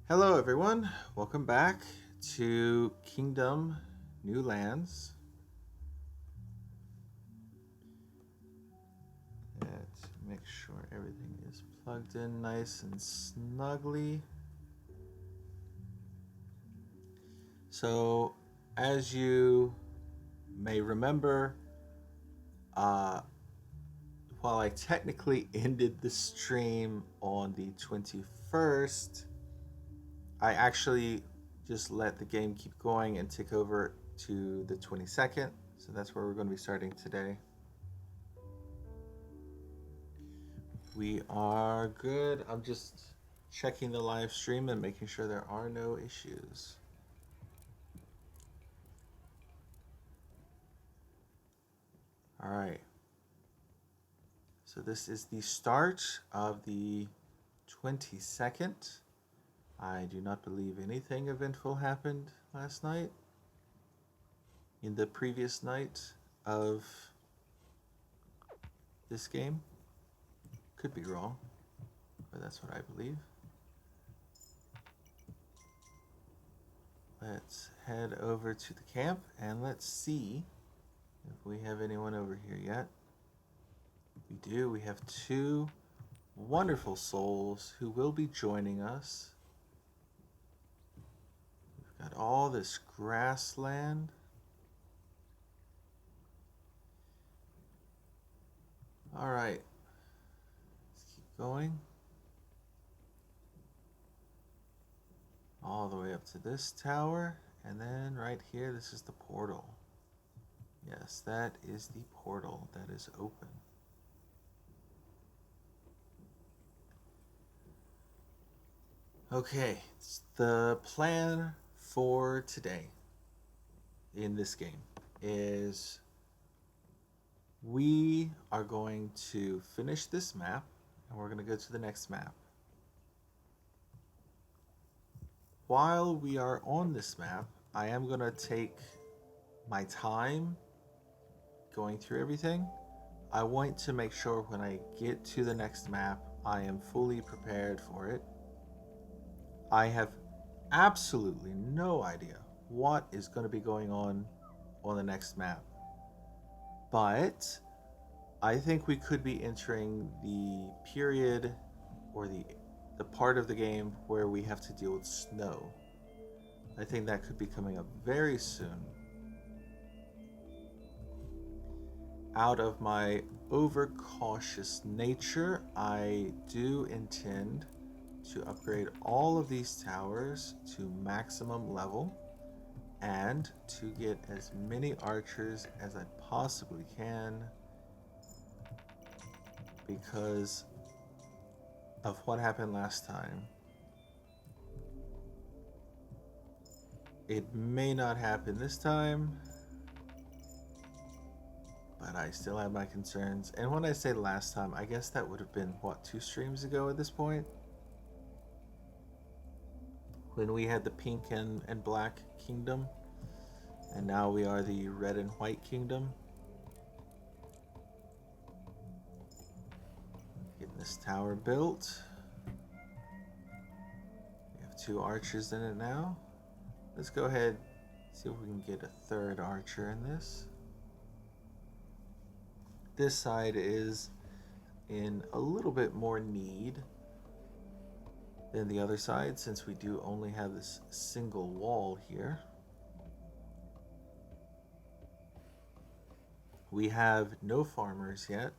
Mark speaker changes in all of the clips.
Speaker 1: Hello, everyone. Welcome back to Kingdom New Lands. Let's make sure everything is plugged in nice and snugly. So, as you may remember, uh, while I technically ended the stream on the 21st, I actually just let the game keep going and tick over to the 22nd. So that's where we're going to be starting today. We are good. I'm just checking the live stream and making sure there are no issues. All right. So this is the start of the 22nd. I do not believe anything eventful happened last night. In the previous night of this game. Could be wrong, but that's what I believe. Let's head over to the camp and let's see if we have anyone over here yet. We do. We have two wonderful souls who will be joining us. We've got all this grassland. All right. Let's keep going. All the way up to this tower. And then right here, this is the portal. Yes, that is the portal that is open. Okay, the plan for today in this game is we are going to finish this map and we're going to go to the next map. While we are on this map, I am going to take my time going through everything. I want to make sure when I get to the next map, I am fully prepared for it. I have absolutely no idea what is going to be going on the next map. But I think we could be entering the period or the part of the game where we have to deal with snow. I think that could be coming up very soon. Out of my overcautious nature, I do intend to upgrade all of these towers to maximum level and to get as many archers as I possibly can because of what happened last time. It may not happen this time, but I still have my concerns. And when I say last time, I guess that would have been, what, 2 streams ago at this point? When we had the pink and black kingdom, and now we are the red and white kingdom. Getting this tower built. We have 2 archers in it now. Let's go ahead, see if we can get a 3rd archer in this. This side is in a little bit more need than the other side since we do only have this single wall here. We have no farmers yet,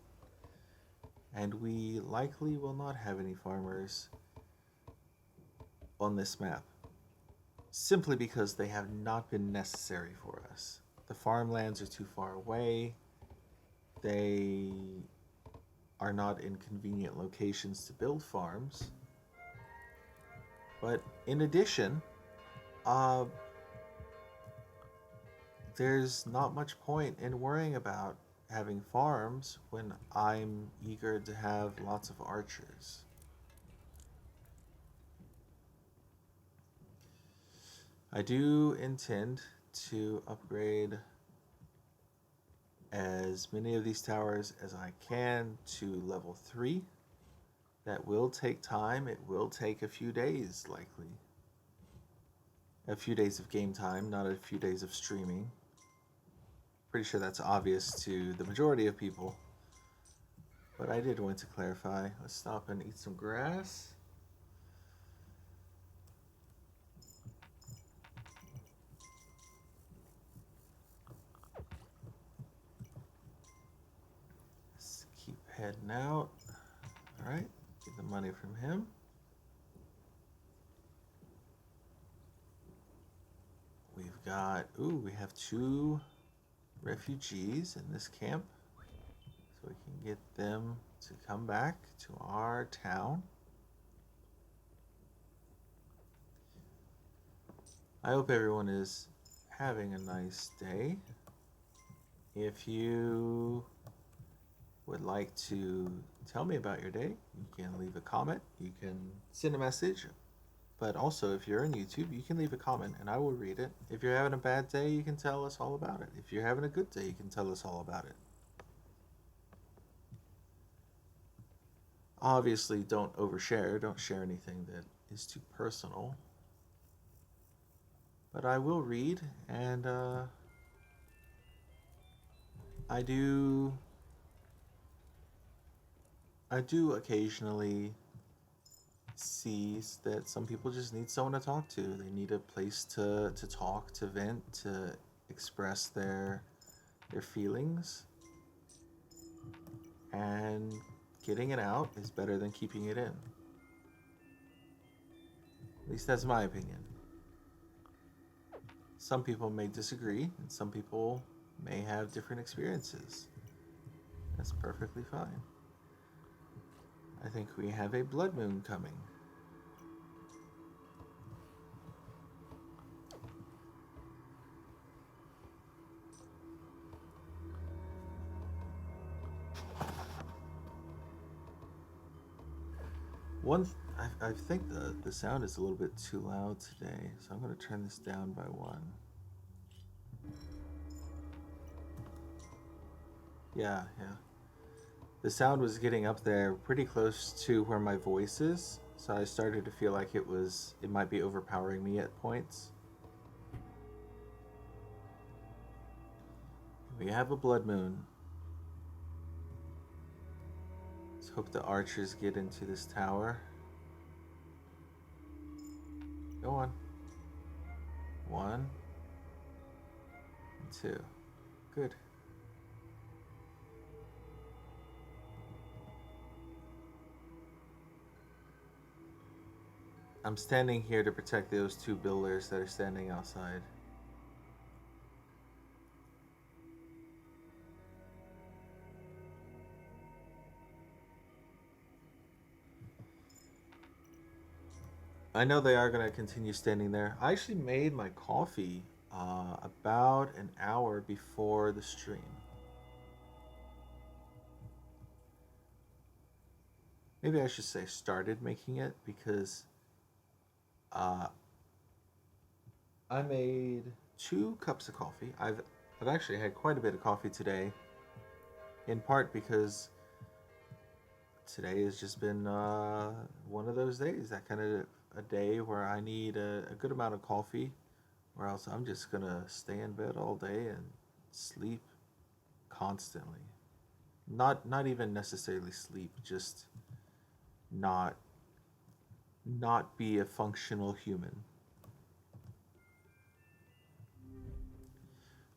Speaker 1: and we likely will not have any farmers on this map, simply because they have not been necessary for us. The farmlands are too far away. They are not in convenient locations to build farms. But in addition, there's not much point in worrying about having farms when I'm eager to have lots of archers. I do intend to upgrade as many of these towers as I can to level 3. That will take time. It will take a few days, likely. a few days of game time, not a few days of streaming. Pretty sure that's obvious to the majority of people. But I did want to clarify. Let's stop and eat some grass. Let's keep heading out. All right, get the money from him. We've got, ooh, we have 2 refugees in this camp. So we can get them to come back to our town. I hope everyone is having a nice day. If you would like to tell me about your day, you can leave a comment, you can send a message, but also if you're on YouTube, you can leave a comment and I will read it. If you're having a bad day, you can tell us all about it. If you're having a good day, you can tell us all about it. Obviously, don't overshare, don't share anything that is too personal. But I will read, and I do I do occasionally see that some people just need someone to talk to. They need a place to talk, to vent, to express their feelings. And getting it out is better than keeping it in. At least that's my opinion. Some people may disagree, and some people may have different experiences. That's perfectly fine. I think we have a blood moon coming. I think the sound is a little bit too loud today, so I'm going to turn this down by 1. Yeah, yeah. The sound was getting up there pretty close to where my voice is, so I started to feel like it might be overpowering me at points. We have a blood moon. Let's hope the archers get into this tower. Go on. 1 and 2. Good. I'm standing here to protect those 2 builders that are standing outside. I know they are going to continue standing there. I actually made my coffee about an hour before the stream. Maybe I should say started making it because uh, I made 2 cups of coffee. I've actually had quite a bit of coffee today, in part because today has just been one of those days, that kind of a day where I need a good amount of coffee, or else I'm just gonna stay in bed all day and sleep constantly. Not even necessarily sleep, just not not be a functional human.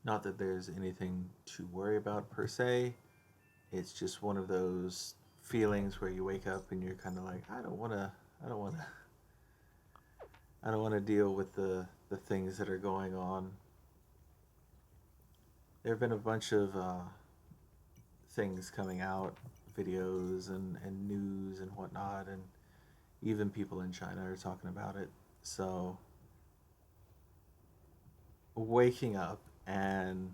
Speaker 1: Not that there's anything to worry about per se. It's just one of those feelings where you wake up and you're kind of like, I don't want to, I don't want to deal with the things that are going on. There have been a bunch of things coming out, videos and news and whatnot, and even people in China are talking about it. So waking up and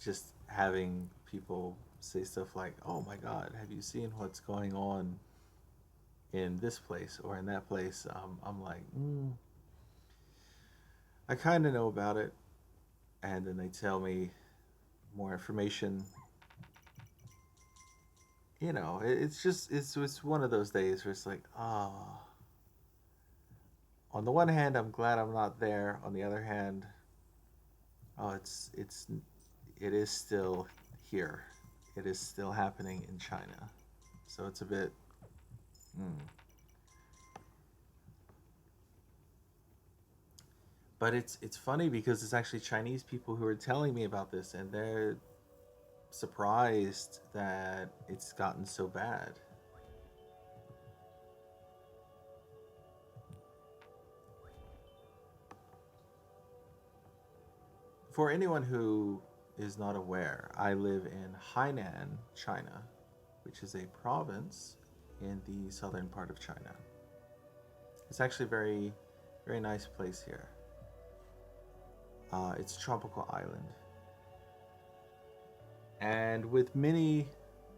Speaker 1: just having people say stuff like, "Oh my God, have you seen what's going on in this place or in that place?" I'm like, I kind of know about it, and then they tell me more information. It's just it's one of those days where it's like, oh, On the one hand, I'm glad I'm not there. On the other hand, oh, it is still here. It is still happening in China. So it's a bit. Mm. But it's funny because it's actually Chinese people who are telling me about this, and they're surprised that it's gotten so bad. For anyone who is not aware, I live in Hainan, China, which is a province in the southern part of China. It's actually a very, very nice place here. It's a tropical island. And with many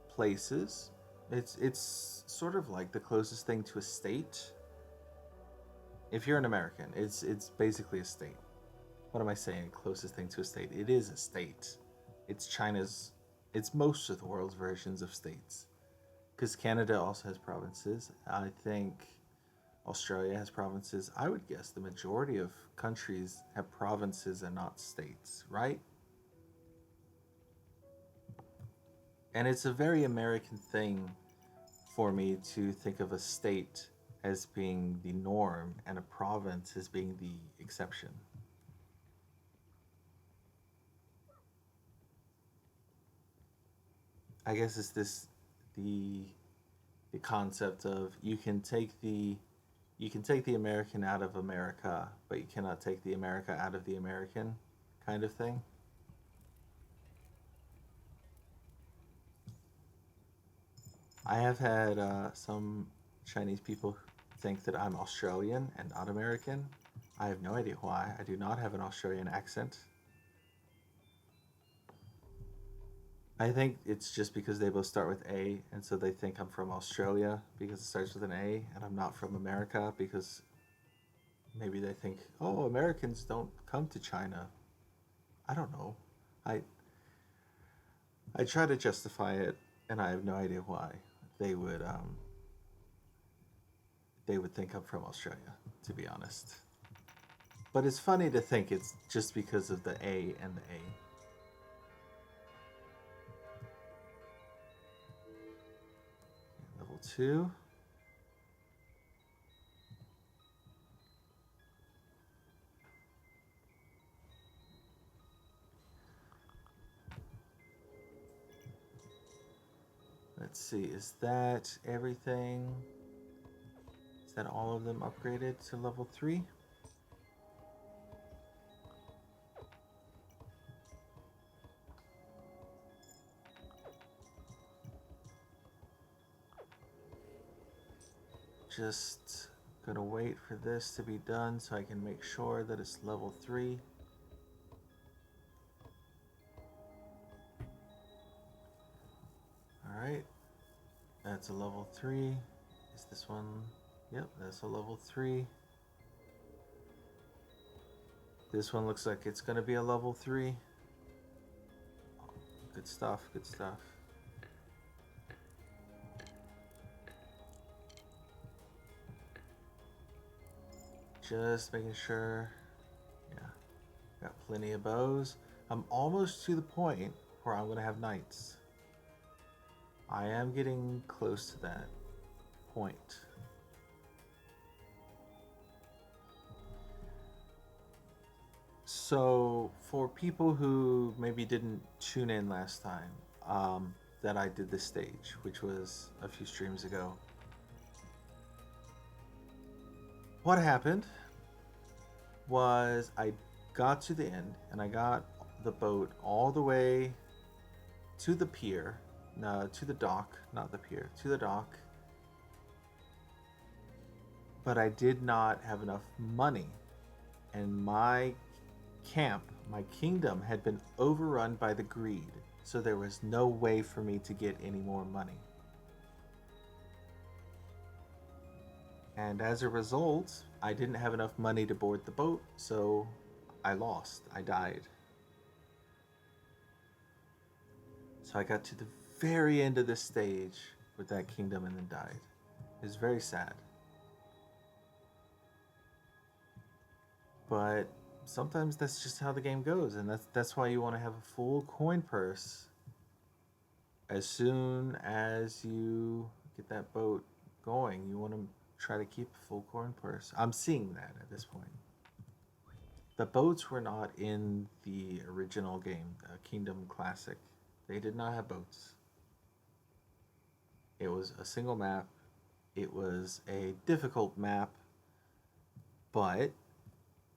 Speaker 1: places, it's sort of like the closest thing to a state. If you're an American, it's basically a state. What am I saying? Closest thing to a state. It is a state. It's China's. It's most of the world's versions of states. Because Canada also has provinces. I think Australia has provinces. I would guess the majority of countries have provinces and not states, right? And it's a very American thing for me to think of a state as being the norm and a province as being the exception. I guess it's this the the concept of you can take the American out of America, but you cannot take the America out of the American kind of thing. I have had some Chinese people think that I'm Australian and not American. I have no idea why. I do not have an Australian accent. I think it's just because they both start with A, and so they think I'm from Australia because it starts with an A, and I'm not from America because maybe they think, oh, Americans don't come to China. I don't know. I I try to justify it, and I have no idea why they would um, they would think I'm from Australia. To be honest, but it's funny to think it's just because of the A and the A. Level two. Let's see. Is that everything? Is that all of them upgraded to level three? Just gonna wait for this to be done so I can make sure that it's level three. All right, that's a level three. Is this one? Yep, that's a level three. This one looks like it's gonna be a level three. Good stuff, good stuff. Just making sure. Yeah, got plenty of bows. I'm almost to the point where I'm gonna have knights. I am getting close to that point. So, for people who maybe didn't tune in last time, that I did this stage, which was a few streams ago, what happened was I got to the end and I got the boat all the way to the pier, no, to the dock, not the pier, to the dock, but I did not have enough money. And my camp, my kingdom, had been overrun by the greed, so there was no way for me to get any more money. And as a result, I didn't have enough money to board the boat, so I lost. I died. So I got to the very end of this stage with that kingdom and then died. It was very sad. But sometimes that's just how the game goes, and that's why you want to have a full coin purse as soon as you get that boat going. You want to try to keep a full coin purse. I'm seeing that at this point. The boats were not in the original game, Kingdom Classic. They did not have boats. It was a single map. It was a difficult map, but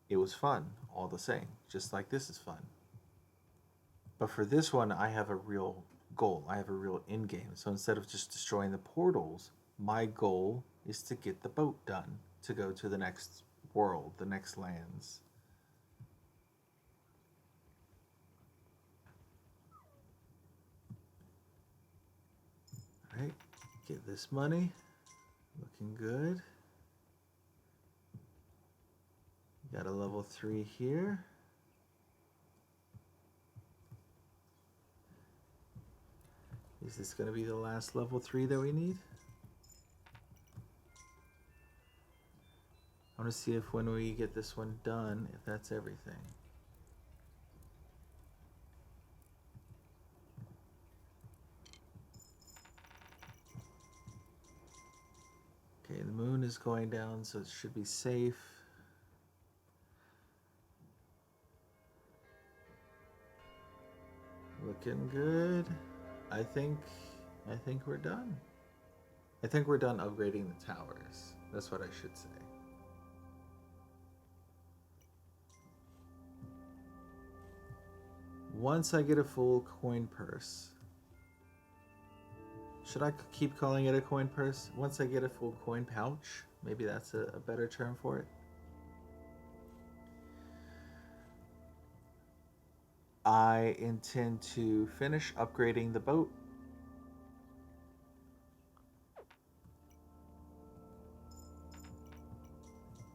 Speaker 1: it was fun all the same, just like this is fun. But for this one, I have a real goal. I have a real end game. So instead of just destroying the portals, my goal is to get the boat done to go to the next world, the next lands. All right, get this money. Looking good. Got a level 3 here. Is this going to be the last level 3 that we need? I want to see if when we get this one done, if that's everything. Okay, the moon is going down, so it should be safe. Looking good. I think we're done. I think we're done upgrading the towers. That's what I should say. Once I get a full coin purse. Should I keep calling it a coin purse? Once I get a full coin pouch, maybe that's a better term for it. I intend to finish upgrading the boat.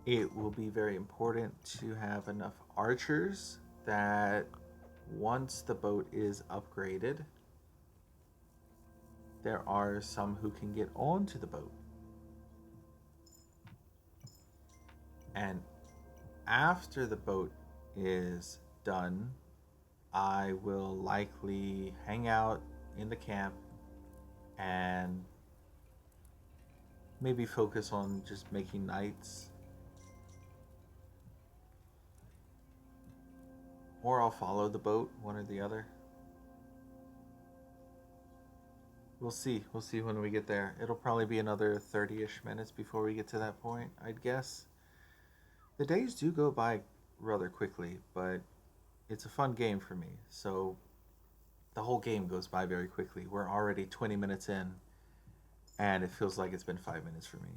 Speaker 1: It will be very important to have enough archers that once the boat is upgraded, there are some who can get onto the boat. And after the boat is done, I will likely hang out in the camp and maybe focus on just making knights. Or I'll follow the boat, one or the other. We'll see. We'll see when we get there. It'll probably be another 30-ish minutes before we get to that point, I'd guess. The days do go by rather quickly, but it's a fun game for me. So the whole game goes by very quickly. We're already 20 minutes in, and it feels like it's been 5 minutes for me.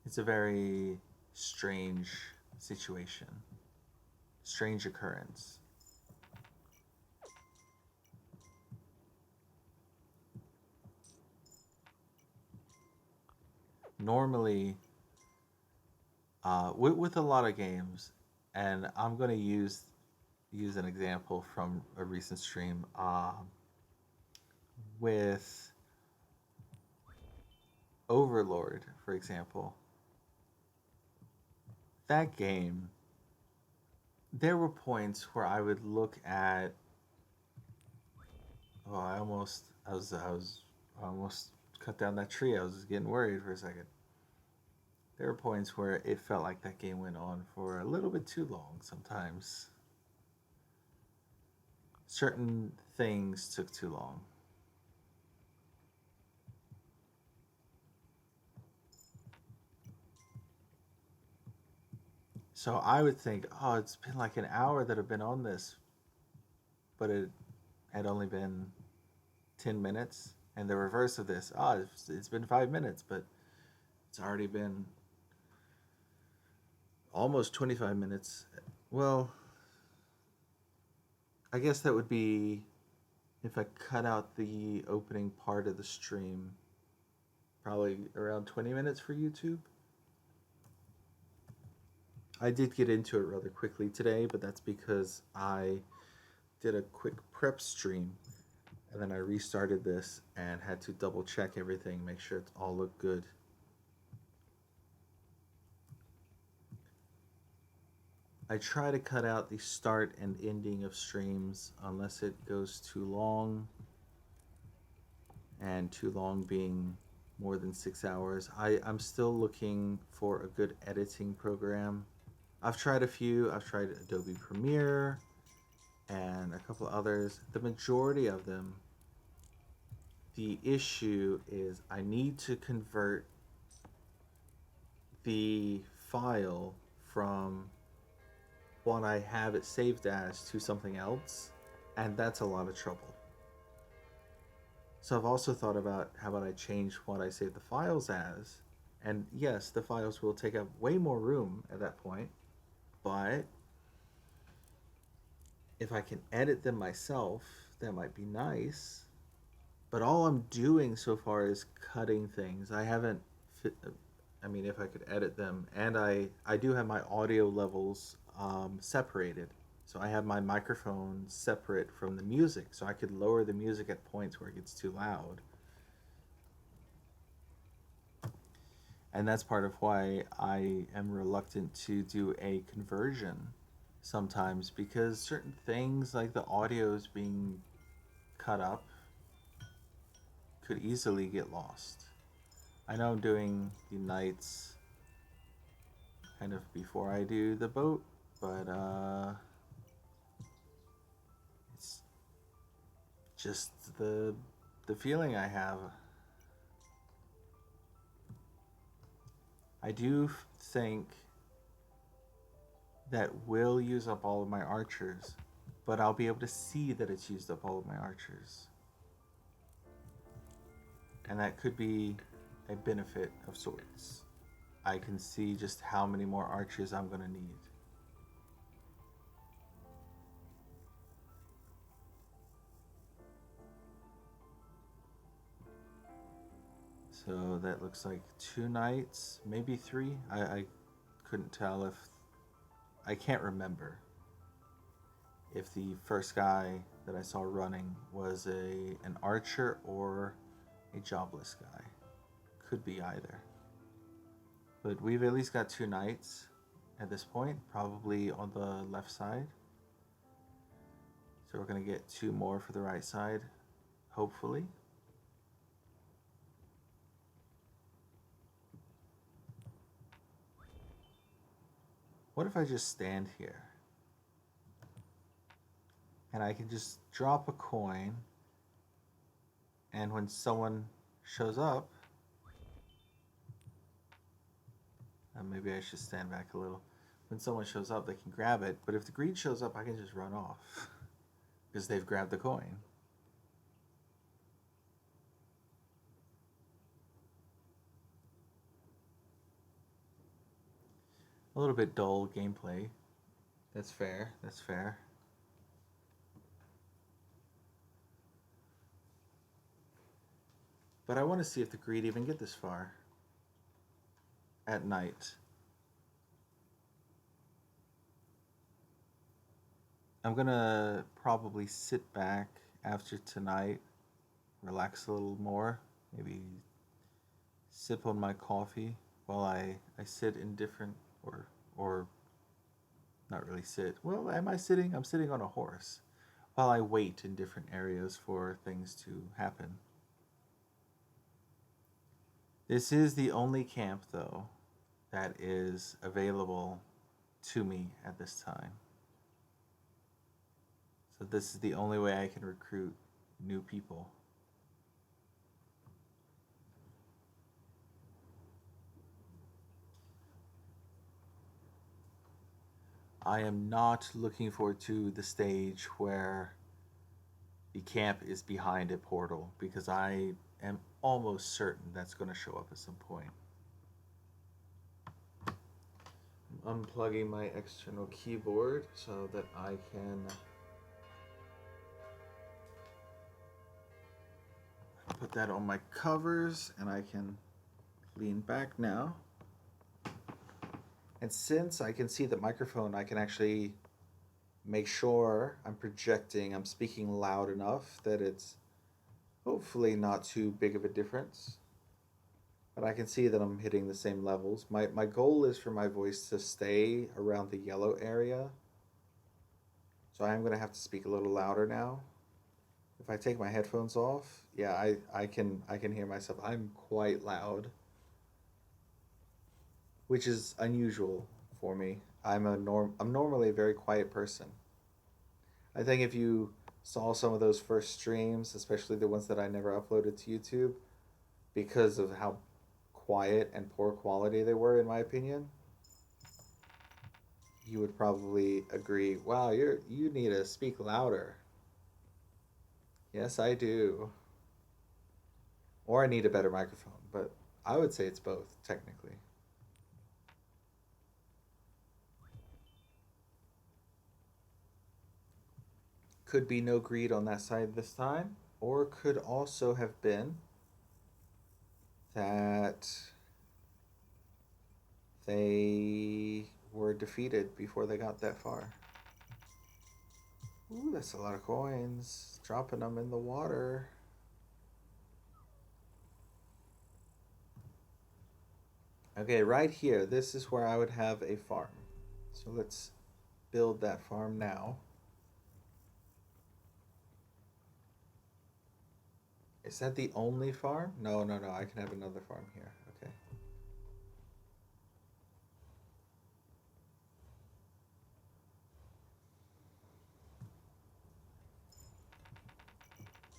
Speaker 1: It's a very strange situation, strange occurrence. Normally, with a lot of games, and I'm going to use an example from a recent stream with Overlord, for example. That game, there were points where I would look at. Oh, I almost cut down that tree. I was just getting worried for a second. There were points where it felt like that game went on for a little bit too long sometimes. Certain things took too long. So I would think, oh, it's been like an hour that I've been on this, but it had only been 10 minutes. And the reverse of this, oh, it's been 5 minutes, but it's already been almost 25 minutes. Well, I guess that would be if I cut out the opening part of the stream, probably around 20 minutes for YouTube. I did get into it rather quickly today, but that's because I did a quick prep stream and then I restarted this and had to double check everything, make sure it all looked good. I try to cut out the start and ending of streams unless it goes too long, and too long being more than 6 hours. I'm still looking for a good editing program. I've tried a few. I've tried Adobe Premiere and a couple others. The majority of them, the issue is I need to convert the file from what I have it saved as to something else, and that's a lot of trouble. So I've also thought about how about I change what I save the files as, and yes, the files will take up way more room at that point, but if I can edit them myself, that might be nice. But all I'm doing so far is cutting things. I haven't fit, I mean, if I could edit them, and I do have my audio levels separated. So I have my microphone separate from the music, so I could lower the music at points where it gets too loud. And that's part of why I am reluctant to do a conversion sometimes, because certain things like the audio is being cut up could easily get lost. I know I'm doing the nights kind of before I do the boat, but it's just the feeling I have. I do think that will use up all of my archers, but I'll be able to see that it's used up all of my archers. And that could be a benefit of sorts. I can see just how many more archers I'm going to need. So that looks like 2 nights, maybe 3. I couldn't tell if... I can't remember if the first guy that I saw running was an archer or a jobless guy. Could be either. But we've at least got 2 nights at this point, probably on the left side. So we're going to get 2 more for the right side, hopefully. What if I just stand here? And I can just drop a coin, and when someone shows up, maybe I should stand back a little. When someone shows up, they can grab it, but if the greed shows up, I can just run off because they've grabbed the coin. A little bit dull gameplay. That's fair, that's fair. But I want to see if the greed even get this far at night. I'm gonna probably sit back after tonight, relax a little more, maybe sip on my coffee while I sit in different, or not really sit. Well, am I sitting? I'm sitting on a horse while I wait in different areas for things to happen. This is the only camp, though, that is available to me at this time. So this is the only way I can recruit new people. I am not looking forward to the stage where the camp is behind a portal, because I am almost certain that's going to show up at some point. I'm unplugging my external keyboard so that I can put that on my covers, and I can lean back now. And since I can see the microphone, I can actually make sure I'm projecting, I'm speaking loud enough that it's hopefully not too big of a difference. but I can see that I'm hitting the same levels. My goal is for my voice to stay around the yellow area. So I am going to have to speak a little louder now. If I take my headphones off, yeah, I can hear myself. I'm quite loud, which is unusual for me. I'm normally a very quiet person. I think if you saw some of those first streams, especially the ones that I never uploaded to YouTube, because of how quiet and poor quality they were, in my opinion, you would probably agree. Wow, you need to speak louder. Yes, I do. Or I need a better microphone, but I would say it's both technically. Could be no greed on that side this time, or could also have been that they were defeated before they got that far. Ooh, that's a lot of coins. Dropping them in the water. Okay, right here, this is where I would have a farm. So let's build that farm now. Is that the only farm? No, no, no. I can have another farm here. Okay.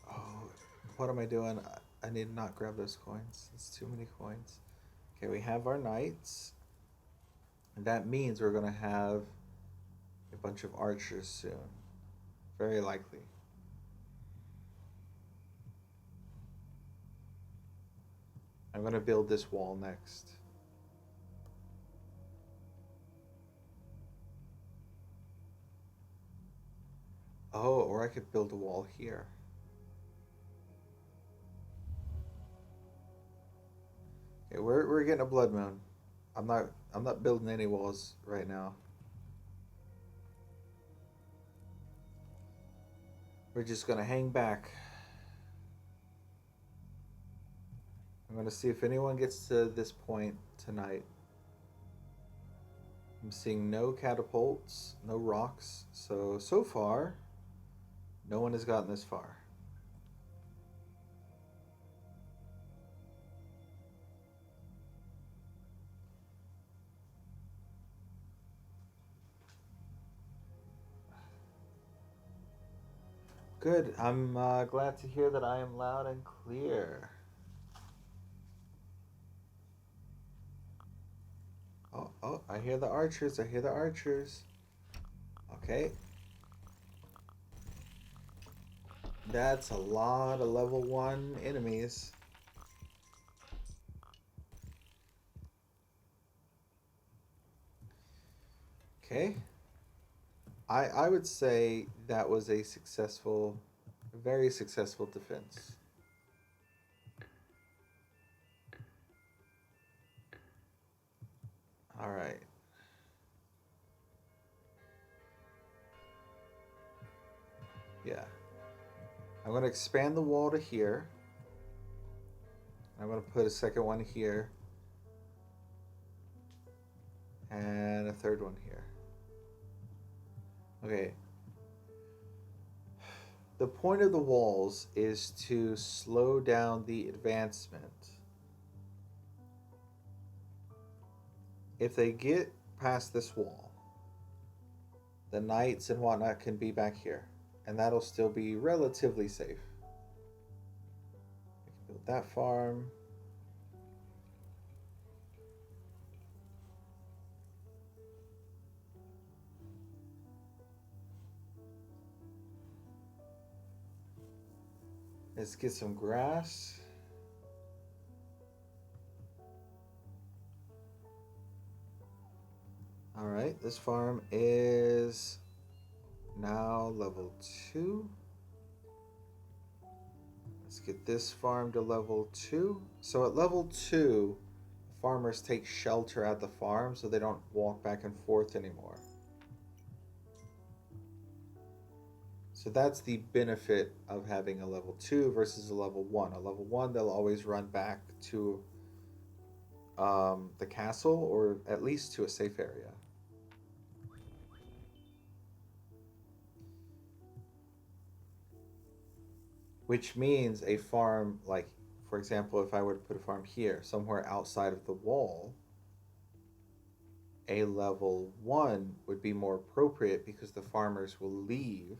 Speaker 1: Oh, what am I doing? I need to not grab those coins. It's too many coins. Okay, we have our knights. And that means we're going to have a bunch of archers soon. Very likely. I'm going to build this wall next. Oh, or I could build a wall here. Okay, we're getting a blood moon. I'm not building any walls right now. We're just gonna hang back. I'm gonna see if anyone gets to this point tonight. I'm seeing no catapults, no rocks. So far, no one has gotten this far. Good. I'm glad to hear that I am loud and clear. Oh, oh, I hear the archers. I hear the archers. Okay. That's a lot of level 1 enemies. Okay. I would say that was a very successful defense. All right. Yeah. I'm going to expand the wall to here. I'm going to put a second one here. And a third one here. Okay. The point of the walls is to slow down the advancement. If they get past this wall, the knights and whatnot can be back here. And that'll still be relatively safe. We can build that farm. Let's get some grass. All right, this farm is now level 2. Let's get this farm to level 2. So at level 2, farmers take shelter at the farm so they don't walk back and forth anymore. So that's the benefit of having a level 2 versus a level 1. A level 1, they'll always run back to the castle, or at least to a safe area. Which means a farm, like, for example, if I were to put a farm here, somewhere outside of the wall, a level 1 would be more appropriate because the farmers will leave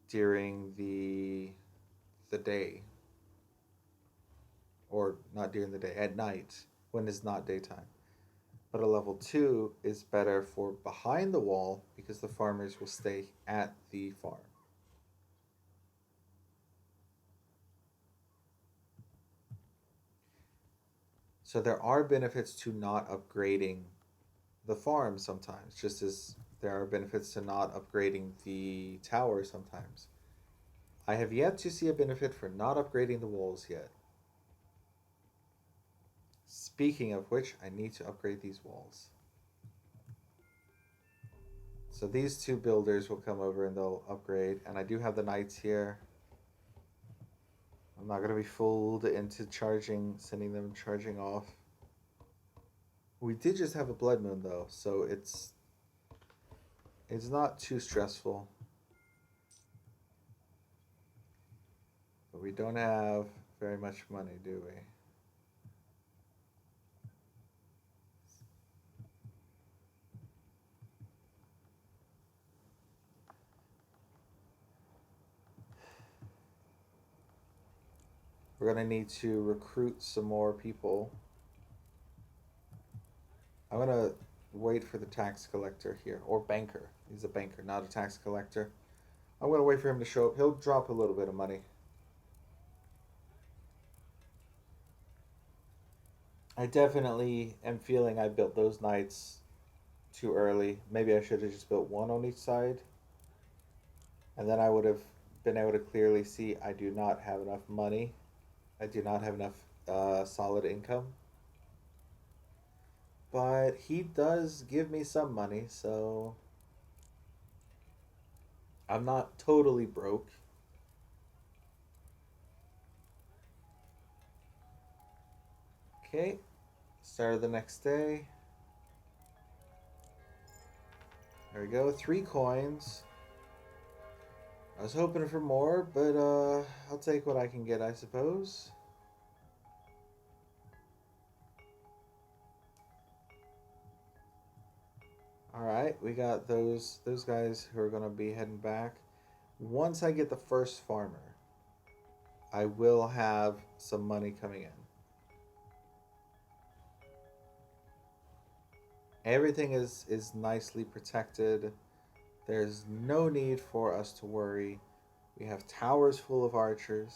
Speaker 1: during the day, or not during the day, at night when it's not daytime. But a level 2 is better for behind the wall because the farmers will stay at the farm. So there are benefits to not upgrading the farm sometimes, just as there are benefits to not upgrading the tower sometimes. I have yet to see a benefit for not upgrading the walls yet. Speaking of which, I need to upgrade these walls. So these two builders will come over and they'll upgrade. And I do have the knights here. I'm not going to be fooled into sending them charging off. We did just have a blood moon though, so it's not too stressful. But we don't have very much money, do we? We're going to need to recruit some more people. I'm going to wait for the tax collector here, or banker. He's a banker, not a tax collector. I'm going to wait for him to show up. He'll drop a little bit of money. I definitely am feeling I built those knights too early. Maybe I should have just built one on each side. And then I would have been able to clearly see I do not have enough money. I do not have enough solid income. But he does give me some money, so I'm not totally broke. Okay, start of the next day. There we go, 3 coins. I was hoping for more, but I'll take what I can get, I suppose. All right, we got those guys who are gonna be heading back. Once I get the first farmer, I will have some money coming in. Everything is nicely protected. There's no need for us to worry. We have towers full of archers.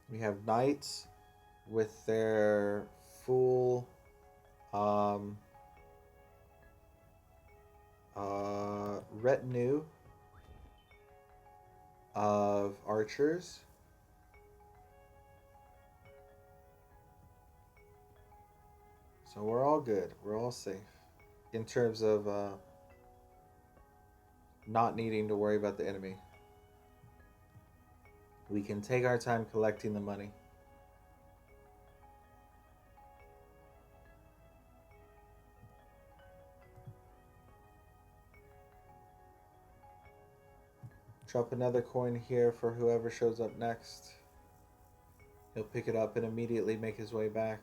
Speaker 1: We have knights with their full um, retinue of archers. So we're all good. We're all safe in terms of not needing to worry about the enemy. We can take our time collecting the money. Drop another coin here for whoever shows up next. He'll pick it up and immediately make his way back.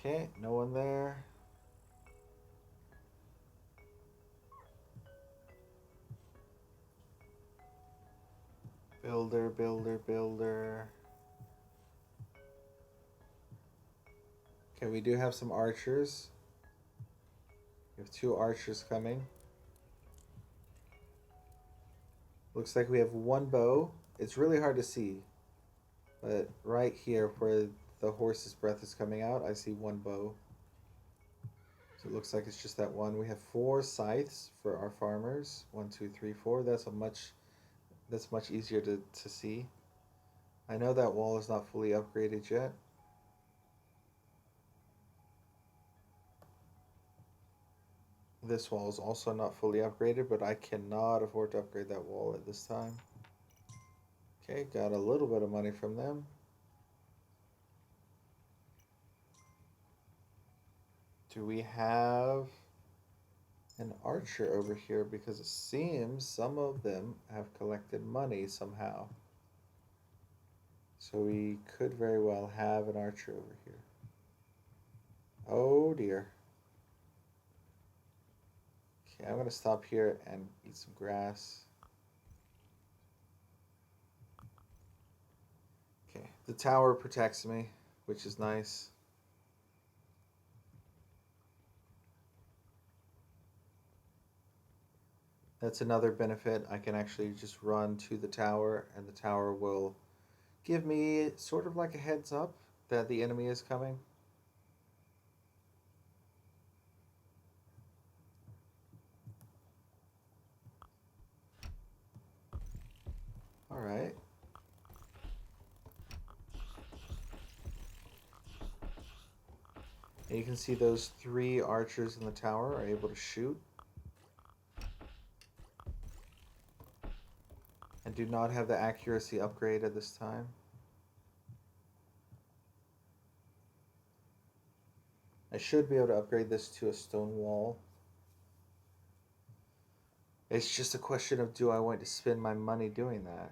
Speaker 1: Okay, no one there. Builder, builder, builder. Okay, we do have some archers. We have 2 archers coming. Looks like we have 1 bow. It's really hard to see. But right here where the horse's breath is coming out, I see 1 bow. So it looks like it's just that one. We have 4 scythes for our farmers. 1, 2, 3, 4. That's much easier to see. I know that wall is not fully upgraded yet. This wall is also not fully upgraded, but I cannot afford to upgrade that wall at this time. Okay, got a little bit of money from them. Do we have an archer over here? Because it seems some of them have collected money somehow. So we could very well have an archer over here. Oh dear. Okay, I'm going to stop here and eat some grass. Okay, the tower protects me, which is nice. That's another benefit. I can actually just run to the tower, and the tower will give me sort of like a heads up that the enemy is coming. All right. And you can see those 3 archers in the tower are able to shoot and do not have the accuracy upgrade at this time. I should be able to upgrade this to a stone wall. It's just a question of, do I want to spend my money doing that?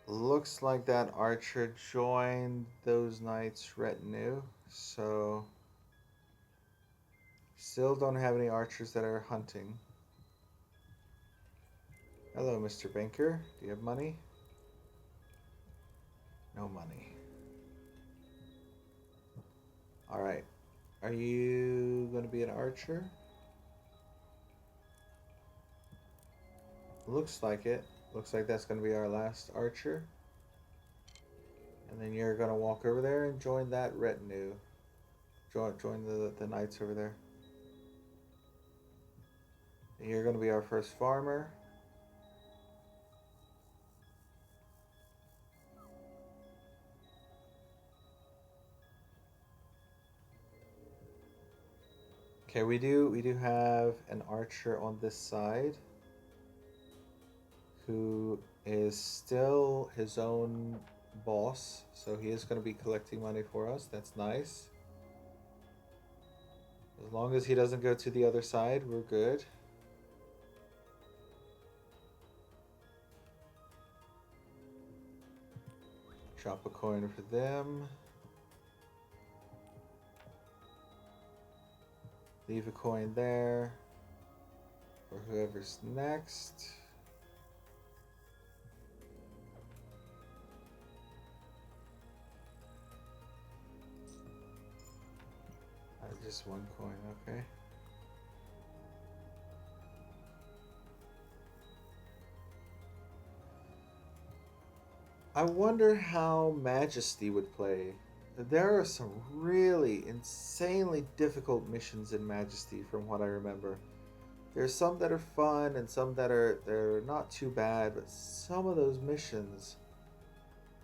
Speaker 1: Looks like that archer joined those knights' retinue, so still don't have any archers that are hunting. Hello, Mr. Banker. Do you have money? No money. Alright. Are you going to be an archer? Looks like it. Looks like that's going to be our last archer. And then you're going to walk over there and join that retinue. Join the knights over there. And you're going to be our first farmer. Okay, we do have an archer on this side who is still his own boss, so he is going to be collecting money for us. That's nice. As long as he doesn't go to the other side, we're good. Drop a coin for them. Leave a coin there for whoever's next. Just one coin, okay. I wonder how Majesty would play. There are some really insanely difficult missions in Majesty from what I remember. There's some that are fun and some that are they're not too bad, but some of those missions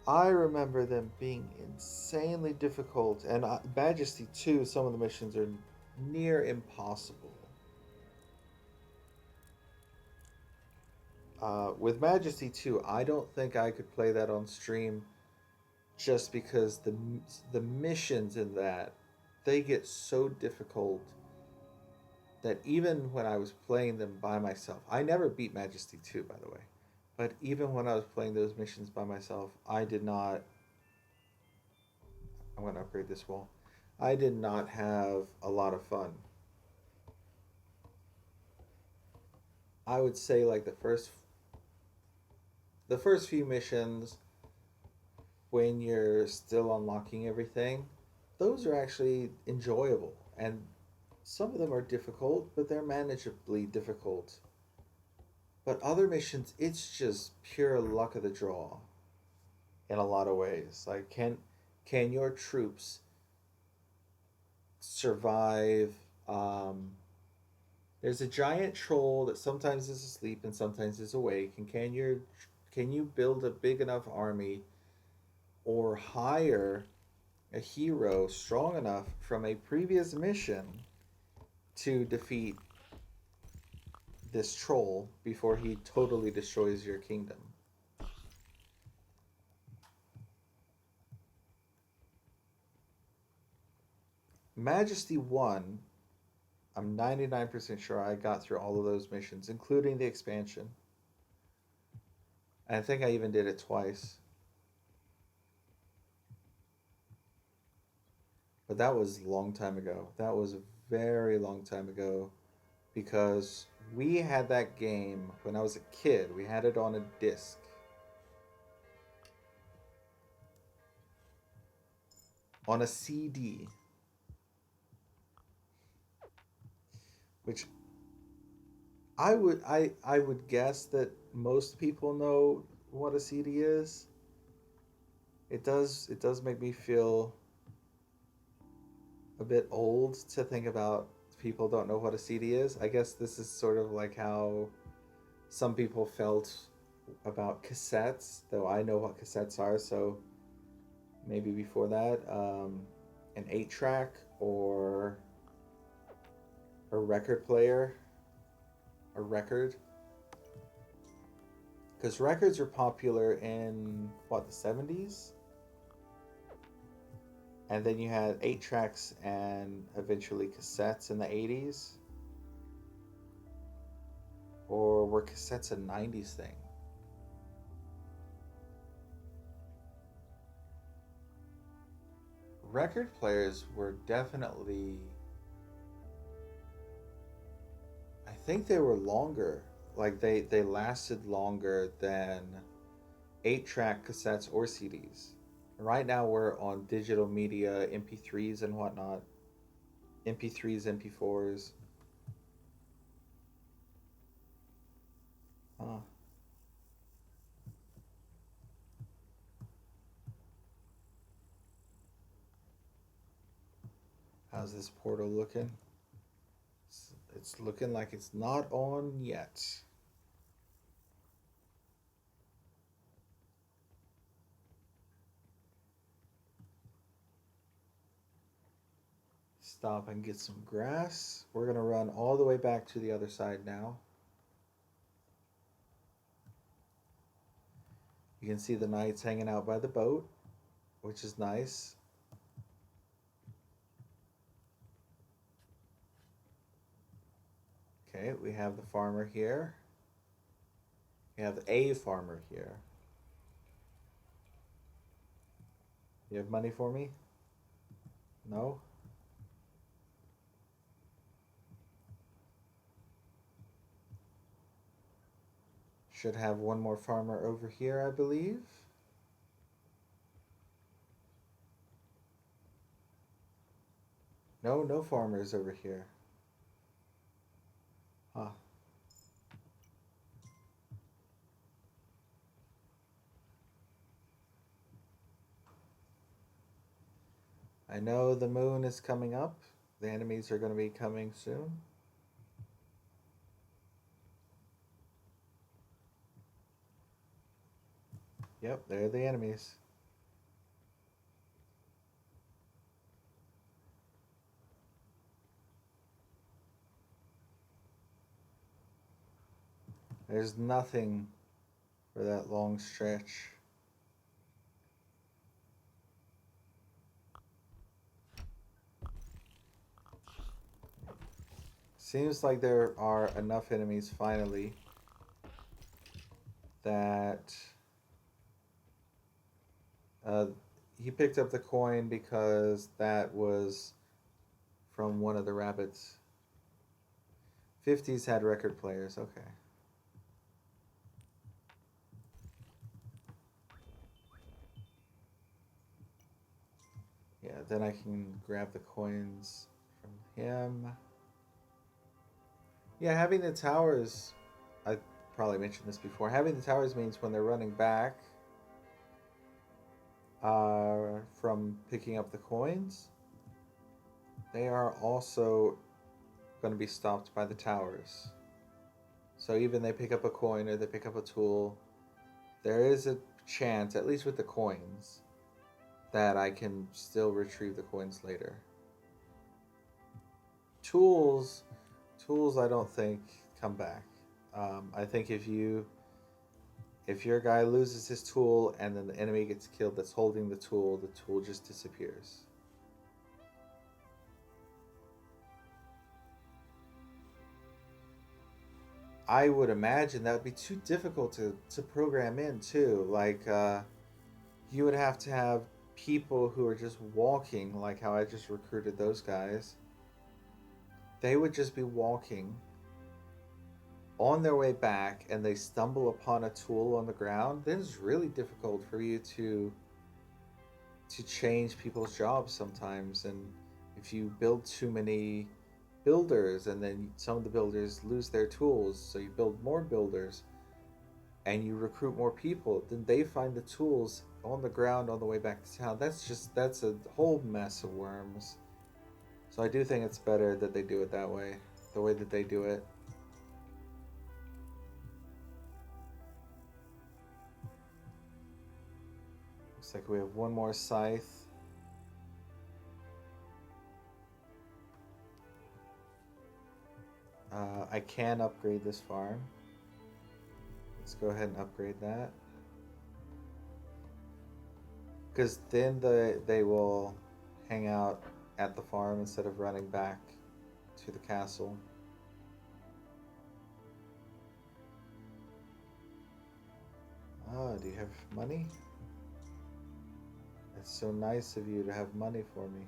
Speaker 1: I remember them being insanely difficult, and Majesty too. Some of the missions are near impossible. With Majesty 2, I don't think I could play that on stream just because the missions in that they get so difficult that even when I was playing them by myself, I never beat Majesty 2 by the way. But even when I was playing those missions by myself, I did not I'm going to upgrade this wall. I did not have a lot of fun. I would say like the first few missions when you're still unlocking everything, those are actually enjoyable, and some of them are difficult, but they're manageably difficult. But other missions, it's just pure luck of the draw in a lot of ways. Like can your troops survive? There's a giant troll that sometimes is asleep and sometimes is awake, and can you build a big enough army or hire a hero strong enough from a previous mission to defeat this troll before he totally destroys your kingdom. Majesty 1, I'm 99% sure I got through all of those missions, including the expansion. And I think I even did it twice. But that was a long time ago. That was a very long time ago because we had that game when I was a kid. We had it on a disc. On a CD. Which I would guess that most people know what a CD is. It does make me feel a bit old to think about people don't know what a CD is. I guess this is sort of like how some people felt about cassettes, though I know what cassettes are, so maybe before that, an 8-track or a record player, a record. Because records were popular in, what, the 70s? And then you had 8-tracks and eventually cassettes in the 80s? Or were cassettes a 90s thing? Record players were definitely, I think they were longer. Like they lasted longer than 8-track cassettes or CDs. Right now we're on digital media, MP3s and whatnot. MP3s, MP4s. Huh. How's this portal looking? It's looking like it's not on yet. Stop and get some grass. We're going to run all the way back to the other side now. You can see the knights hanging out by the boat, which is nice. Okay, we have the farmer here. We have a farmer here. You have money for me? No? Should have one more farmer over here, I believe. No, no farmers over here. Huh. I know the moon is coming up. The enemies are going to be coming soon. Yep, they're the enemies. There's nothing for that long stretch. Seems like there are enough enemies finally that he picked up the coin because that was from one of the rabbits. 50s had record players, okay. Yeah, then I can grab the coins from him. Yeah, having the towers, I probably mentioned this before, having the towers means when they're running back from picking up the coins, they are also going to be stopped by the towers. So even they pick up a coin or they pick up a tool, there is a chance, at least with the coins, that I can still retrieve the coins later. Tools, tools, I don't think come back. I think if your guy loses his tool and then the enemy gets killed that's holding the tool just disappears. I would imagine that would be too difficult to program in too. Like you would have to have people who are just walking, like how I just recruited those guys. They would just be walking on their way back and they stumble upon a tool on the ground. Then it's really difficult for you to change people's jobs sometimes. And if you build too many builders and then some of the builders lose their tools, so you build more builders and you recruit more people, then they find the tools on the ground on the way back to town. That's a whole mess of worms. So I do think it's better that they do it that way, the way that they do it. Looks like we have one more scythe. I can upgrade this farm. Let's go ahead and upgrade that. Because then they will hang out at the farm instead of running back to the castle. Oh, do you have money? It's so nice of you to have money for me.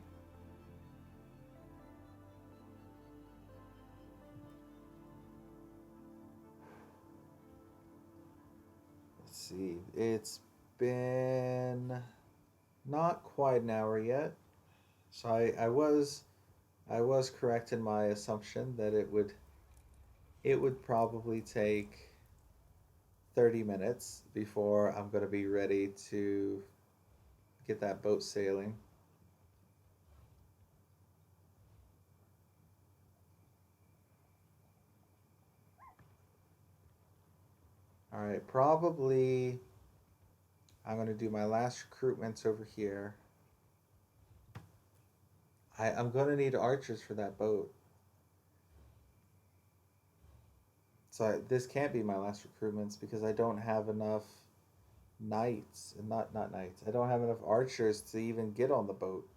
Speaker 1: Let's see. It's been not quite an hour yet. So I was correct in my assumption that it would probably take 30 minutes before I'm going to be ready to get that boat sailing. All right, probably I'm going to do my last recruitments over here. I'm going to need archers for that boat. So this can't be my last recruitments because I don't have enough knights, not knights. I don't have enough archers to even get on the boat.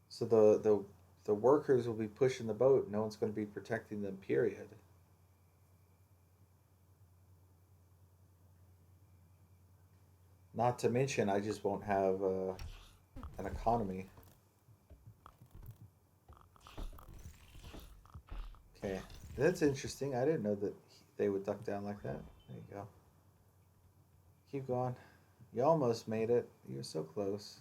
Speaker 1: So the workers will be pushing the boat. No one's going to be protecting them. Period. Not to mention, I just won't have an economy. Okay, that's interesting. I didn't know that they would duck down like that. There you go. Keep going. You almost made it. You were so close.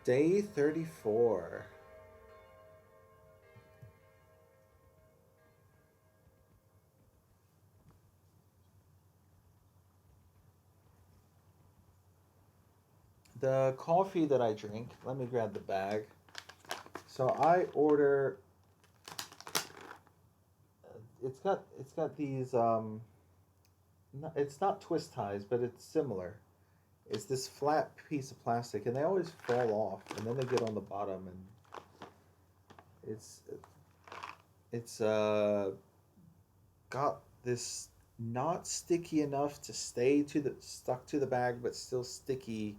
Speaker 1: Day 34. The coffee that I drink, let me grab the bag. So I order. It's got these it's not twist ties, but it's similar. It's this flat piece of plastic, and they always fall off, and then they get on the bottom, and it's it's got this not sticky enough to stay to the stuck to the bag, but still sticky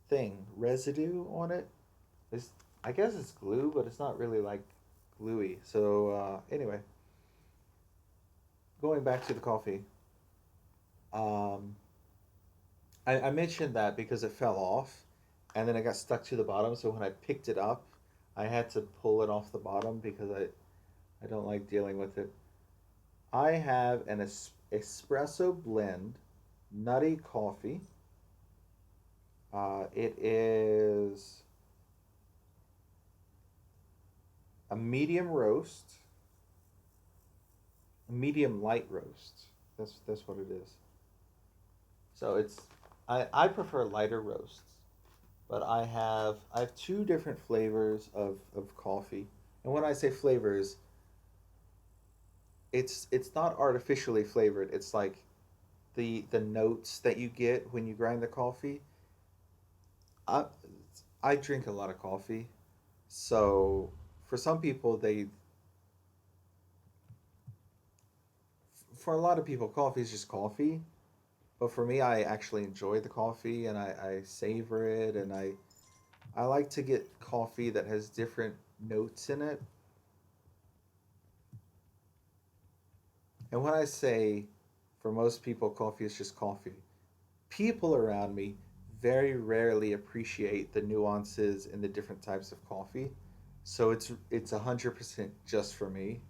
Speaker 1: thing residue on it. It's, I guess it's glue, but it's not really like gluey. So anyway, going back to the coffee. Um, I mentioned that because it fell off and then it got stuck to the bottom. So when I picked it up, I had to pull it off the bottom because I don't like dealing with it. I have an espresso blend nutty coffee. It is a medium roast medium light roast. That's what it is. So it's I prefer lighter roasts, but I have two different flavors of coffee. And when I say flavors, it's not artificially flavored. It's like the notes that you get when you grind the coffee. I I drink a lot of coffee, so for some people for a lot of people coffee is just coffee. But for me, I actually enjoy the coffee and I savor it, and I like to get coffee that has different notes in it. And when I say for most people coffee is just coffee, people around me very rarely appreciate the nuances in the different types of coffee. So it's 100% just for me.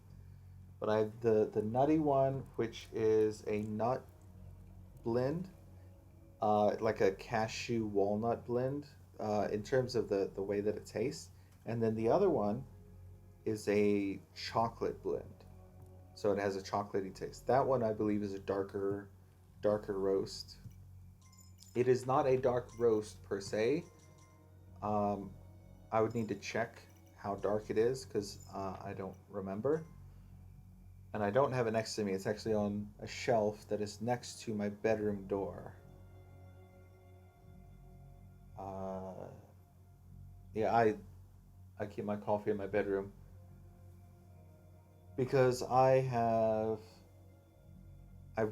Speaker 1: But I have the nutty one, which is a nut blend, like a cashew walnut blend, in terms of the way that it tastes. And then the other one is a chocolate blend. So it has a chocolatey taste. That one I believe is a darker roast. It is not a dark roast per se. Um, I would need to check how dark it is because I don't remember. And I don't have it next to me. It's actually on a shelf that is next to my bedroom door. Uh, yeah, I keep my coffee in my bedroom because I have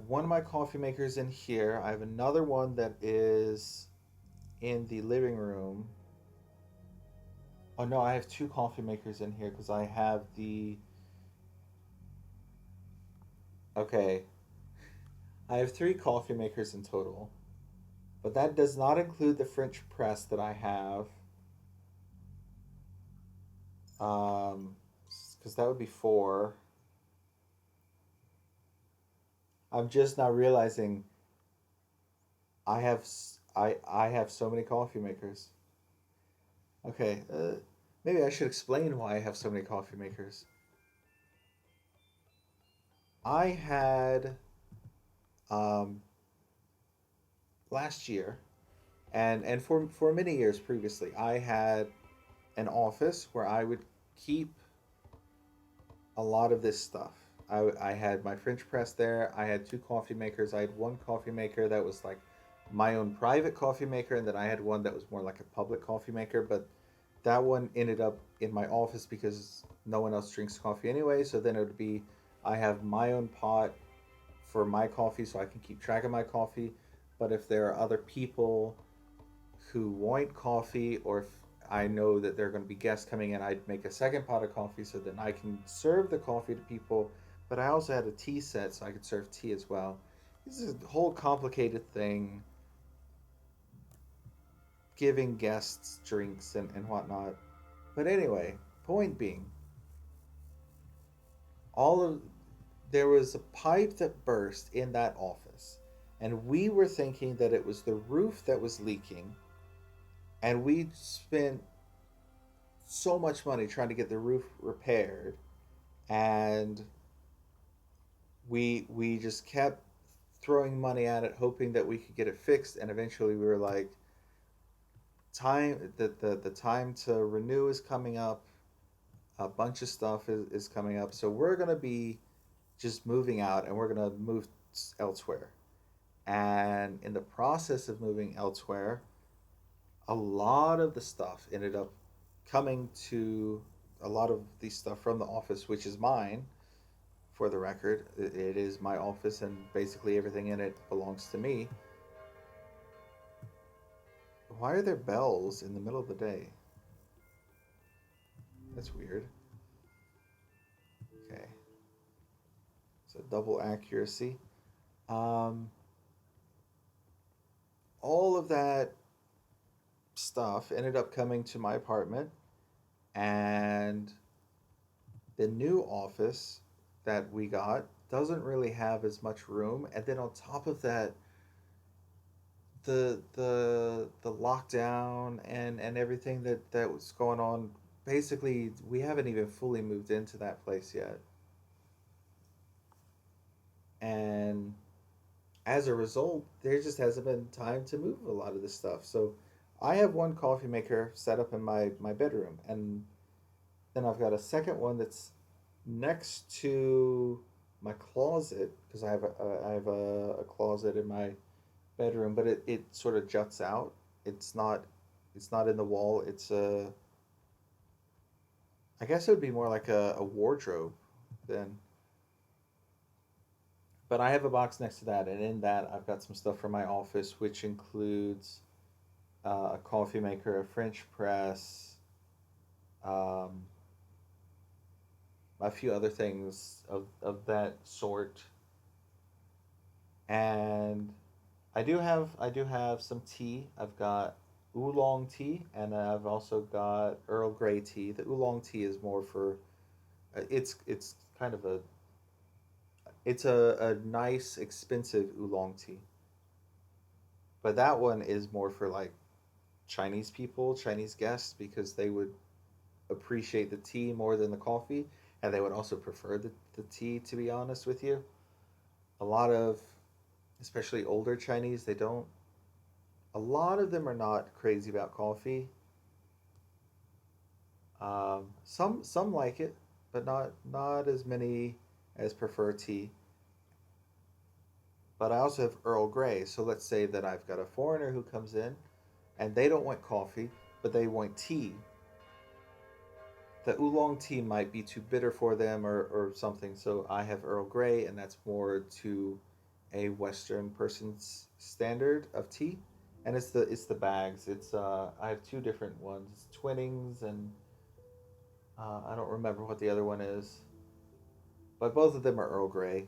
Speaker 1: one of my coffee makers in here. I have another one that is in the living room. Oh no, I have two coffee makers in here because I have the okay. I have three coffee makers in total, but that does not include the French press that I have. Because that would be four. I'm just now realizing I have so many coffee makers. Okay, maybe I should explain why I have so many coffee makers. I had um, last year, and for many years previously, I had an office where I would keep a lot of this stuff. I had my French press there. I had two coffee makers. I had one coffee maker that was like my own private coffee maker, and then I had one that was more like a public coffee maker. But that one ended up in my office because no one else drinks coffee anyway. So then it would be I have my own pot for my coffee so I can keep track of my coffee. But if there are other people who want coffee, or if I know that there are going to be guests coming in, I'd make a second pot of coffee so then I can serve the coffee to people. But I also had a tea set so I could serve tea as well. This is a whole complicated thing, giving guests drinks and whatnot. But anyway, point being, all of there was a pipe that burst in that office, and we were thinking that it was the roof that was leaking, and we spent so much money trying to get the roof repaired, and we just kept throwing money at it hoping that we could get it fixed, and eventually we were like, the time to renew is coming up, a bunch of stuff is coming up, so we're going to be just moving out and we're going to move elsewhere. And in the process of moving elsewhere, a lot of the stuff ended up coming to a lot of the stuff from the office, which is mine. For the record, it is my office, and basically everything in it belongs to me. Why are there bells in the middle of the day? That's weird. Okay, so double accuracy. Um, all of that stuff ended up coming to my apartment, and the new office that we got doesn't really have as much room. And then on top of that, the lockdown and everything that was going on, basically we haven't even fully moved into that place yet. And as a result, there just hasn't been time to move a lot of this stuff. So I have one coffee maker set up in my bedroom, and then I've got a second one that's next to my closet because I have a closet in my bedroom, but it sort of juts out. It's not it's not in the wall. It's a I guess it would be more like a wardrobe than. But I have a box next to that, and in that I've got some stuff for my office, which includes a coffee maker, a French press, um, a few other things of that sort. And I do have some tea. I've got oolong tea, and I've also got Earl Grey tea. The oolong tea is more for it's kind of a nice expensive oolong tea, but that one is more for like Chinese people, Chinese guests, because they would appreciate the tea more than the coffee, and they would also prefer the tea. To be honest with you, a lot of especially older Chinese, they don't. A lot of them are not crazy about coffee. Some like it, but not as many as prefer tea. But I also have Earl Grey. So let's say that I've got a foreigner who comes in, and they don't want coffee, but they want tea. The oolong tea might be too bitter for them or something. So I have Earl Grey, and that's more to a Western person's standard of tea. And it's the bags. It's I have two different ones. It's Twinnings and I don't remember what the other one is, but both of them are Earl Grey.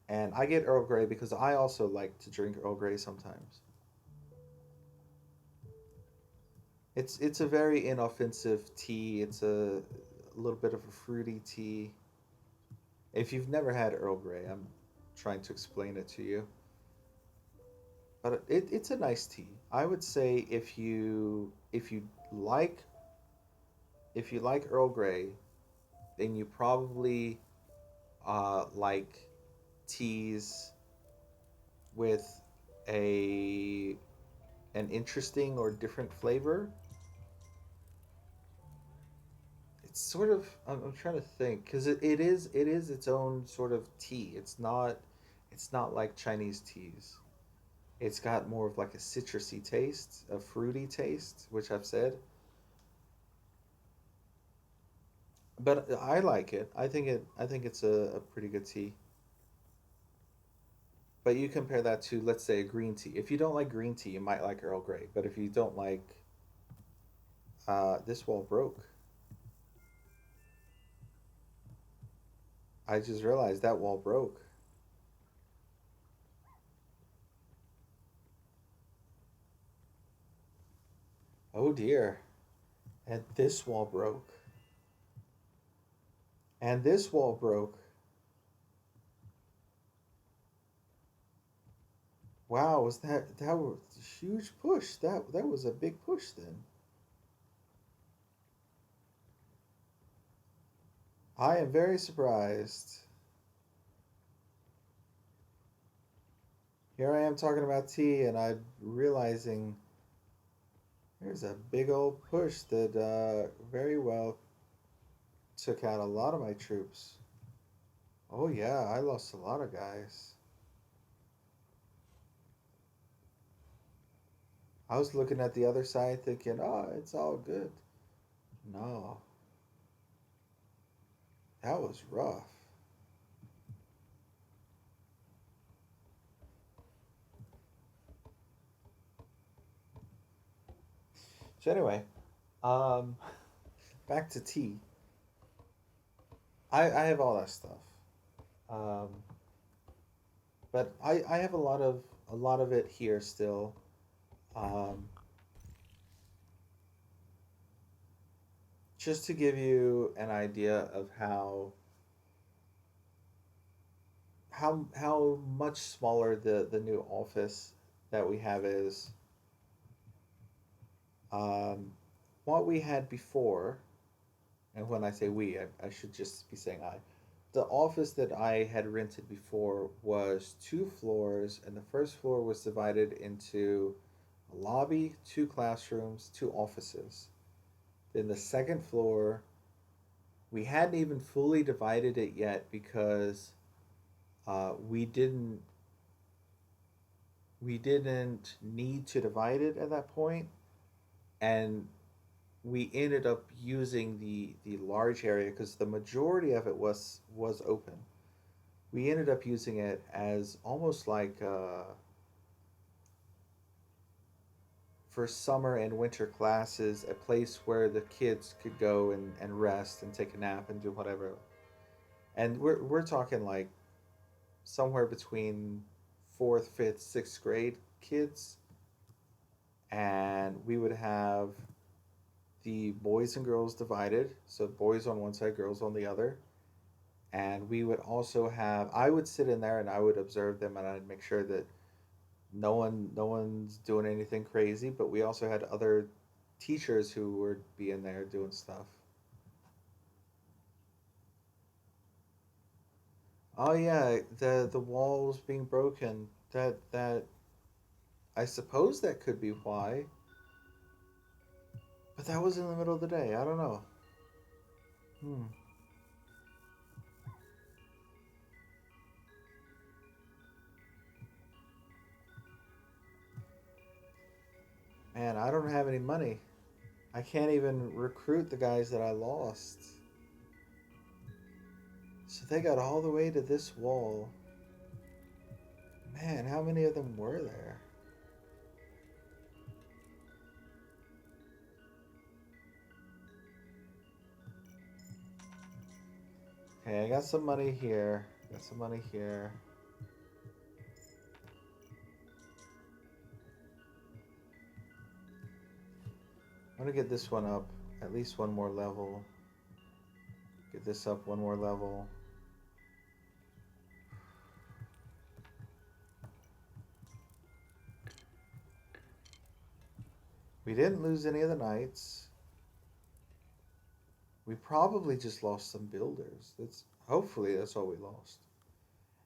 Speaker 1: And I get Earl Grey because I also like to drink Earl Grey sometimes. It's a very inoffensive tea. It's a little bit of a fruity tea. If you've never had Earl Grey, I'm trying to explain it to you. But it's a nice tea. I would say like if you like Earl Grey, then you probably like teas with a an interesting or different flavor. It's sort of I'm trying to think because it is its own sort of tea. It's not like Chinese teas. It's got more of like a citrusy taste, a fruity taste, which I've said. But I like it. I think it's a pretty good tea. But you compare that to let's say a green tea. If you don't like green tea, you might like Earl Grey. But if you don't like this wall broke. I just realized that wall broke. Oh dear. And this wall broke. And this wall broke. Wow, was that was a huge push? That was a big push then. I am very surprised. Here I am talking about tea, and I'm realizing there's a big old push that very well took out a lot of my troops. Oh yeah, I lost a lot of guys. I was looking at the other side thinking, oh, it's all good. No, that was rough. So anyway, um, back to tea. I have all that stuff. Um, but I have a lot of it here still. Um, just to give you an idea of how much smaller the new office that we have is. Um, what we had before, and when I say we, I should just be saying I. the office that I had rented before was two floors, and the first floor was divided into a lobby, two classrooms, two offices. Then the second floor, we hadn't even fully divided it yet because we didn't need to divide it at that point, and we ended up using the large area because the majority of it was open. We ended up using it as almost like for summer and winter classes, a place where the kids could go and rest and take a nap and do whatever. And we're talking like somewhere between fourth, fifth, sixth grade kids, and we would have the boys and girls divided, so boys on one side, girls on the other. And we would also have, I would sit in there and I would observe them and I'd make sure that no one's doing anything crazy, but we also had other teachers who would be in there doing stuff. Oh yeah, the walls being broken. That I suppose that could be why, but that was in the middle of the day. I don't know. Hmm. Man, I don't have any money. I can't even recruit the guys that I lost. So they got all the way to this wall. Man, how many of them were there? Okay, I got some money here. Got some money here. I'm gonna get this one up at least one more level. Get this up one more level. We didn't lose any of the knights. We probably just lost some builders. That's hopefully that's all we lost.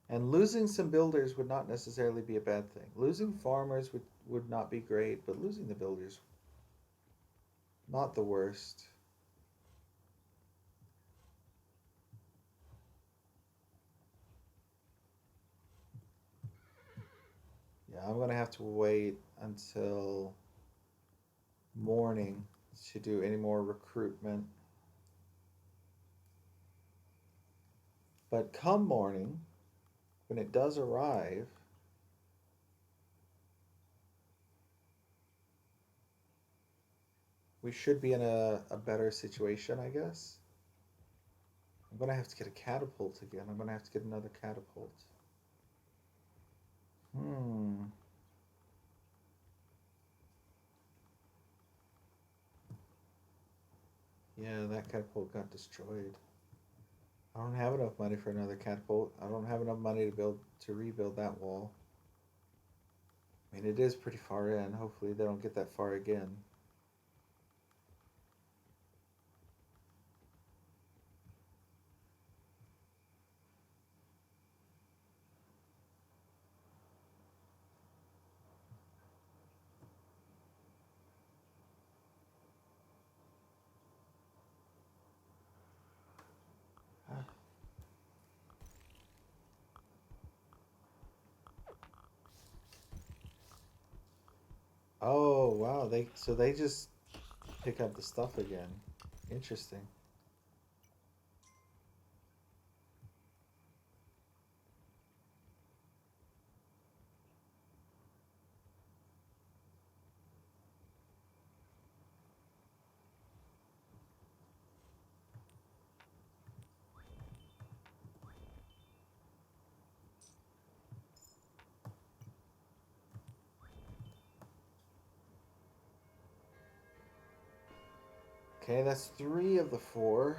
Speaker 1: And losing some builders would not necessarily be a bad thing. Losing farmers would not be great, but losing the builders, not the worst. Yeah, I'm gonna have to wait until morning to do any more recruitment. But come morning, when it does arrive, we should be in a better situation, I guess. I'm gonna have to get a catapult again. I'm gonna have to get another catapult. Hmm. Yeah, that catapult got destroyed. I don't have enough money for another catapult. I don't have enough money to rebuild that wall. I mean, it is pretty far in. Hopefully, they don't get that far again. Oh wow! They just pick up the stuff again. Interesting. Okay, that's three of the four.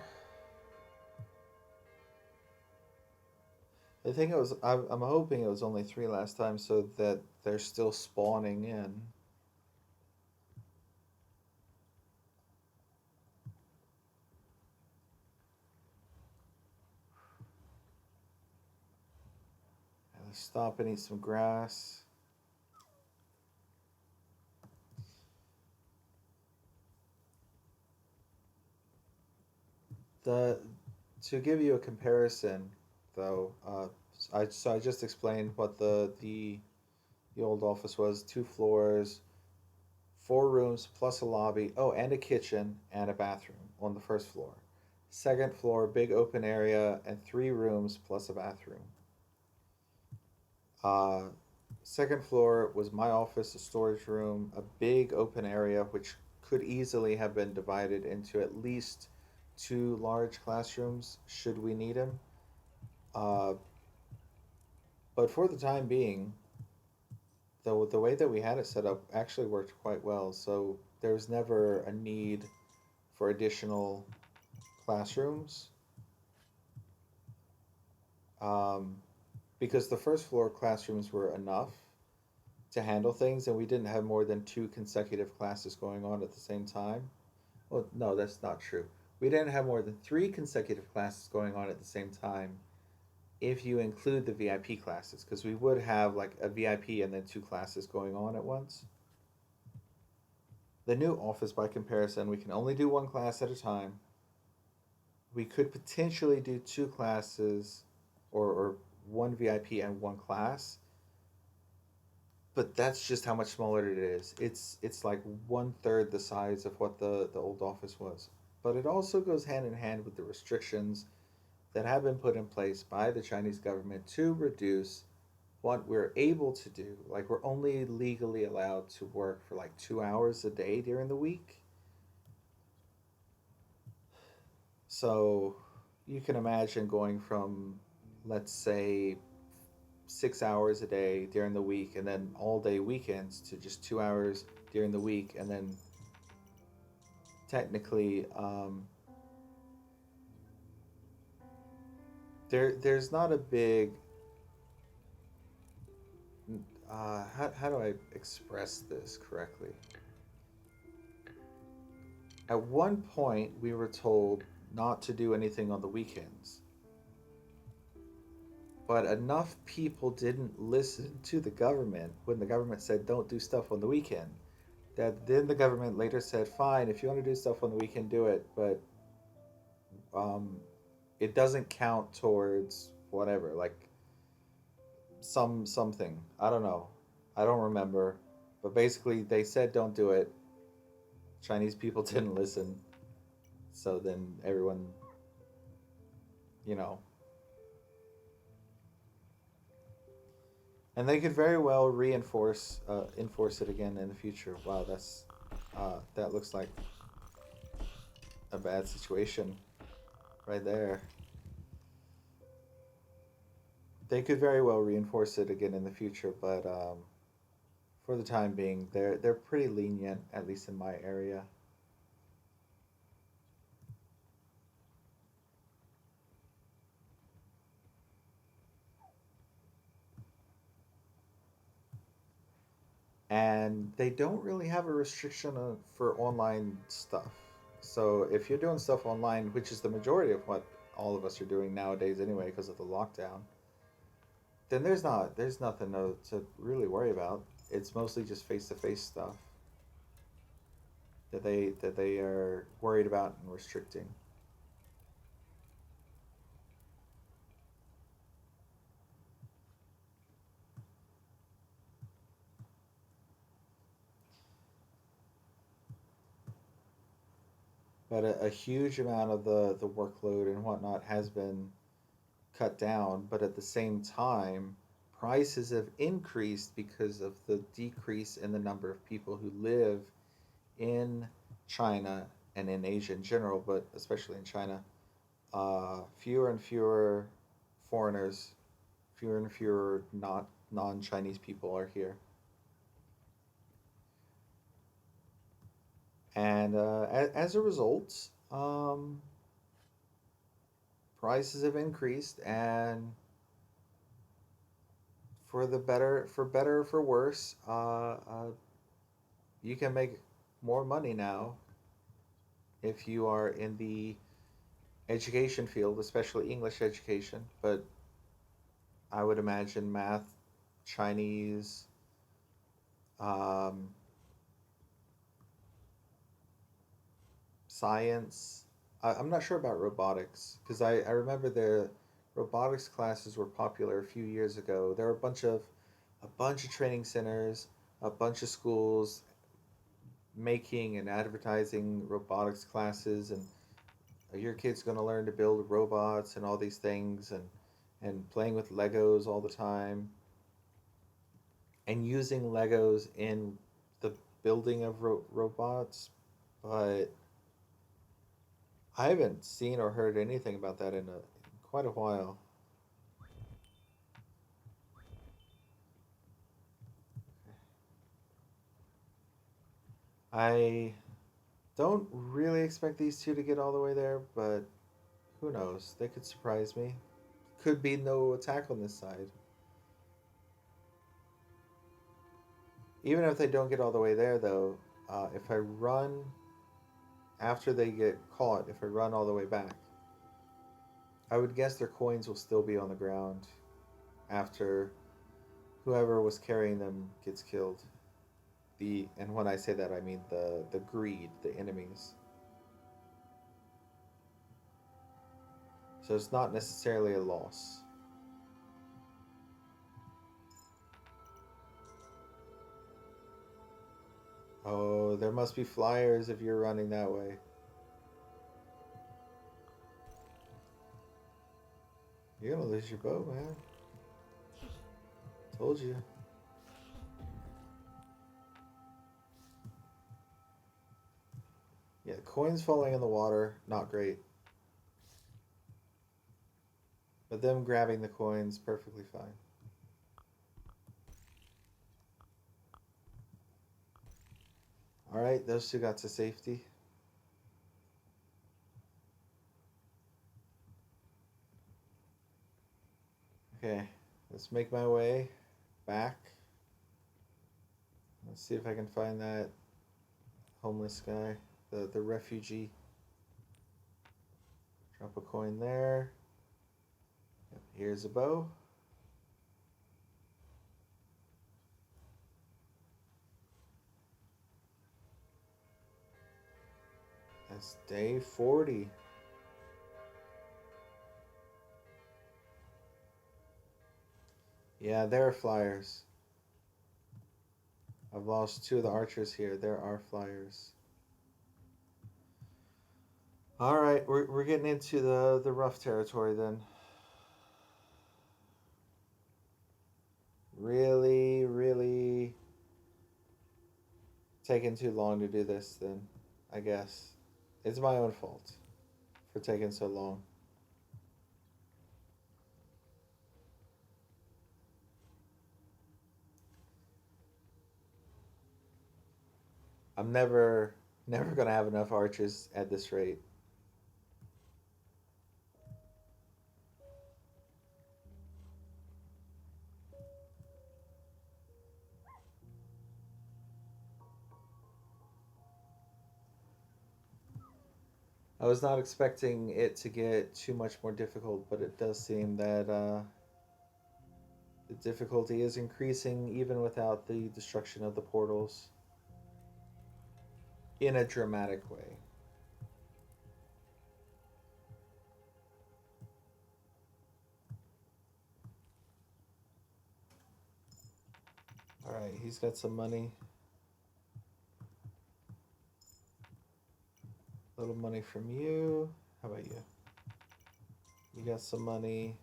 Speaker 1: I think it was. I'm hoping it was only three last time, so that they're still spawning in. Stop and eat some grass. The To give you a comparison, though, I just explained what the old office was: 2 floors, 4 rooms plus a lobby. Oh, and a kitchen and a bathroom on the first floor. Second floor, big open area and 3 rooms plus a bathroom. Uh, Second floor was my office, a storage room, a big open area which could easily have been divided into at least 2 large classrooms should we need them. Uh, but for the time being, the way that we had it set up actually worked quite well. So there was never a need for additional classrooms, um, because the first floor classrooms were enough to handle things, and we didn't have more than 2 consecutive classes going on at the same time. Well, no, that's not true. We didn't have more than 3 consecutive classes going on at the same time if you include the VIP classes, because we would have like a VIP and then 2 classes going on at once. The new office, by comparison, we can only do 1 class at a time. We could potentially do 2 classes, or 1 VIP and 1 class, but that's just how much smaller it is. It's like 1/3 the size of what the old office was. But it also goes hand in hand with the restrictions that have been put in place by the Chinese government to reduce what we're able to do. Like, we're only legally allowed to work for like 2 hours a day during the week. So you can imagine going from, let's say, 6 hours a day during the week and then all day weekends to just 2 hours during the week. And then technically, there's not a big, how do I express this correctly? At one point, we were told not to do anything on the weekends, but enough people didn't listen to the government when the government said don't do stuff on the weekend, that then the government later said, fine, if you want to do stuff on the weekend, do it, but um, it doesn't count towards whatever, like something. I don't know. I don't remember. But basically, they said don't do it. Chinese people didn't listen. So then everyone, you know, and they could very well enforce it again in the future. Wow, that looks like a bad situation right there. They could very well reinforce it again in the future, but for the time being, they're pretty lenient, at least in my area. And they don't really have a restriction for online stuff. So if you're doing stuff online, which is the majority of what all of us are doing nowadays anyway, because of the lockdown, then there's nothing to really worry about. It's mostly just face to face stuff that they are worried about and restricting. But a huge amount of the workload and whatnot has been cut down, but at the same time, prices have increased because of the decrease in the number of people who live in China and in Asia in general, but especially in China. Fewer and fewer foreigners, fewer and fewer not non-Chinese people are here, and as a result, prices have increased, and for better or for worse, you can make more money now if you are in the education field, especially English education. But I would imagine math, Chinese, um, science. I'm not sure about robotics because I remember the robotics classes were popular a few years ago. There were a bunch of training centers, a bunch of schools making and advertising robotics classes, and your kid's going to learn to build robots and all these things, and playing with Legos all the time and using Legos in the building of robots, but I haven't seen or heard anything about that in quite a while. I don't really expect these two to get all the way there, but who knows? They could surprise me. Could be no attack on this side. Even if they don't get all the way there, though, if I run after they get caught, if I run all the way back, I would guess their coins will still be on the ground after whoever was carrying them gets killed. And when I say that, I mean the greed, the enemies. So it's not necessarily a loss. Oh, there must be flyers if you're running that way. You're gonna lose your bow, man. Told you. Yeah, coins falling in the water, not great. But them grabbing the coins, perfectly fine. Alright, those two got to safety. Okay, let's make my way back. Let's see if I can find that homeless guy, the refugee. Drop a coin there. Yep, here's a bow. That's day 40. Yeah, there are flyers. I've lost two of the archers here. There are flyers. All right, we're getting into the rough territory then. Really, really taking too long to do this then, I guess. It's my own fault for taking so long. I'm never gonna have enough archers at this rate. I was not expecting it to get too much more difficult, but it does seem that the difficulty is increasing even without the destruction of the portals in a dramatic way. All right, he's got some money. A little money from you. How about you? You got some money.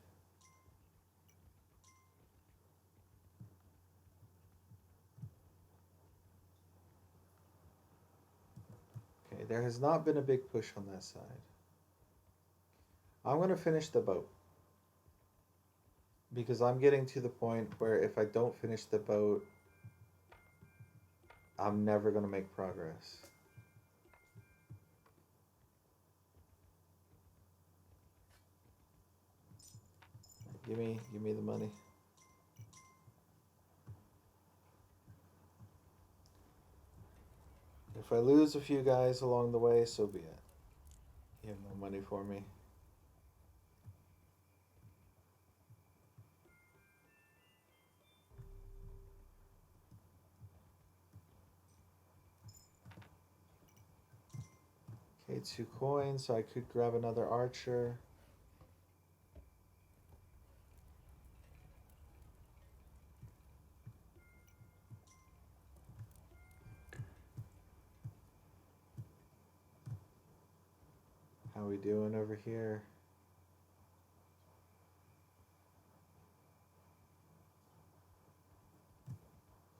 Speaker 1: Okay, there has not been a big push on that side. I'm going to finish the boat. Because I'm getting to the point where if I don't finish the boat, I'm never going to make progress. Give me the money. If I lose a few guys along the way, so be it. You have no money for me. Okay, 2 coins, so I could grab another archer. How we doing over here?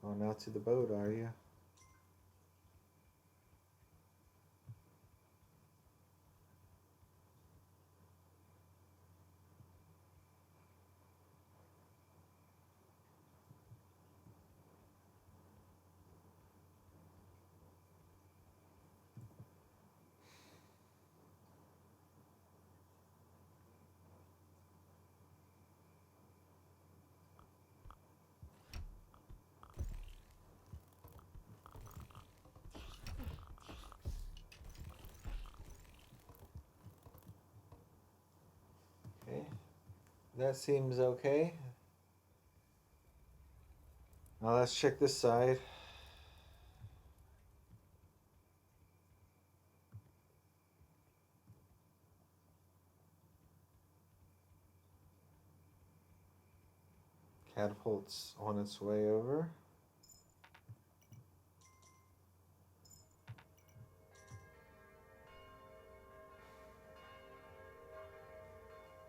Speaker 1: Going out to the boat, are you? Okay, that seems okay. Now let's check this side. Catapult's on its way over.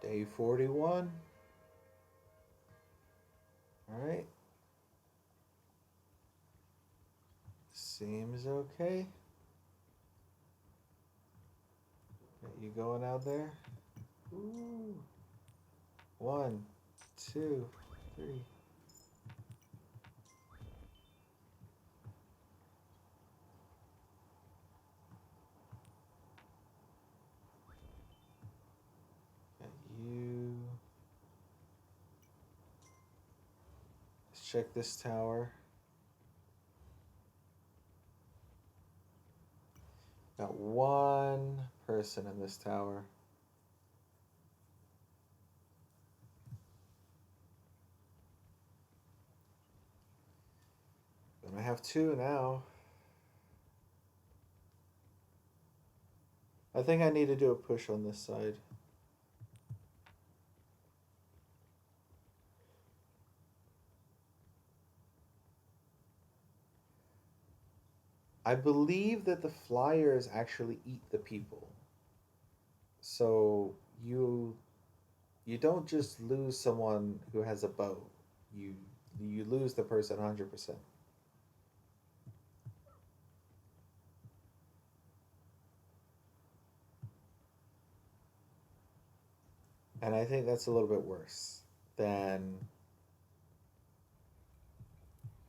Speaker 1: Day 41. Alright. Seems okay. Got you going out there? Ooh. 1, 2, 3. Got you. Let's check this tower. Got one person in this tower. And I have 2 now. I think I need to do a push on this side. I believe that the flyers actually eat the people. So you don't just lose someone who has a bow. You lose the person 100%. And I think that's a little bit worse than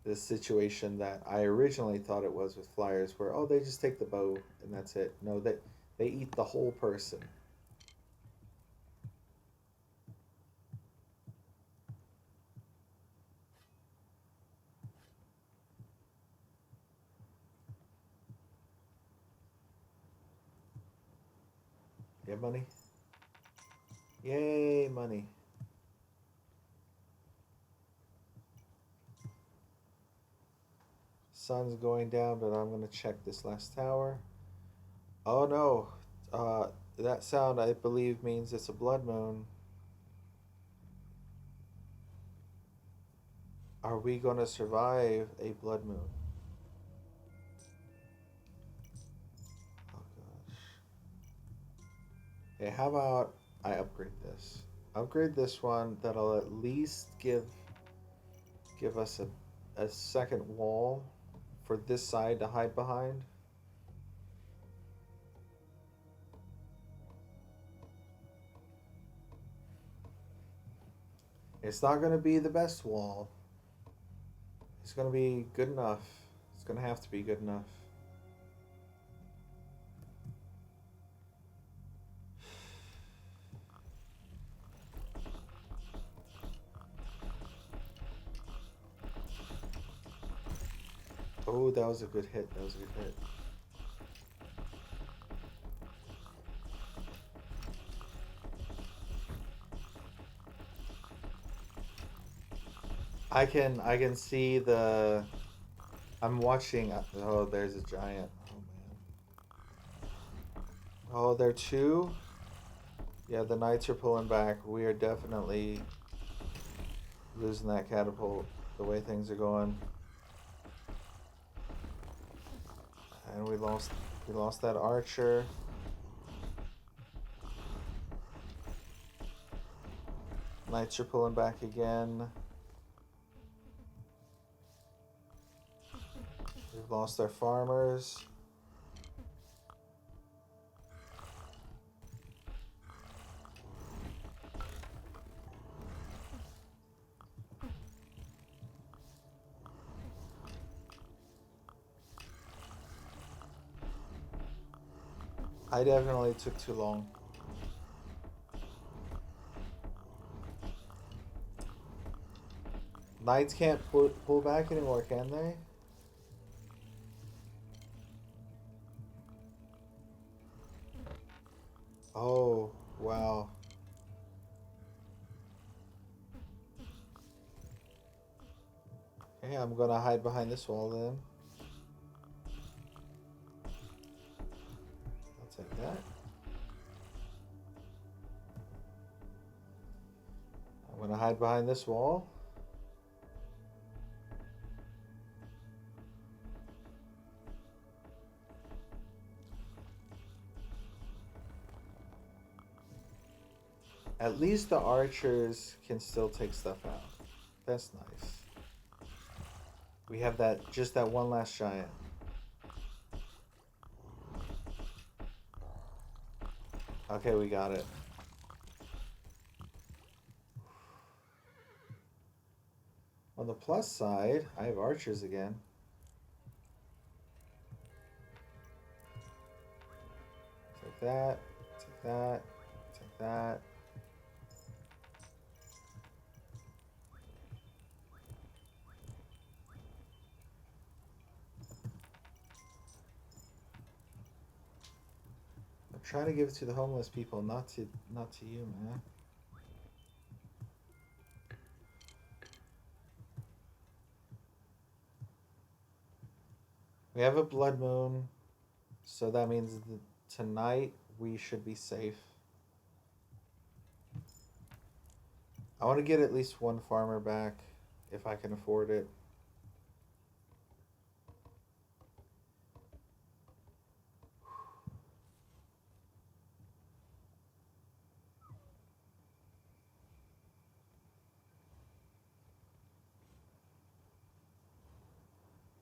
Speaker 1: the situation that I originally thought it was with flyers, where they just take the bow and that's it. No, they eat the whole person. You have money? Yay, money. Sun's going down, but I'm gonna check this last tower. Oh no, that sound I believe means it's a blood moon. Are we gonna survive a blood moon? Oh gosh. Okay, how about I upgrade this? Upgrade this one. That'll at least give us a second wall for this side to hide behind. It's not going to be the best wall. It's going to be good enough. It's going to have to be good enough. Oh, that was a good hit. That was a good hit. I can see the. I'm watching. Oh, there's a giant. Oh man. Oh, they're two? Yeah, the knights are pulling back. We are definitely losing that catapult the way things are going. And we lost that archer. Knights are pulling back again. We've lost our farmers. I definitely took too long. Knights can't pull back anymore, can they? Oh, wow. Okay, I'm gonna hide behind this wall then. I'll take that. I'm gonna hide behind this wall. At least the archers can still take stuff out. That's nice. We have just that one last giant. Okay, we got it. On the plus side, I have archers again. Take that, take that, take that. I'm trying to give it to the homeless people, not to you, man. We have a blood moon, so that means that tonight we should be safe. I want to get at least one farmer back if I can afford it.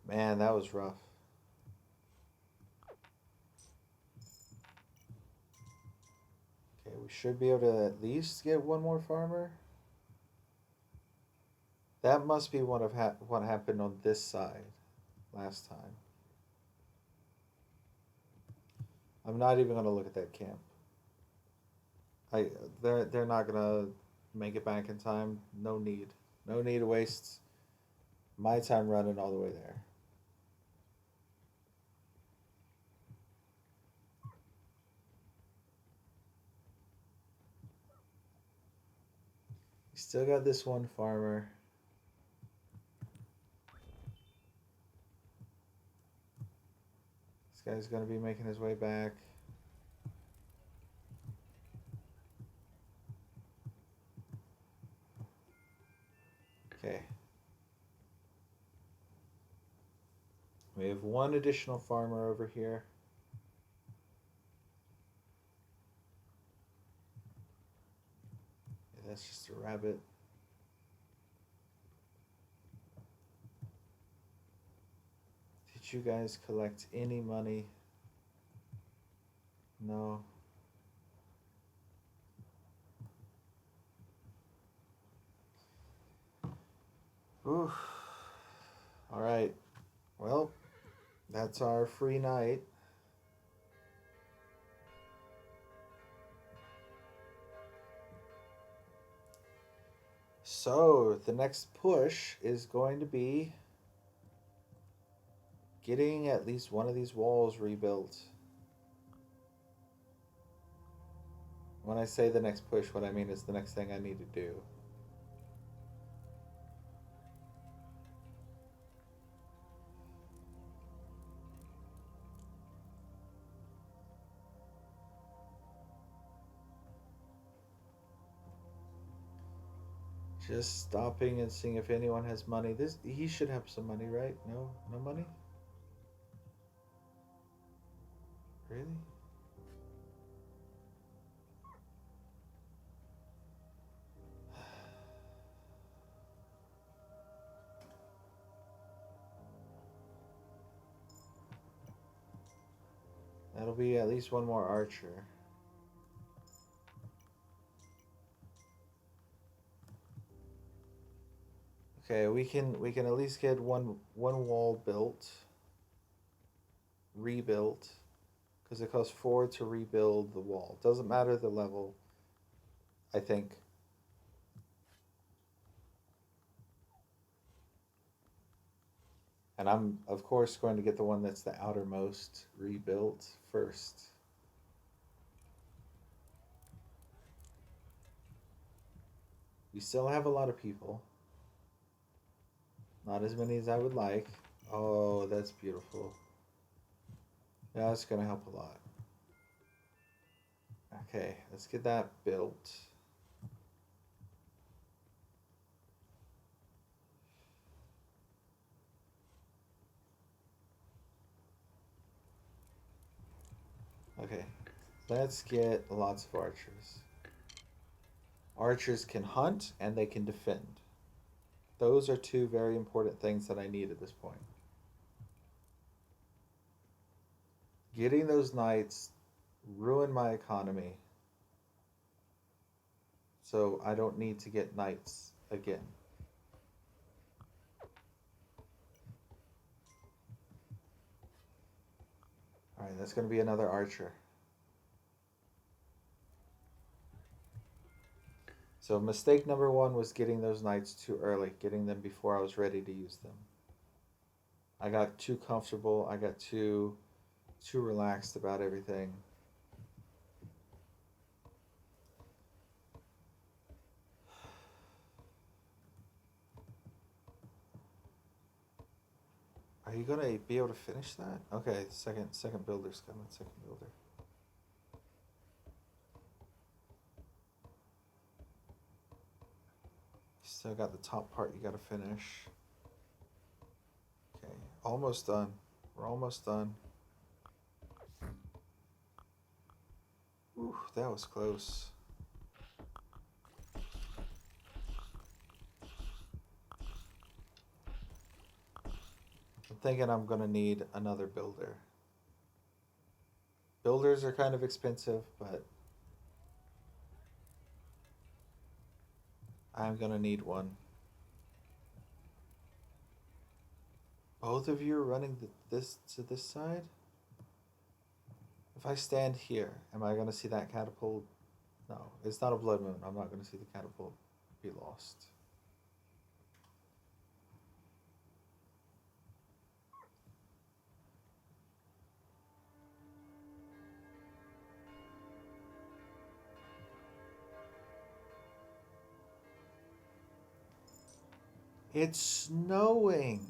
Speaker 1: Man, that was rough. Okay, we should be able to at least get one more farmer. That must be what happened on this side last time. I'm not even gonna look at that camp. They're not gonna make it back in time. No need. No need to waste my time running all the way there. We still got this one farmer. This guy's gonna be making his way back. Okay. We have one additional farmer over here. Yeah, that's just a rabbit. Did you guys collect any money? No. Oof. All right. Well, that's our free night. So, the next push is going to be getting at least one of these walls rebuilt. When I say the next push, what I mean is the next thing I need to do. Just stopping and seeing if anyone has money. This he should have some money, right? No, no money. Really? That'll be at least one more archer. Okay, we can at least get one wall built, rebuilt, because it costs 4 to rebuild the wall. Doesn't matter the level, I think. And I'm of course going to get the one that's the outermost rebuilt first. We still have a lot of people. Not as many as I would like. Oh, that's beautiful. That's gonna help a lot. Okay, let's get that built. Okay, let's get lots of archers. Archers can hunt and they can defend. Those are two very important things that I need at this point. Getting those knights ruined my economy, so I don't need to get knights again. Alright, that's going to be another archer. So mistake number one was getting those knights too early, getting them before I was ready to use them. I got too comfortable, I got too relaxed about everything. Are you gonna be able to finish that? Okay, second builder's coming, second builder. Still got the top part you gotta finish. Okay, almost done. We're almost done. Ooh, that was close. I'm thinking I'm gonna need another builder. Builders are kind of expensive, but I'm gonna need one. Both of you are running this to this side? If I stand here, am I gonna see that catapult? No, it's not a blood moon. I'm not gonna see the catapult be lost. It's snowing.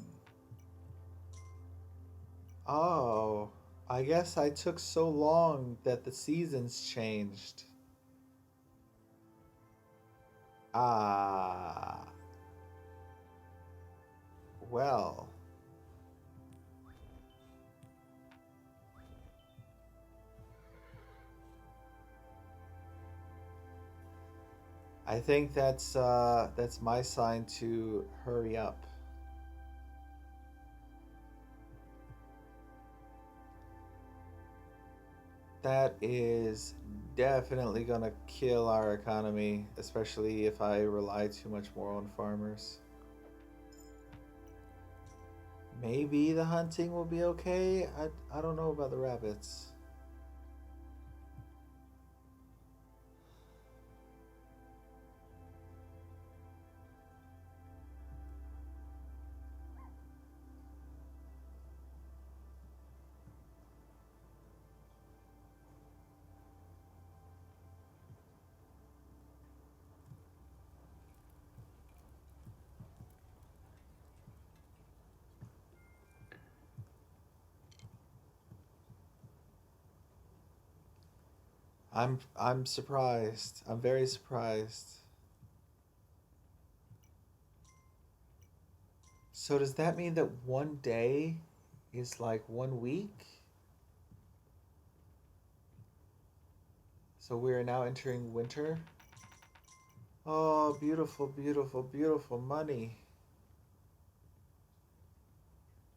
Speaker 1: Oh, I guess I took so long that the seasons changed. Ah, well. I think that's my sign to hurry up. That is definitely gonna kill our economy, especially if I rely too much more on farmers. Maybe the hunting will be okay. I don't know about the rabbits. I'm surprised. I'm very surprised. So does that mean that one day is like 1 week? So we are now entering winter. Oh, beautiful, beautiful, beautiful money.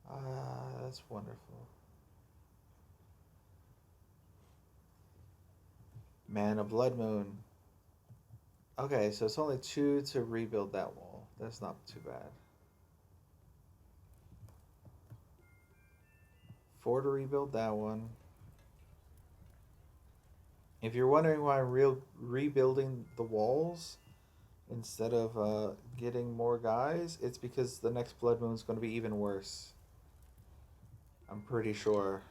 Speaker 1: Ah, that's wonderful. Man, a blood moon. Okay, so it's only 2 to rebuild that wall. That's not too bad. 4 to rebuild that one. If you're wondering why I'm rebuilding the walls instead of getting more guys, it's because the next blood moon is going to be even worse. I'm pretty sure.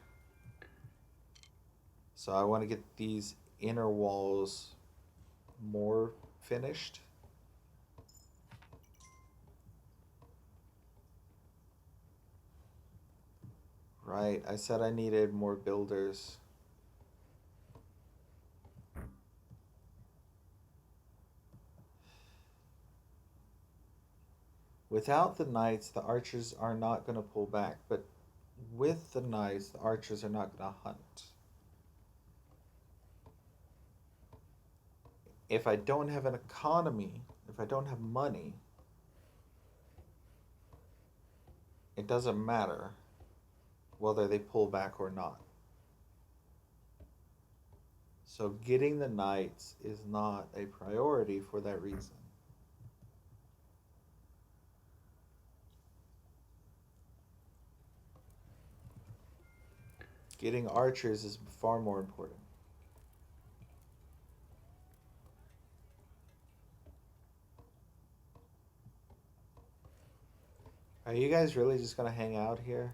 Speaker 1: So I want to get these inner walls more finished. Right, I said I needed more builders. Without the knights, the archers are not going to pull back, but with the knights, the archers are not going to hunt. If I don't have an economy, if I don't have money, it doesn't matter whether they pull back or not. So getting the knights is not a priority for that reason. Getting archers is far more important. Are you guys really just gonna hang out here?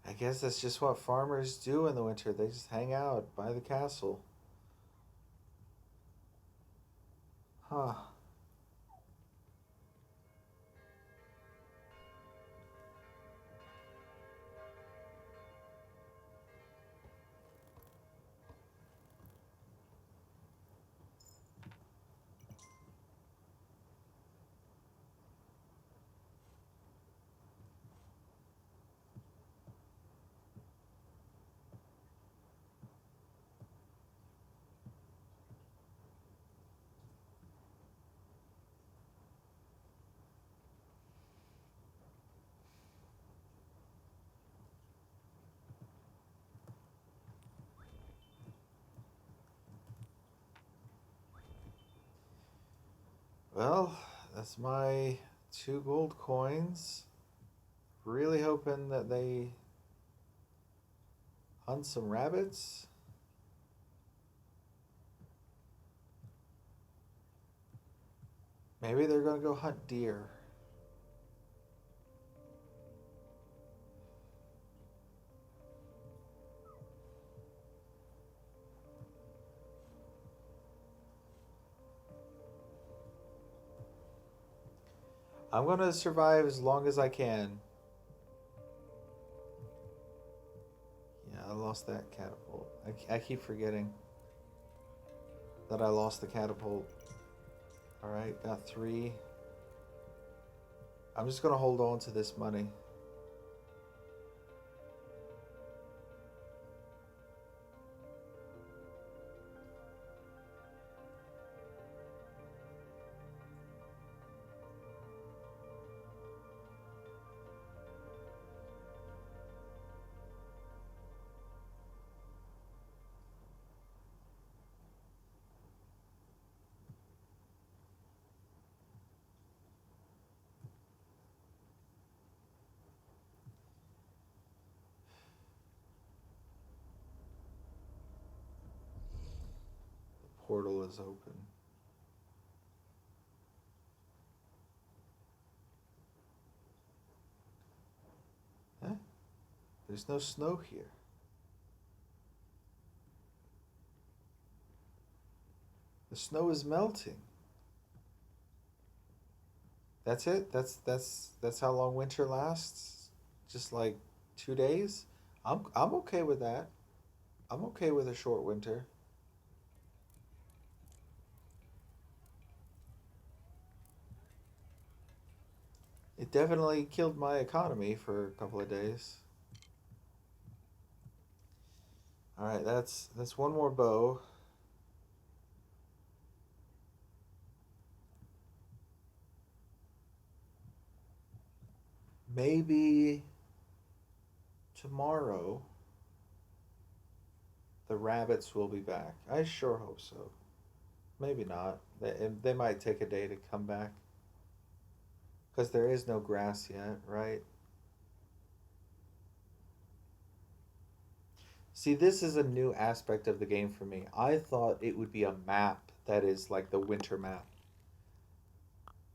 Speaker 1: I guess that's just what farmers do in the winter. They just hang out by the castle. Huh. Well, that's my 2 gold coins. Really hoping that they hunt some rabbits. Maybe they're gonna go hunt deer. I'm gonna survive as long as I can. Yeah, I lost that catapult. I keep forgetting that I lost the catapult. Alright, got 3. I'm just gonna hold on to this money. The portal is open. Huh? There's no snow here. The snow is melting. That's it? That's how long winter lasts? Just like 2 days? I'm okay with that. I'm okay with a short winter. It definitely killed my economy for a couple of days. All right, that's one more bow. Maybe tomorrow the rabbits will be back. I sure hope so. Maybe not. They might take a day to come back because there is no grass yet, right? See, this is a new aspect of the game for me. I thought it would be a map that is like the winter map.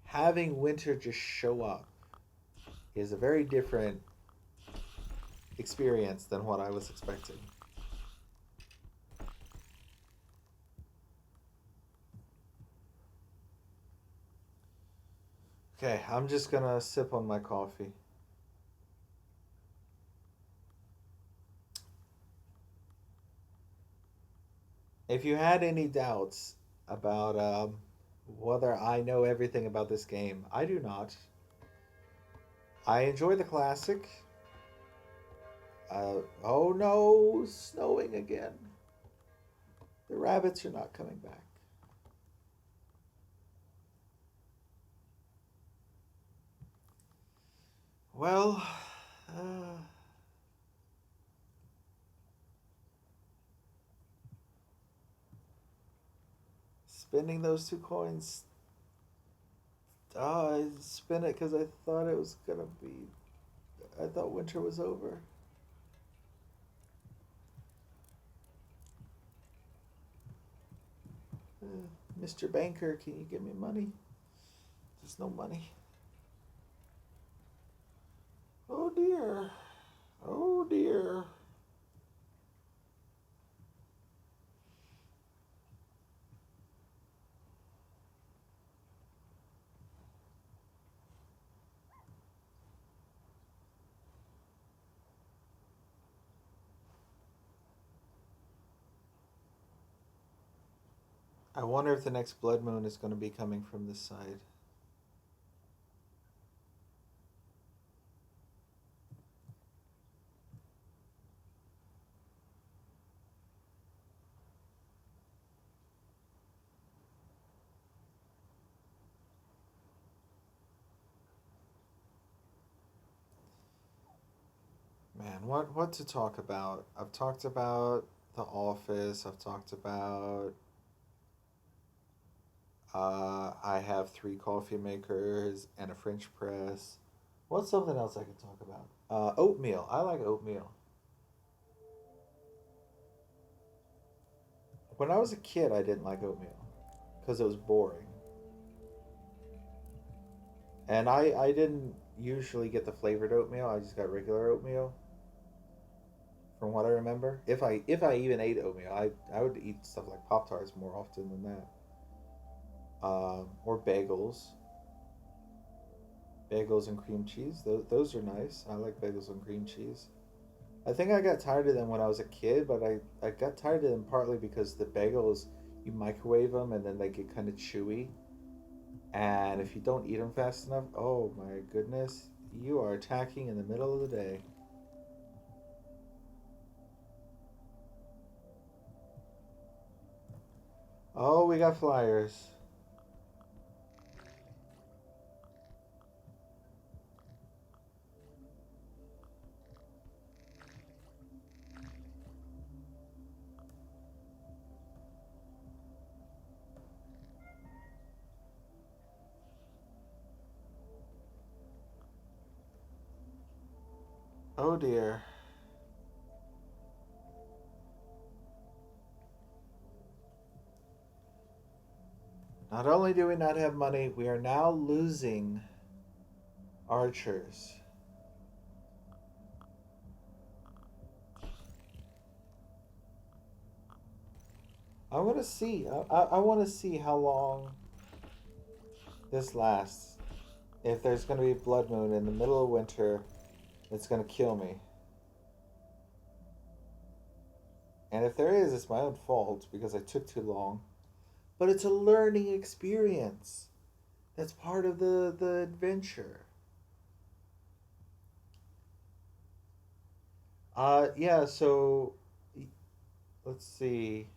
Speaker 1: Having winter just show up is a very different experience than what I was expecting. Okay, I'm just gonna sip on my coffee. If you had any doubts about whether I know everything about this game, I do not. I enjoy the classic. Oh no, snowing again. The rabbits are not coming back. Well, uh, spending those 2 coins. I spent it because I thought it was gonna be. I thought winter was over. Mr. Banker, can you give me money? There's no money. Oh dear. Oh dear. I wonder if the next blood moon is going to be coming from this side. Man, what to talk about? I've talked about The Office. I've talked about I have 3 coffee makers and a French press. What's something else I can talk about? Oatmeal. I like oatmeal. When I was a kid, I didn't like oatmeal because it was boring. And I didn't usually get the flavored oatmeal. I just got regular oatmeal from what I remember. If I even ate oatmeal, I would eat stuff like Pop Tarts more often than that. Or bagels and cream cheese. Those are nice. I like bagels and cream cheese. I think I got tired of them when I was a kid, but I got tired of them partly because the bagels you microwave them and then they get kind of chewy. And if you don't eat them fast enough, oh my goodness, you are attacking in the middle of the day. Oh, we got flyers. Oh dear. Not only do we not have money, we are now losing archers. I want to see. I want to see how long this lasts. If there's going to be blood moon in the middle of winter, it's going to kill me. And if there is, it's my own fault because I took too long. But it's a learning experience. That's part of the adventure. Yeah, so let's see.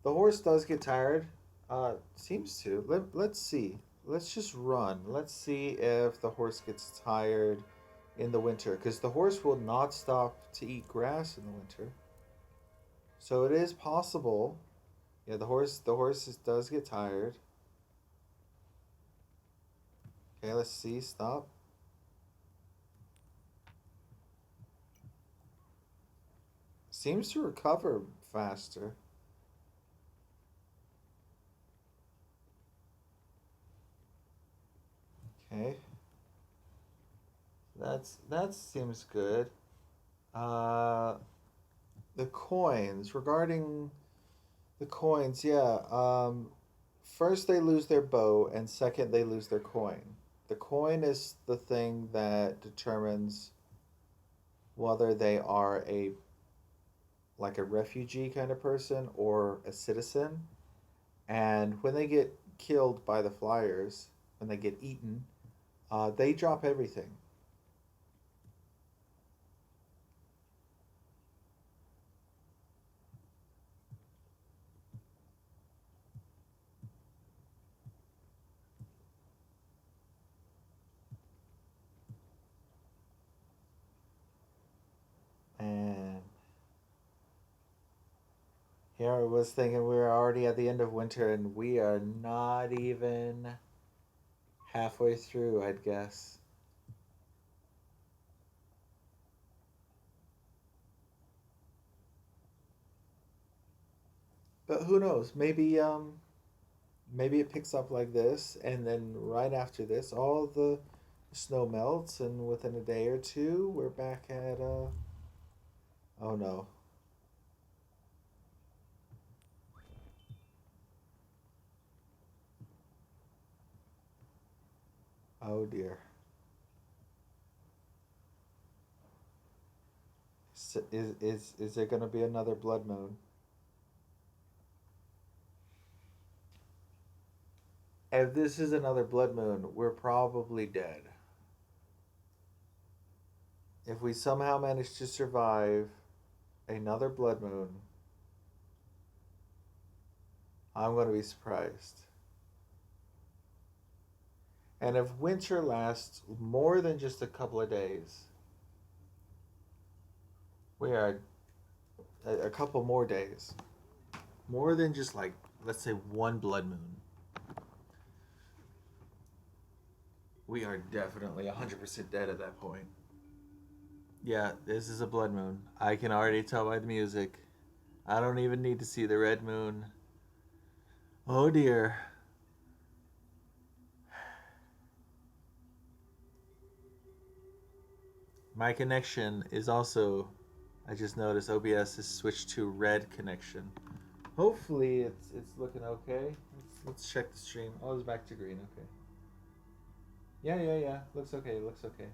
Speaker 1: The horse does get tired. Seems to. Let's see. Let's just run. Let's see if the horse gets tired in the winter, because the horse will not stop to eat grass in the winter. So it is possible. Yeah, does get tired. Okay, let's see. Stop. Seems to recover faster. Okay, that seems good. Uh, the coins. Regarding the coins, yeah. First they lose their bow, and second they lose their coin. The coin is the thing that determines whether they are a like a refugee kind of person or a citizen. And when they get killed by the flyers, when they get eaten, they drop everything. And here I was thinking we were already at the end of winter, and we are not even halfway through, I'd guess. But who knows? Maybe it picks up like this, and then right after this, all the snow melts, and within a day or two, we're back at oh no, oh dear. Is there gonna be another blood moon? If this is another blood moon, we're probably dead. If we somehow manage to survive another blood moon, I'm gonna be surprised. And if winter lasts more than just a couple of days, we are a couple more days. More than just like, let's say, one blood moon. We are definitely 100% dead at that point. Yeah, this is a blood moon. I can already tell by the music. I don't even need to see the red moon. Oh dear. My connection is also, I just noticed OBS has switched to red connection. Hopefully it's looking okay. Let's check the stream. Oh, it's back to green. Okay. Yeah. Looks okay. Looks okay.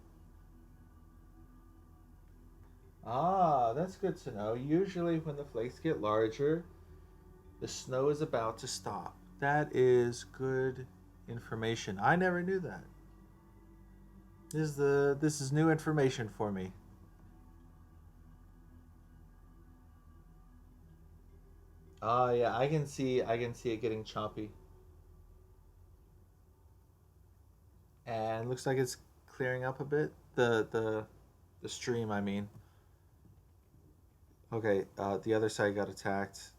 Speaker 1: Ah, that's good to know. Usually when the flakes get larger, the snow is about to stop. That is good information. I never knew that. This is new information for me. Ah, yeah, I can see it getting choppy. And looks like it's clearing up a bit. The stream, I mean. Okay, the other side got attacked.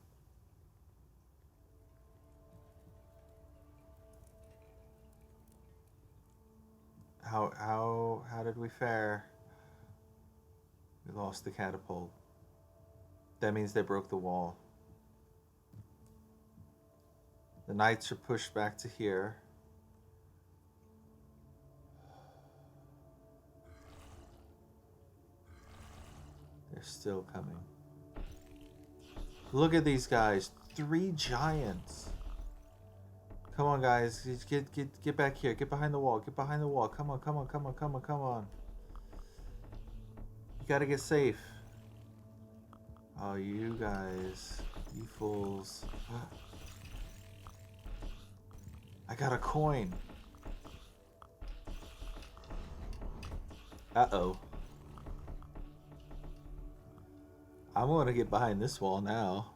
Speaker 1: How did we fare? We lost the catapult. That means they broke the wall. The knights are pushed back to here. They're still coming. Look at these guys. 3 giants. Come on, guys. Get back here. Get behind the wall. Get behind the wall. Come on. You gotta get safe. Oh, you guys. You fools. I got a coin. Uh-oh. I'm going to get behind this wall now.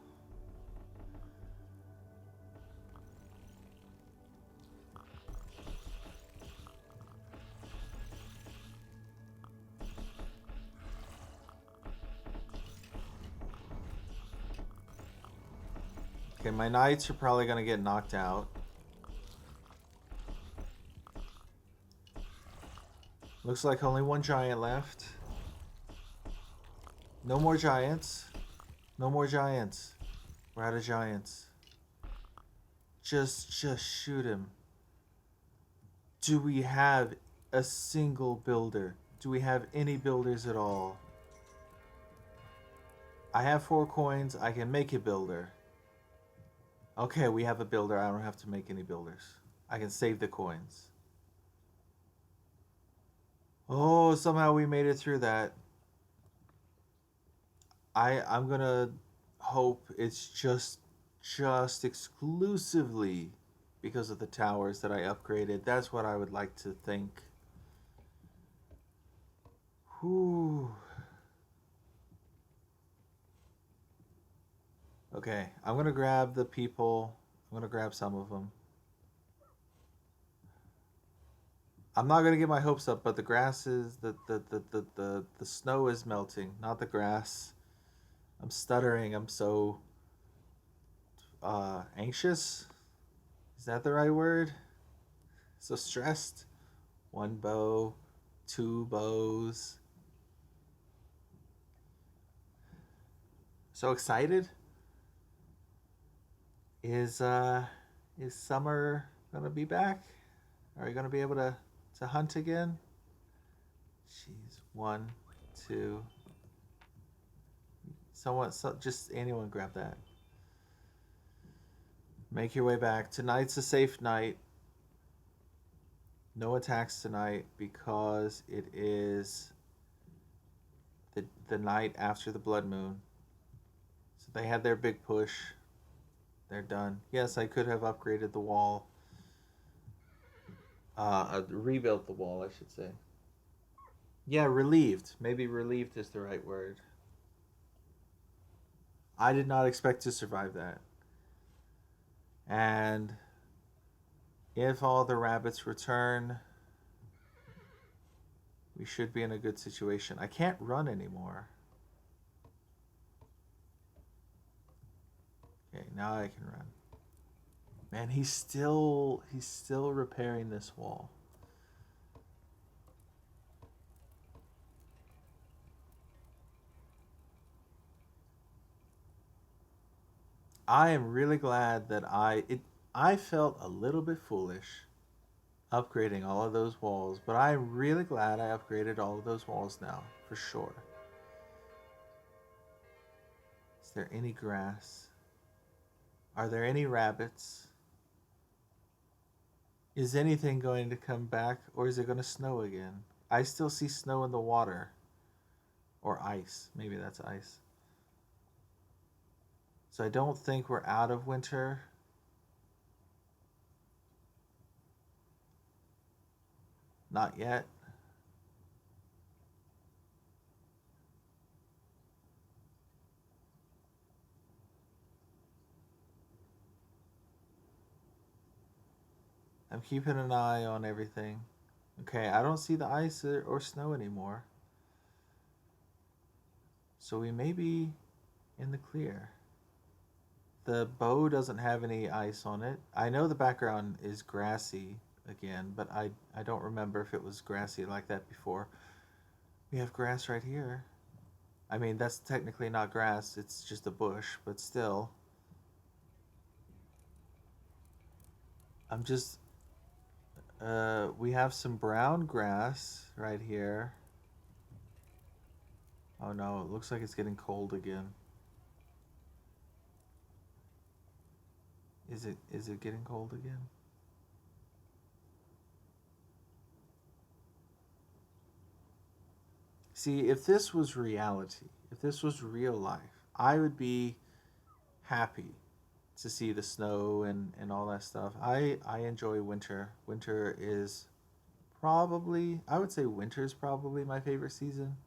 Speaker 1: Okay, my knights are probably going to get knocked out. Looks like only one giant left. No more giants. No more giants. We're out of giants. Just shoot him. Do we have a single builder? Do we have any builders at all? I have 4 coins. I can make a builder. Okay, we have a builder. I don't have to make any builders. I can save the coins. Oh, somehow we made it through that. I'm gonna hope it's just exclusively because of the towers that I upgraded. That's what I would like to think. Whew. Okay, I'm gonna grab the people. I'm gonna grab some of them. I'm not gonna get my hopes up, but the grass is the snow is melting, not the grass. I'm stuttering. I'm so anxious. Is that the right word? So stressed. 1 bow, 2 bows. So excited. Is summer gonna be back? Are we gonna be able to hunt again? Jeez, 1, 2. Just anyone grab that. Make your way back. Tonight's a safe night. No attacks tonight because it is the night after the blood moon. So they had their big push. They're done. Yes, I could have upgraded the wall. Rebuilt the wall, I should say. Yeah, relieved. Maybe relieved is the right word. I did not expect to survive that. And if all the rabbits return, we should be in a good situation. I can't run anymore. Okay, now I can run. Man, he's still repairing this wall. I am really glad that I felt a little bit foolish upgrading all of those walls, but I'm really glad I upgraded all of those walls now, for sure. Is there any grass? Are there any rabbits? Is anything going to come back, or is it going to snow again? I still see snow in the water. Or ice. Maybe that's ice. So I don't think we're out of winter. Not yet. I'm keeping an eye on everything. Okay, I don't see the ice or snow anymore. So we may be in the clear. The bow doesn't have any ice on it. I know the background is grassy again, but I don't remember if it was grassy like that before. We have grass right here. I mean, that's technically not grass, it's just a bush, but still. I'm just we have some brown grass right here. Oh no, it looks like it's getting cold again. Is it getting cold again? See, if this was reality, if this was real life, I would be happy to see the snow and all that stuff. I enjoy winter. Winter is probably, I would say winter is probably my favorite season.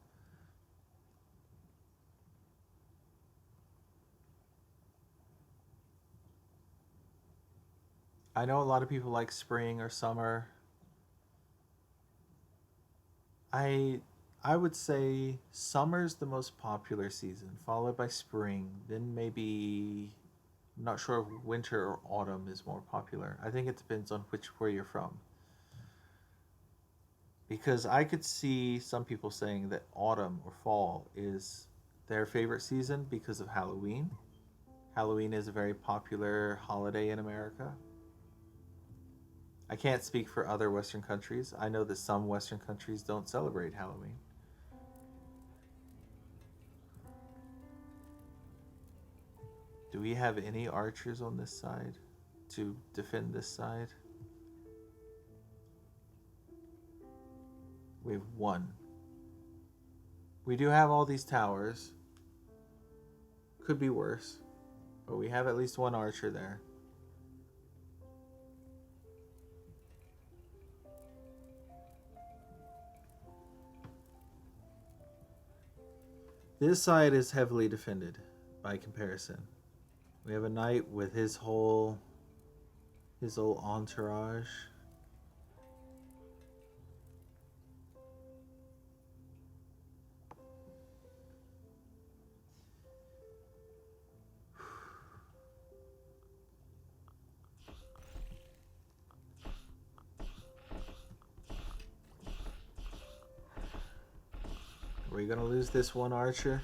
Speaker 1: I know a lot of people like spring or summer. I I would say summer's the most popular season, followed by spring, then maybe I'm not sure if winter or autumn is more popular. I think it depends on which where you're from. Because I could see some people saying that autumn or fall is their favorite season because of Halloween. Halloween is a very popular holiday in America. I can't speak for other Western countries. I know that some Western countries don't celebrate Halloween. Do we have any archers on this side to defend this side? We have one. We do have all these towers. Could be worse, but we have at least one archer there. This side is heavily defended by comparison. We have a knight with his whole entourage. Are we gonna lose this one archer?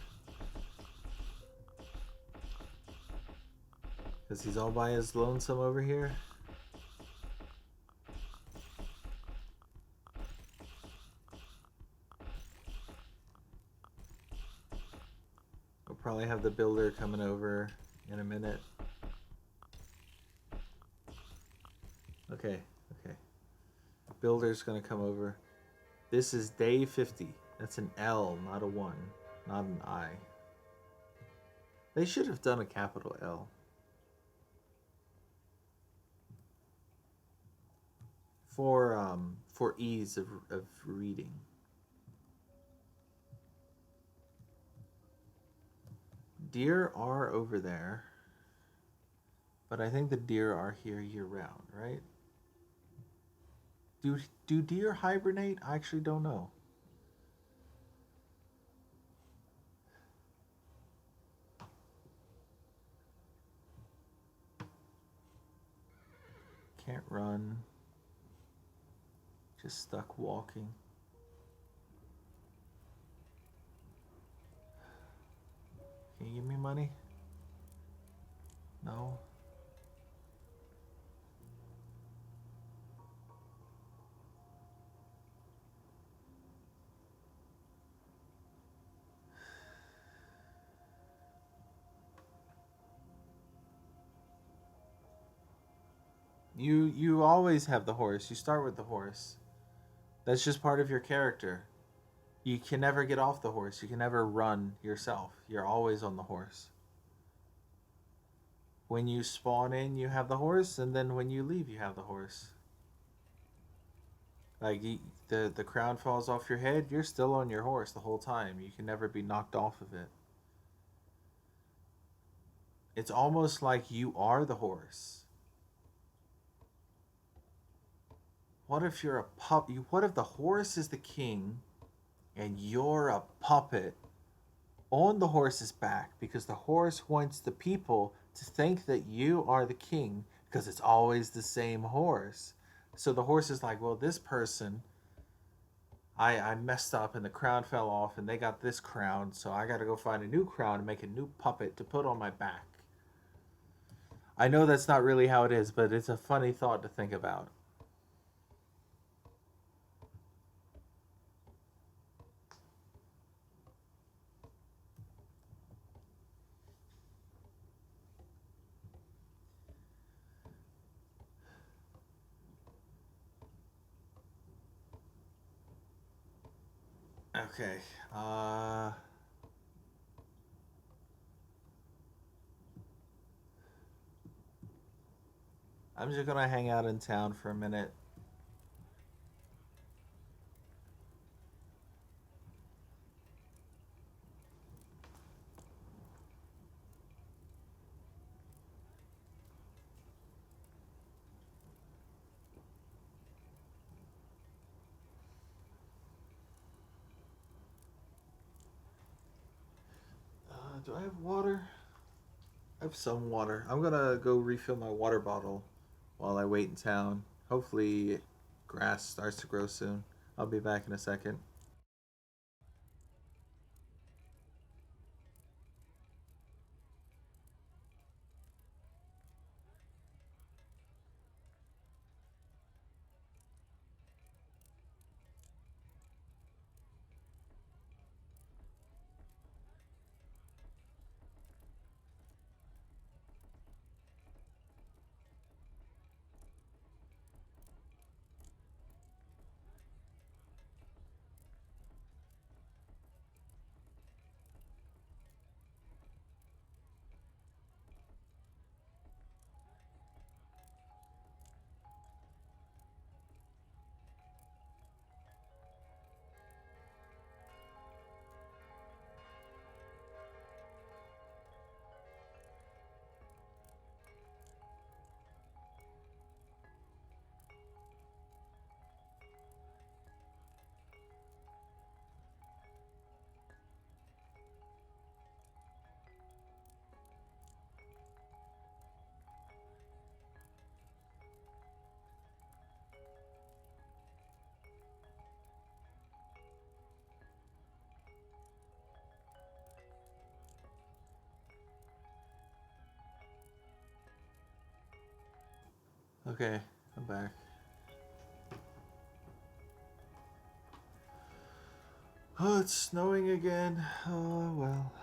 Speaker 1: Because he's all by his lonesome over here? We'll probably have the builder coming over in a minute. Okay, okay. Builder's gonna come over. This is day 50. That's an L, not a 1, not an I. They should have done a capital L. For ease of reading. Deer are over there, but I think the deer are here year round, right? Do deer hibernate? I actually don't know. Can't run. Just stuck walking. Can you give me money? No. You always have the horse. You start with the horse. That's just part of your character. You can never get off the horse. You can never run yourself. You're always on the horse. When you spawn in, you have the horse, and then when you leave, you have the horse. Like the crown falls off your head, you're still on your horse the whole time. You can never be knocked off of it. It's almost like you are the horse. What if you're a pup? What if the horse is the king, and you're a puppet on the horse's back because the horse wants the people to think that you are the king because it's always the same horse. So the horse is like, well, this person, I messed up and the crown fell off and they got this crown, so I got to go find a new crown and make a new puppet to put on my back. I know that's not really how it is, but it's a funny thought to think about. Okay. I'm just gonna hang out in town for a minute. Do I have water? I have some water. I'm gonna go refill my water bottle while I wait in town. Hopefully, grass starts to grow soon. I'll be back in a second. Okay, I'm back. Oh, it's snowing again. Oh, well.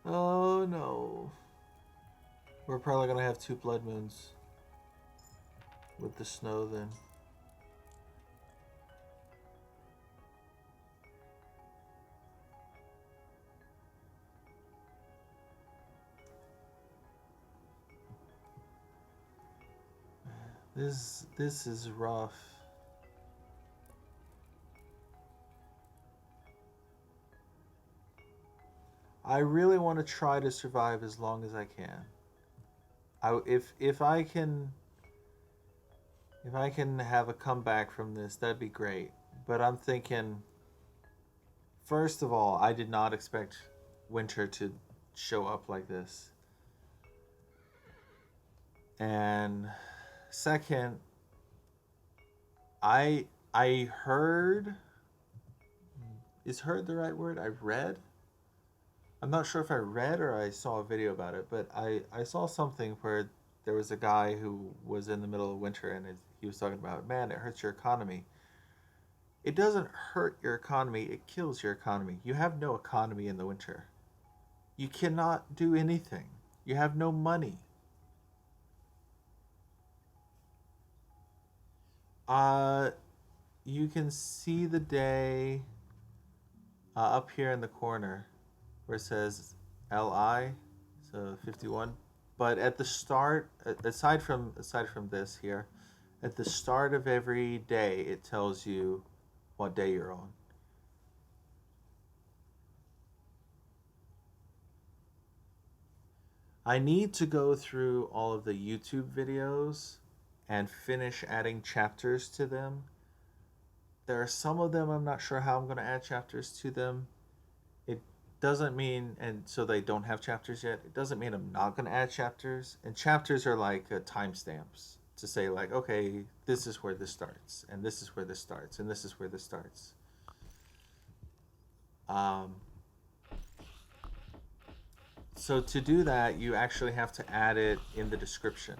Speaker 1: Oh, no. We're probably gonna have two blood moons with the snow then. This is rough. I really want to try to survive as long as I can. If I can have a comeback from this, that'd be great. But I'm thinking, first of all, I did not expect winter to show up like this. And second, I heard, is heard the right word? I read. I'm not sure if I read or I saw a video about it, but I saw something where there was a guy who was in the middle of winter and he was talking about, man, it hurts your economy. It doesn't hurt your economy, it kills your economy. You have no economy in the winter. You cannot do anything. You have no money. Uh, you can see the day up here in the corner where it says LI, so 51. But at the start, aside from this here, at the start of every day, it tells you what day you're on. I need to go through all of the YouTube videos and finish adding chapters to them. There are some of them I'm not sure how I'm going to add chapters to them. It doesn't mean, and so they don't have chapters yet. It doesn't mean I'm not going to add chapters. And chapters are like timestamps to say, like, okay, this is where this starts, and this is where this starts, and this is where this starts. Um, so to do that, you actually have to add it in the description.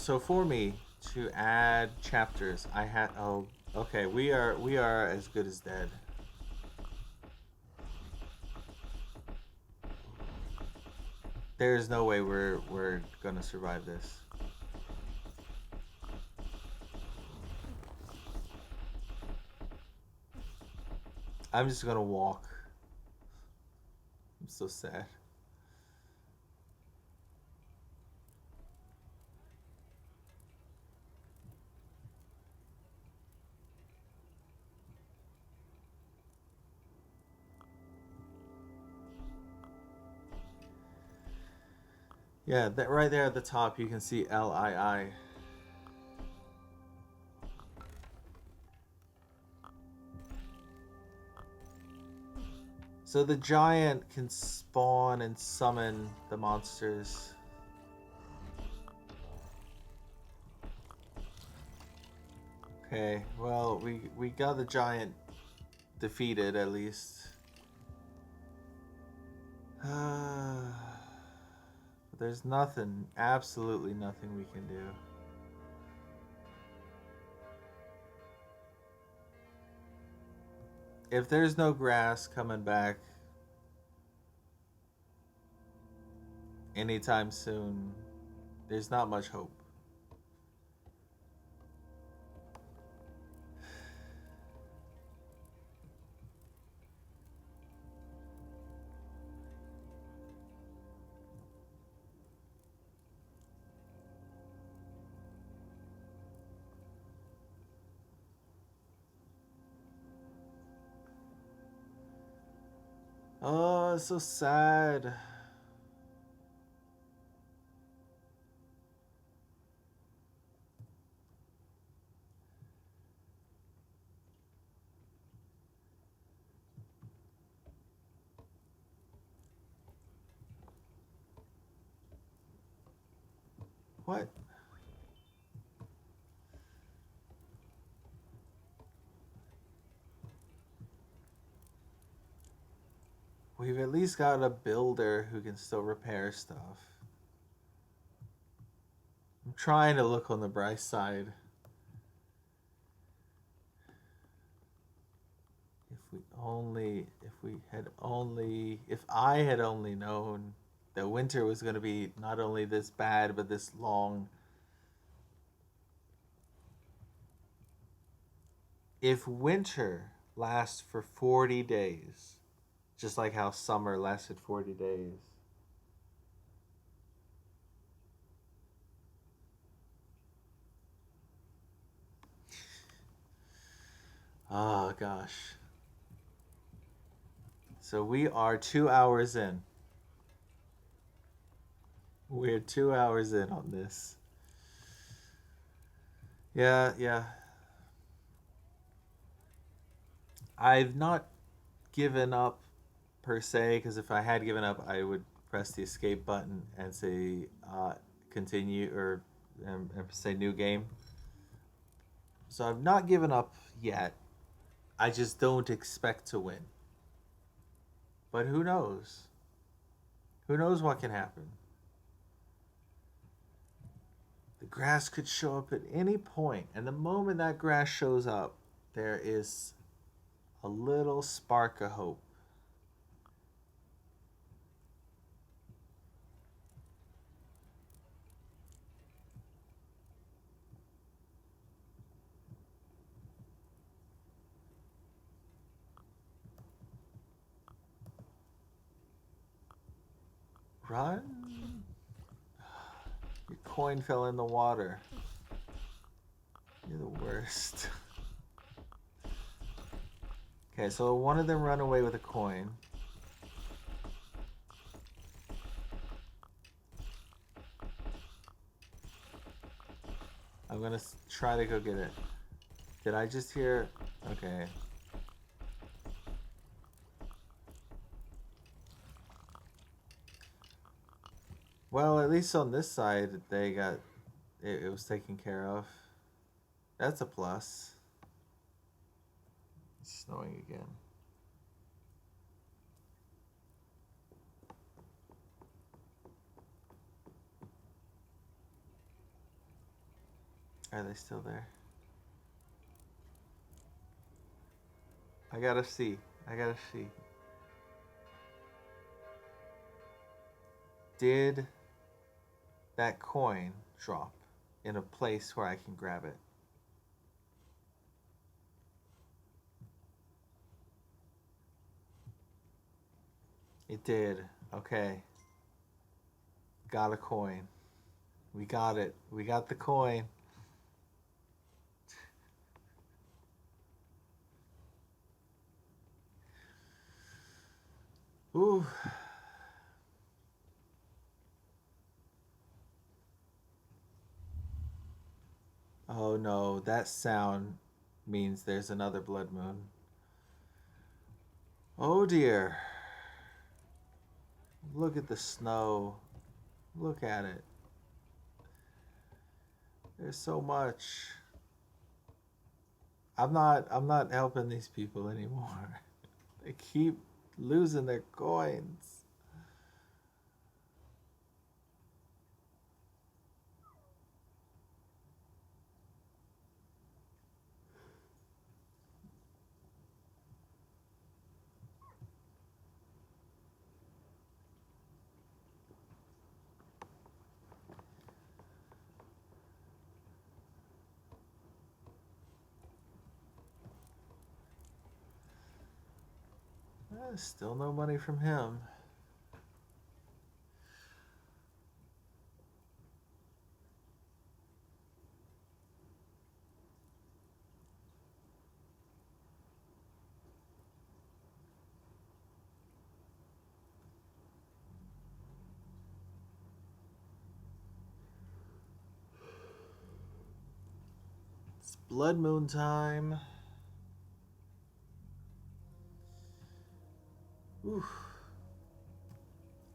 Speaker 1: So for me to add chapters, I had okay, we are as good as dead. There's no way we're gonna survive this. I'm just gonna walk. I'm so sad. Yeah, that right there at the top you can see LII. So the giant can spawn and summon the monsters. Okay, well, we got the giant defeated at least. There's nothing, absolutely nothing we can do. If there's no grass coming back anytime soon, there's not much hope. Oh, it's so sad. What? We've at least got a builder who can still repair stuff. I'm trying to look on the bright side. If I had only known that winter was going to be not only this bad, but this long. If winter lasts for 40 days, just like how summer lasted 40 days, oh gosh. So we are 2 hours in. We're 2 hours in on this. Yeah, yeah. I've not given up per se, because if I had given up, I would press the escape button and say continue or and say new game. So I've not given up yet. I just don't expect to win. But who knows? Who knows what can happen? The grass could show up at any point, and the moment that grass shows up, there is a little spark of hope. Run? Your coin fell in the water. You're the worst. Okay, so one of them run away with a coin. I'm gonna try to go get it. Did I just hear? Okay. Well, at least on this side, they got it was taken care of. That's a plus. It's snowing again. Are they still there? I gotta see. I gotta see. Did that coin drop in a place where I can grab it? It did. Okay. Got a coin. We got it. We got the coin. Ooh. no, that sound means there's another blood moon. Oh dear. Look at the snow. Look at it. There's so much. I'm not helping these people anymore. They keep losing their coins. Still no money from him. It's blood moon time. Oof.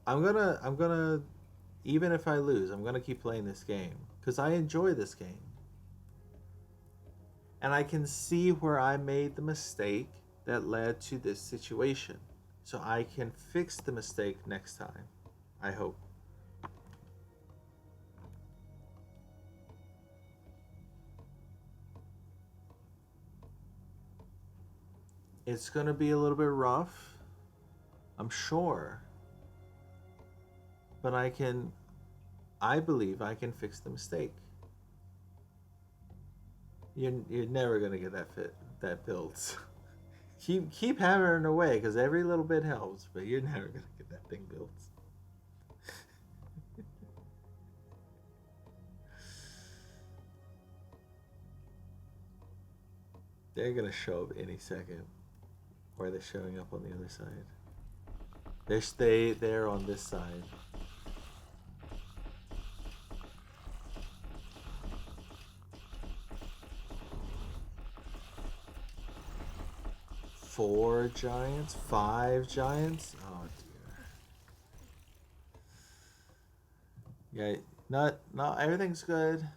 Speaker 1: I'm gonna even if I lose, I'm gonna keep playing this game because I enjoy this game, and I can see where I made the mistake that led to this situation, so I can fix the mistake next time. I hope. It's gonna be a little bit rough, I'm sure, but I believe I can fix the mistake. You're never gonna get that built. Keep hammering away because every little bit helps, but you're never gonna get that thing built. They're gonna show up any second, or they're showing up on the other side. They're on this side. Four giants, five giants. Oh dear. Yeah, not everything's good.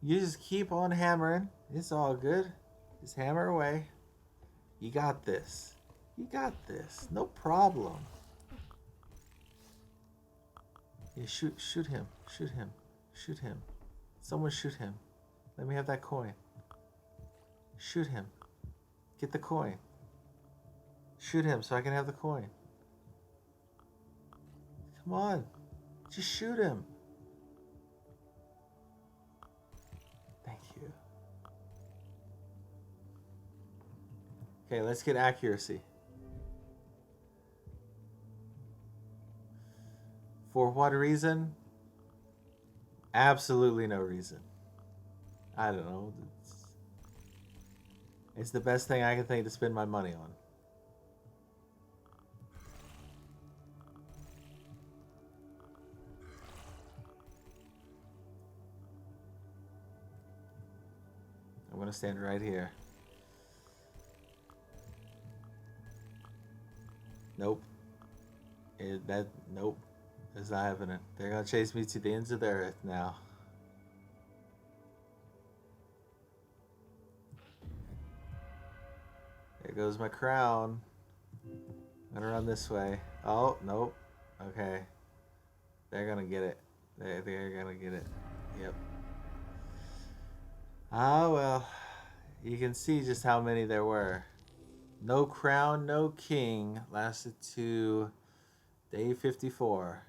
Speaker 1: You just keep on hammering. It's all good. Just hammer away. You got this. You got this. No problem. Yeah, shoot him. Shoot him. Shoot him. Someone shoot him. Let me have that coin. Shoot him. Get the coin. Shoot him so I can have the coin. Come on. Just shoot him. Thank you. Okay, let's get accuracy. For what reason? Absolutely no reason. I don't know. It's the best thing I can think to spend my money on. I'm gonna stand right here. Nope. Nope. It's not happening. They're gonna chase me to the ends of the earth now. There goes my crown. I'm gonna run this way. Oh, nope. Okay. They're gonna get it. They're gonna get it. Yep. Ah, well. You can see just how many there were. No crown, no king lasted to day 54.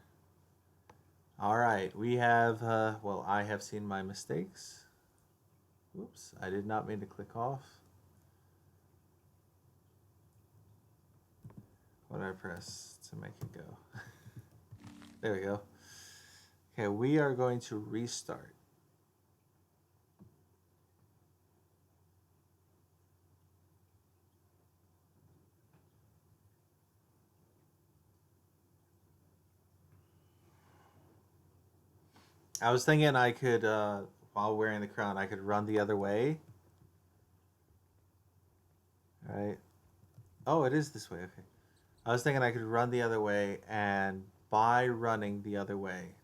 Speaker 1: All right, we have, well, I have seen my mistakes. Oops, I did not mean to click off. What did I press to make it go? There we go. Okay, we are going to restart. I was thinking I could, while wearing the crown, I could run the other way. Right? Oh, it is this way. Okay. I was thinking I could run the other way, and by running the other way,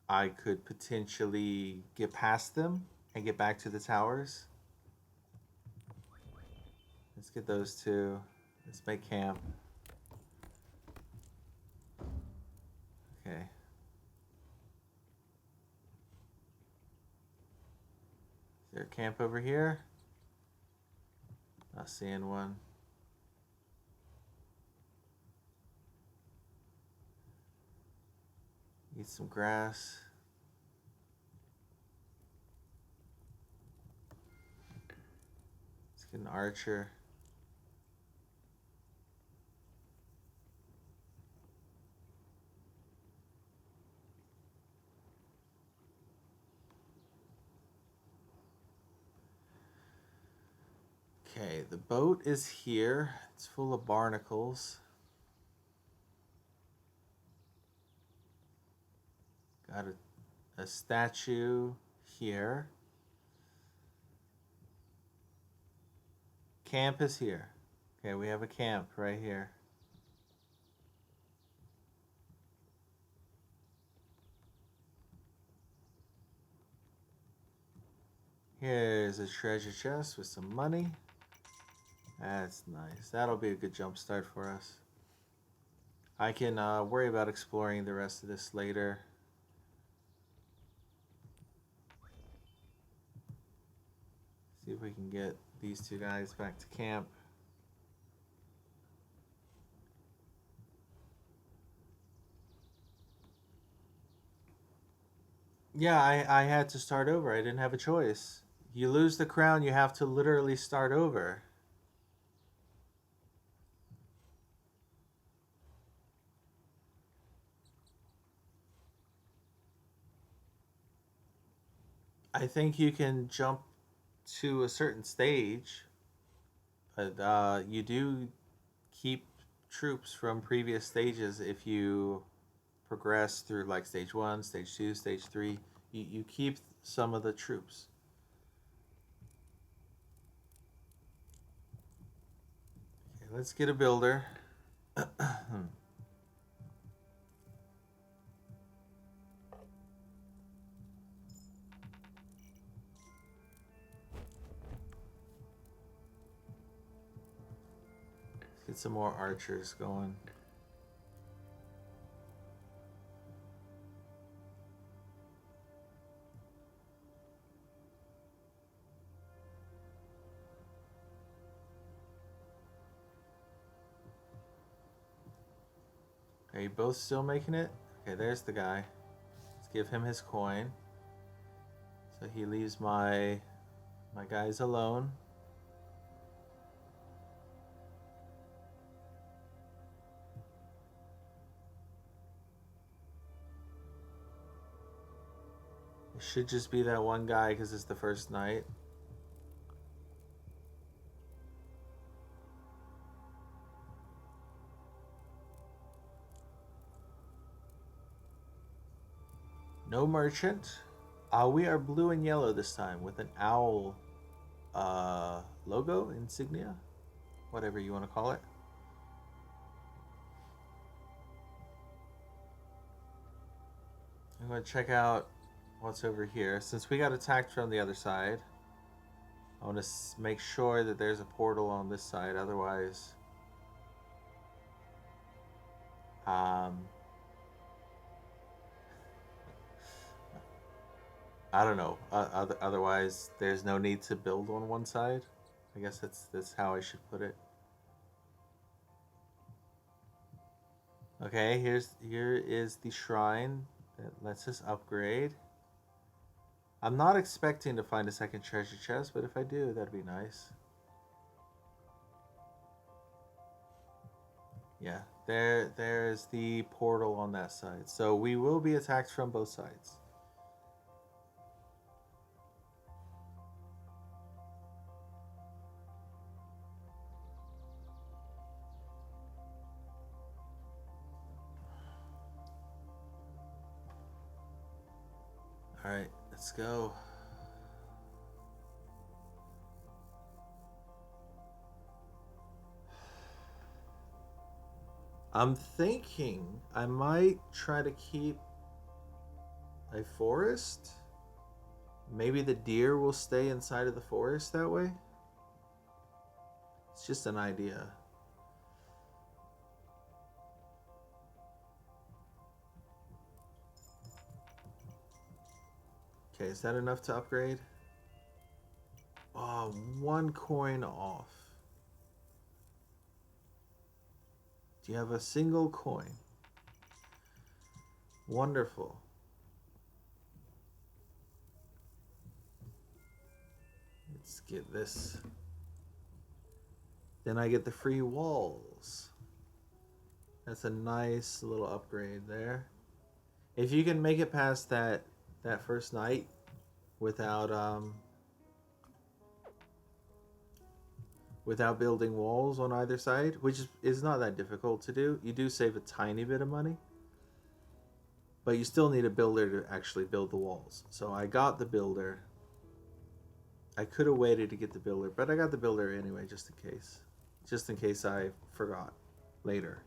Speaker 1: I could potentially get past them and get back to the towers. Let's get those two. Let's make camp. Okay. Is there a camp over here? Not seeing one. Eat some grass. Let's get an archer. Okay, the boat is here. It's full of barnacles. Got a statue here. Camp is here. Okay, we have a camp right here. Here's a treasure chest with some money. That's nice. That'll be a good jump start for us. I can worry about exploring the rest of this later. See if we can get these two guys back to camp. Yeah, I had to start over. I didn't have a choice. You lose the crown, you have to literally start over. I think you can jump to a certain stage, but you do keep troops from previous stages if you progress through like stage 1, stage 2, stage 3. You keep some of the troops. Okay, let's get a builder. Get some more archers going. Are you both still making it? Okay, there's the guy. Let's give him his coin. So he leaves my guys alone. It should just be that one guy because it's the first night. No merchant. We are blue and yellow this time with an owl logo, insignia, whatever you want to call it. I'm going to check out what's over here. Since we got attacked from the other side, I want to make sure that there's a portal on this side. Otherwise, I don't know. Otherwise, there's no need to build on one side. I guess that's how I should put it. Okay, here is the shrine that lets us upgrade. I'm not expecting to find a second treasure chest, but if I do, that'd be nice. Yeah, there's the portal on that side. So we will be attacked from both sides. All right, Let's go. I'm thinking I might try to keep a forest. Maybe the deer will stay inside of the forest that way. It's just an idea. Okay, is that enough to upgrade? Oh, 1 coin off. Do you have a single coin? Wonderful. Let's get this. Then I get the free walls. That's a nice little upgrade there. If you can make it past that first night without without building walls on either side, which is not that difficult to do, you do save a tiny bit of money. But you still need a builder to actually build the walls. So I got the builder. I could have waited to get the builder, but I got the builder anyway, just in case. Just in case I forgot later.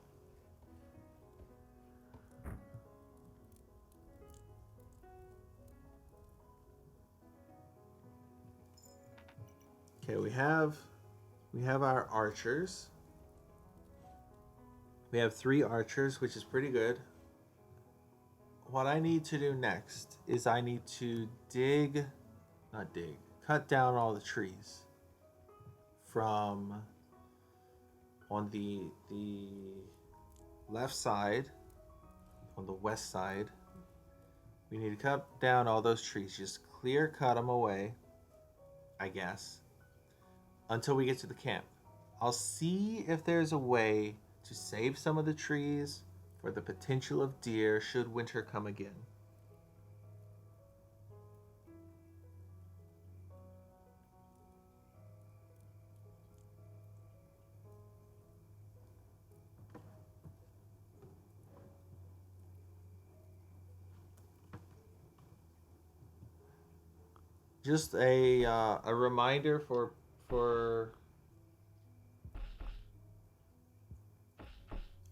Speaker 1: Okay, we have our archers. We have 3 archers, which is pretty good. What I need to do next is I need to cut down all the trees from on the left side, on the west side. We need to cut down all those trees, just clear cut them away, I guess, until we get to the camp. I'll see if there's a way to save some of the trees for the potential of deer should winter come again. Just a reminder for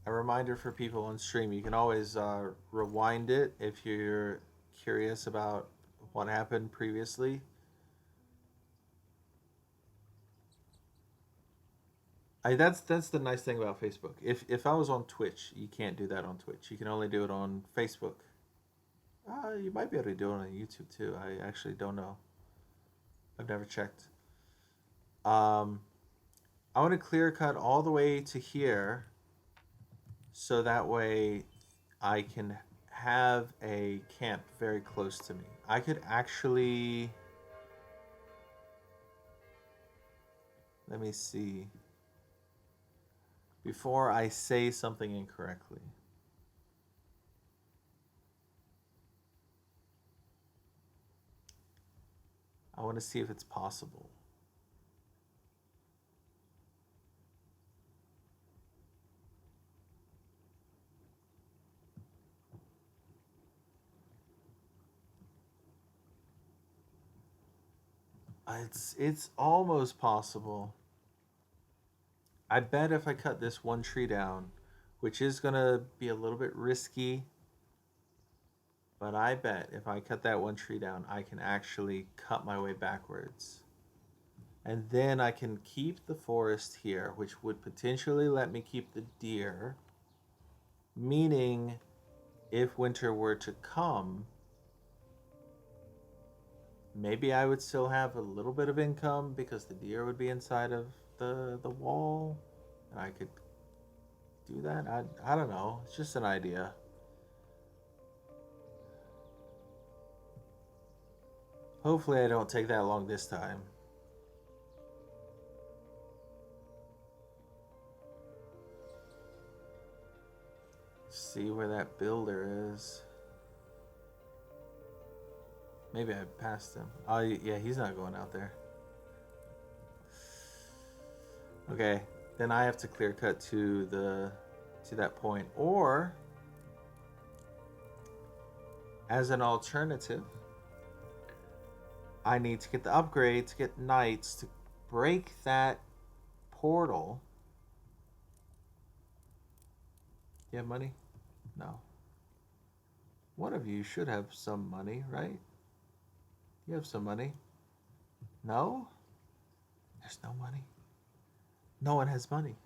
Speaker 1: a reminder for people on stream. You can always rewind it if you're curious about what happened previously. That's the nice thing about Facebook. If I was on Twitch, you can't do that on Twitch. You can only do it on Facebook. You might be able to do it on YouTube too. I actually don't know. I've never checked. I want to clear cut all the way to here, so that way I can have a camp very close to me. I could actually, let me see, before I say something incorrectly. I want to see if it's possible. It's almost possible. I bet if I cut this one tree down, which is gonna be a little bit risky, but I bet if I cut that one tree down, I can actually cut my way backwards. And then I can keep the forest here, which would potentially let me keep the deer. Meaning, if winter were to come, maybe I would still have a little bit of income because the deer would be inside of the wall. And I could do that. I don't know. It's just an idea. Hopefully I don't take that long this time. See where that builder is. Maybe I passed him. Oh, yeah, he's not going out there. Okay, then I have to clear cut to that point. Or, as an alternative, I need to get the upgrade to get knights to break that portal. You have money? No. One of you should have some money, right? You have some money. No? There's no money. No one has money.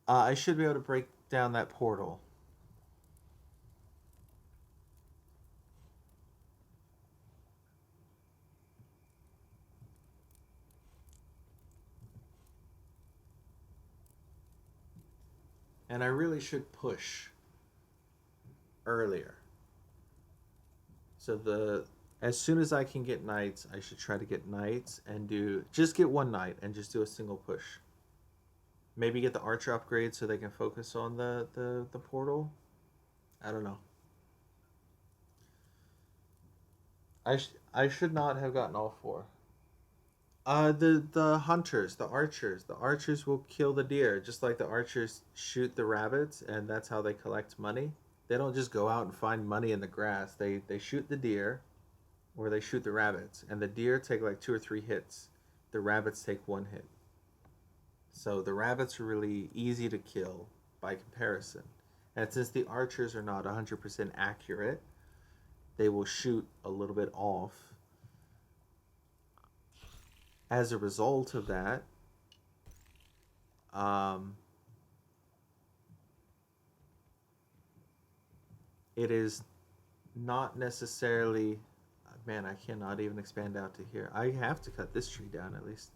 Speaker 1: I should be able to break down that portal. And I really should push earlier. So the as soon as I can get knights, I should try to get knights and just get one knight and just do a single push. Maybe get the archer upgrade so they can focus on the portal. I don't know. I should not have gotten all four. The hunters, the archers will kill the deer, just like the archers shoot the rabbits, and that's how they collect money. They don't just go out and find money in the grass. They shoot the deer, or they shoot the rabbits, and the deer take like 2 or 3 hits. The rabbits take 1 hit. So the rabbits are really easy to kill by comparison. And since the archers are not 100% accurate, they will shoot a little bit off. As a result of that, um, it is not necessarily. Man, I cannot even expand out to here. I have to cut this tree down at least.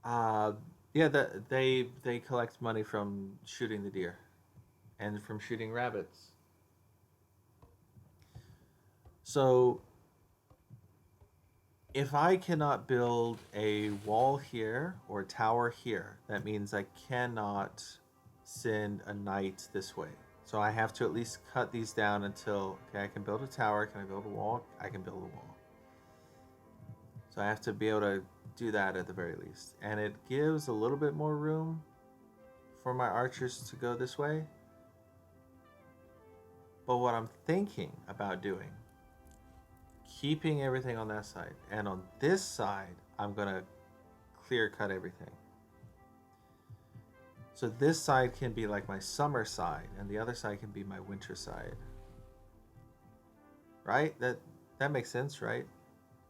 Speaker 1: Uh, yeah, they collect money from shooting the deer and from shooting rabbits. So if I cannot build a wall here or a tower here, that means I cannot send a knight this way. So I have to at least cut these down until, okay, I can build a tower. Can I build a wall? I can build a wall. So I have to be able to do that at the very least. And it gives a little bit more room for my archers to go this way. But what I'm thinking about doing, keeping everything on that side, and on this side, I'm going to clear cut everything. So this side can be like my summer side, and the other side can be my winter side. Right? That makes sense, right?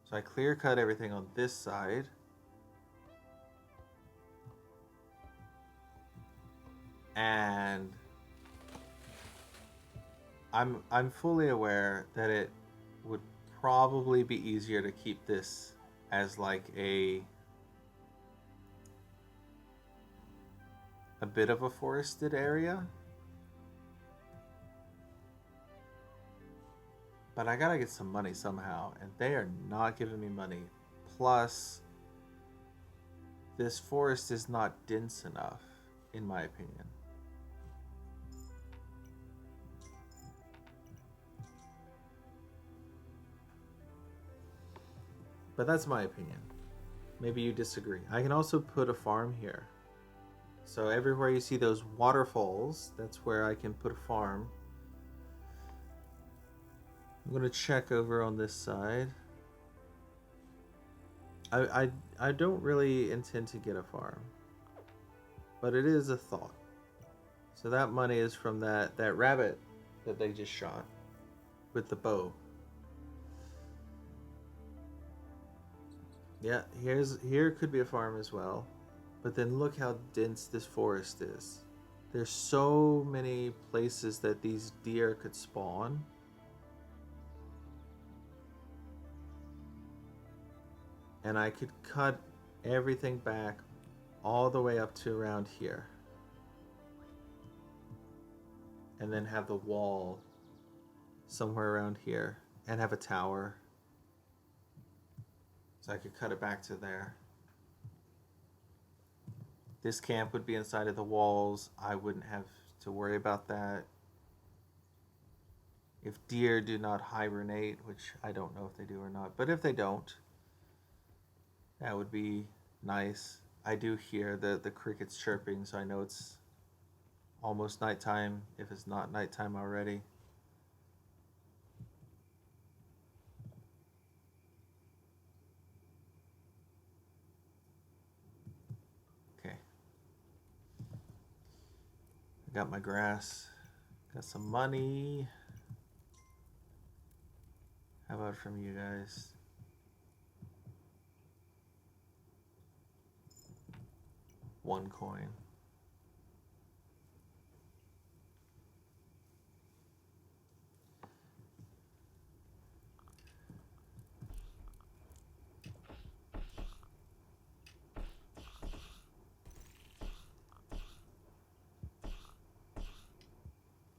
Speaker 1: So I clear cut everything on this side. And I'm fully aware that it would probably be easier to keep this as like a bit of a forested area. But I gotta get some money somehow, and they are not giving me money. Plus, this forest is not dense enough, in my opinion. But that's my opinion. Maybe you disagree. I can also put a farm here. So everywhere you see those waterfalls, that's where I can put a farm. I'm gonna check over on this side. I don't really intend to get a farm, but it is a thought. So that money is from that rabbit that they just shot with the bow. Yeah, here could be a farm as well. But then look how dense this forest is. There's so many places that these deer could spawn. And I could cut everything back all the way up to around here. And then have the wall somewhere around here. And have a tower. So I could cut it back to there. This camp would be inside of the walls. I wouldn't have to worry about that. If deer do not hibernate, which I don't know if they do or not, but if they don't, that would be nice. I do hear the crickets chirping, so I know it's almost nighttime if it's not nighttime already. I got my grass. Got some money. How about from you guys? One coin.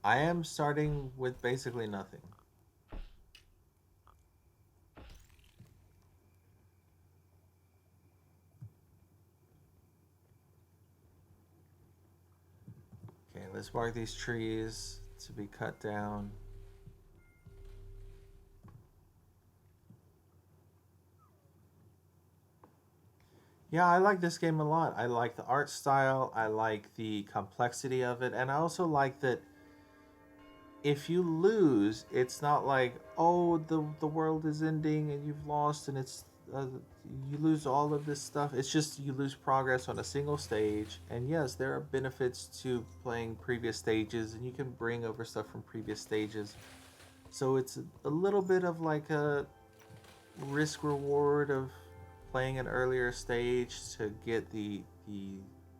Speaker 1: I am starting with basically nothing. Okay, let's mark these trees to be cut down. Yeah, I like this game a lot. I like the art style, I like the complexity of it, and I also like that if you lose, it's not like, oh, the world is ending and you've lost and it's you lose all of this stuff. It's just you lose progress on a single stage. And yes, there are benefits to playing previous stages, and you can bring over stuff from previous stages. So it's a little bit of like a risk reward of playing an earlier stage to get the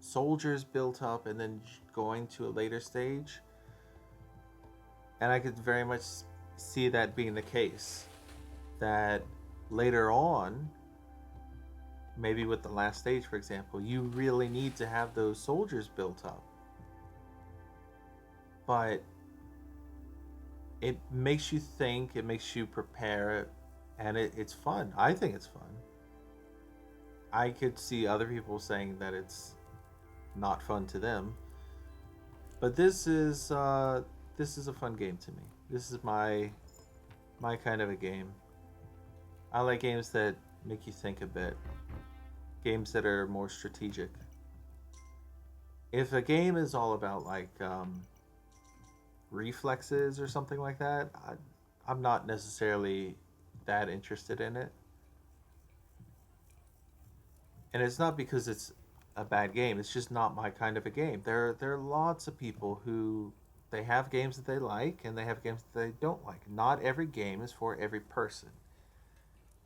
Speaker 1: soldiers built up and then going to a later stage. And I could very much see that being the case. That later on, maybe with the last stage, for example, you really need to have those soldiers built up. But it makes you think, it makes you prepare, and it's fun. I think it's fun. I could see other people saying that it's not fun to them, but this is a fun game to me. This is my kind of a game. I like games that make you think a bit, games that are more strategic. If a game is all about like reflexes or something like that, I'm not necessarily that interested in it. And it's not because it's a bad game. It's just not my kind of a game. There are lots of people who they have games that they like and they have games that they don't like. Not every game is for every person.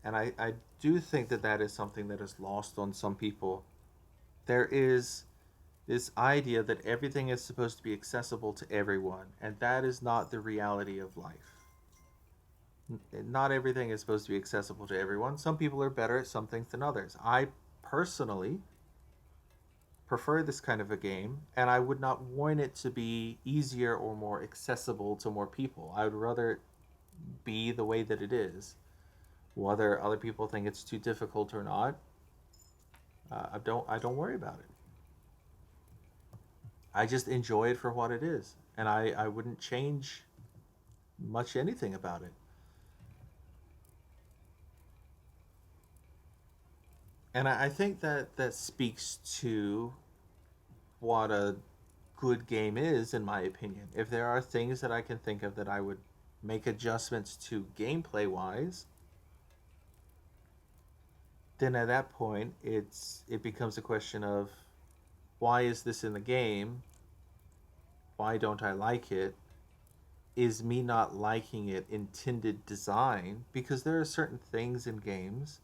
Speaker 1: And I do think that that is something that is lost on some people. There is this idea that everything is supposed to be accessible to everyone, and that is not the reality of life. Not everything is supposed to be accessible to everyone. Some people are better at some things than others. I personally prefer this kind of a game, and I would not want it to be easier or more accessible to more people. I would rather it be the way that it is. Whether other people think it's too difficult or not, I don't worry about it. I just enjoy it for what it is, and I wouldn't change much anything about it. And I think that that speaks to what a good game is, in my opinion. If there are things that I can think of that I would make adjustments to gameplay wise, then at that point it becomes a question of why is this in the game? Why don't I like it? Is me not liking it intended design? Because there are certain things in games,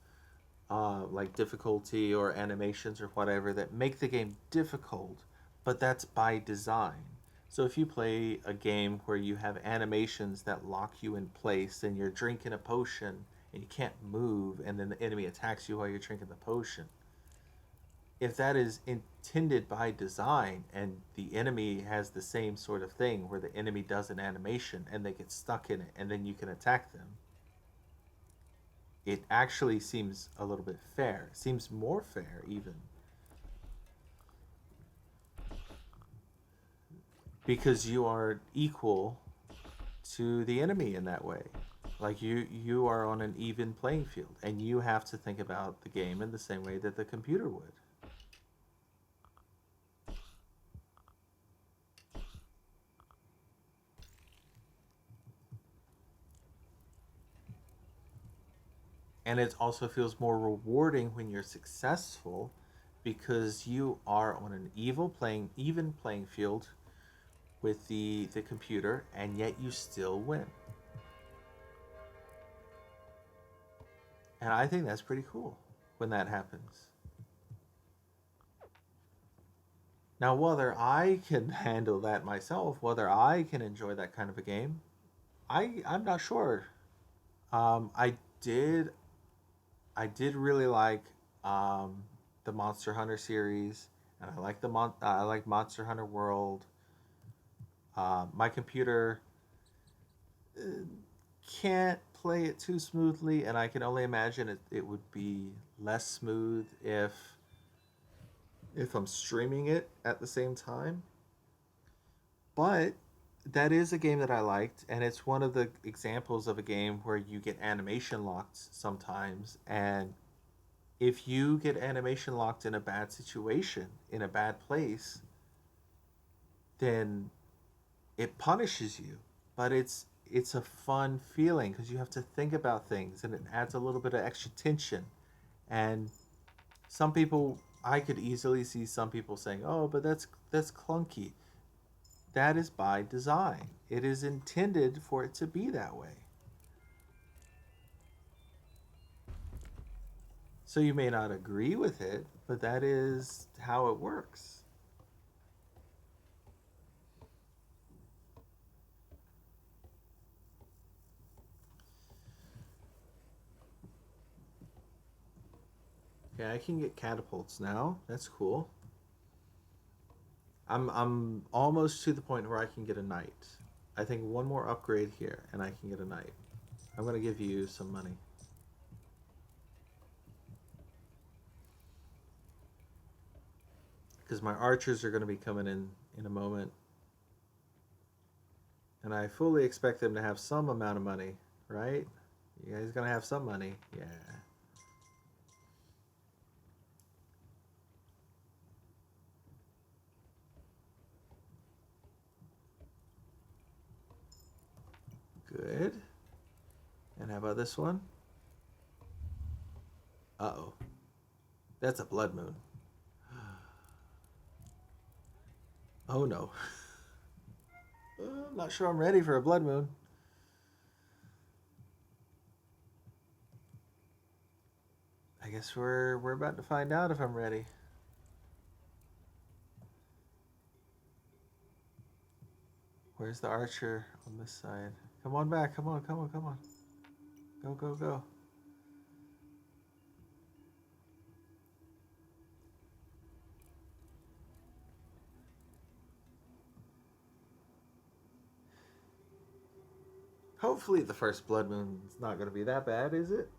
Speaker 1: like difficulty or animations or whatever, that make the game difficult, but that's by design. So if you play a game where you have animations that lock you in place and you're drinking a potion and you can't move and then the enemy attacks you while you're drinking the potion, if that is intended by design and the enemy has the same sort of thing where the enemy does an animation and they get stuck in it and then you can attack them, it actually seems a little bit fair. It seems more fair even, because you are equal to the enemy in that way. Like you are on an even playing field and you have to think about the game in the same way that the computer would. And it also feels more rewarding when you're successful because you are on an even playing field with the computer, and yet you still win. And I think that's pretty cool when that happens. Now, whether I can handle that myself, whether I can enjoy that kind of a game, I'm not sure. Um, I did I did really like the Monster Hunter series, and I like Monster Hunter World. My computer uh, can't play it too smoothly, and I can only imagine it would be less smooth if I'm streaming it at the same time. But that is a game that I liked, and it's one of the examples of a game where you get animation locked sometimes. And if you get animation locked in a bad situation, in a bad place, then it punishes you. But it's a fun feeling because you have to think about things, and it adds a little bit of extra tension. And some people, I could easily see some people saying, "Oh, but that's clunky." That is by design. It is intended for it to be that way. So you may not agree with it, but that is how it works. Okay, I can get catapults now. That's cool. I'm almost to the point where I can get a knight. I think one more upgrade here and I can get a knight. I'm gonna give you some money. Because my archers are gonna be coming in a moment. And I fully expect them to have some amount of money, right? Yeah, he's gonna have some money. Yeah. Good. And how about this one? Uh-oh. That's a blood moon. Oh no. I'm not sure I'm ready for a blood moon. I guess we're about to find out if I'm ready. Where's the archer on this side? Come on back. Come on, come on, come on. Go, go, go. Hopefully the first blood moon is not going to be that bad, is it?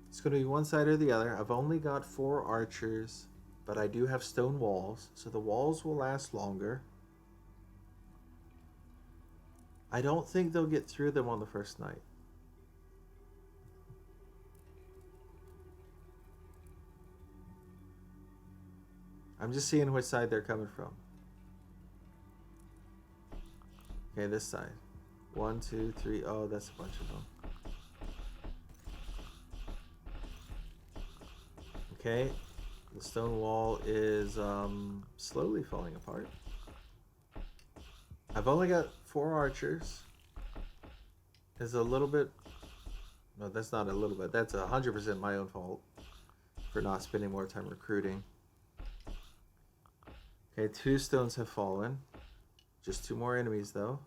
Speaker 1: It's going to be one side or the other. I've only got 4 archers, but I do have stone walls, so the walls will last longer. I don't think they'll get through them on the first night. I'm just seeing which side they're coming from. Okay, this side. 1, 2, 3. Oh, that's a bunch of them. Okay, the stone wall is slowly falling apart. I've only got 4 archers. There's a little bit. No, that's not a little bit. That's 100% my own fault for not spending more time recruiting. Okay, 2 stones have fallen. Just 2 more enemies though.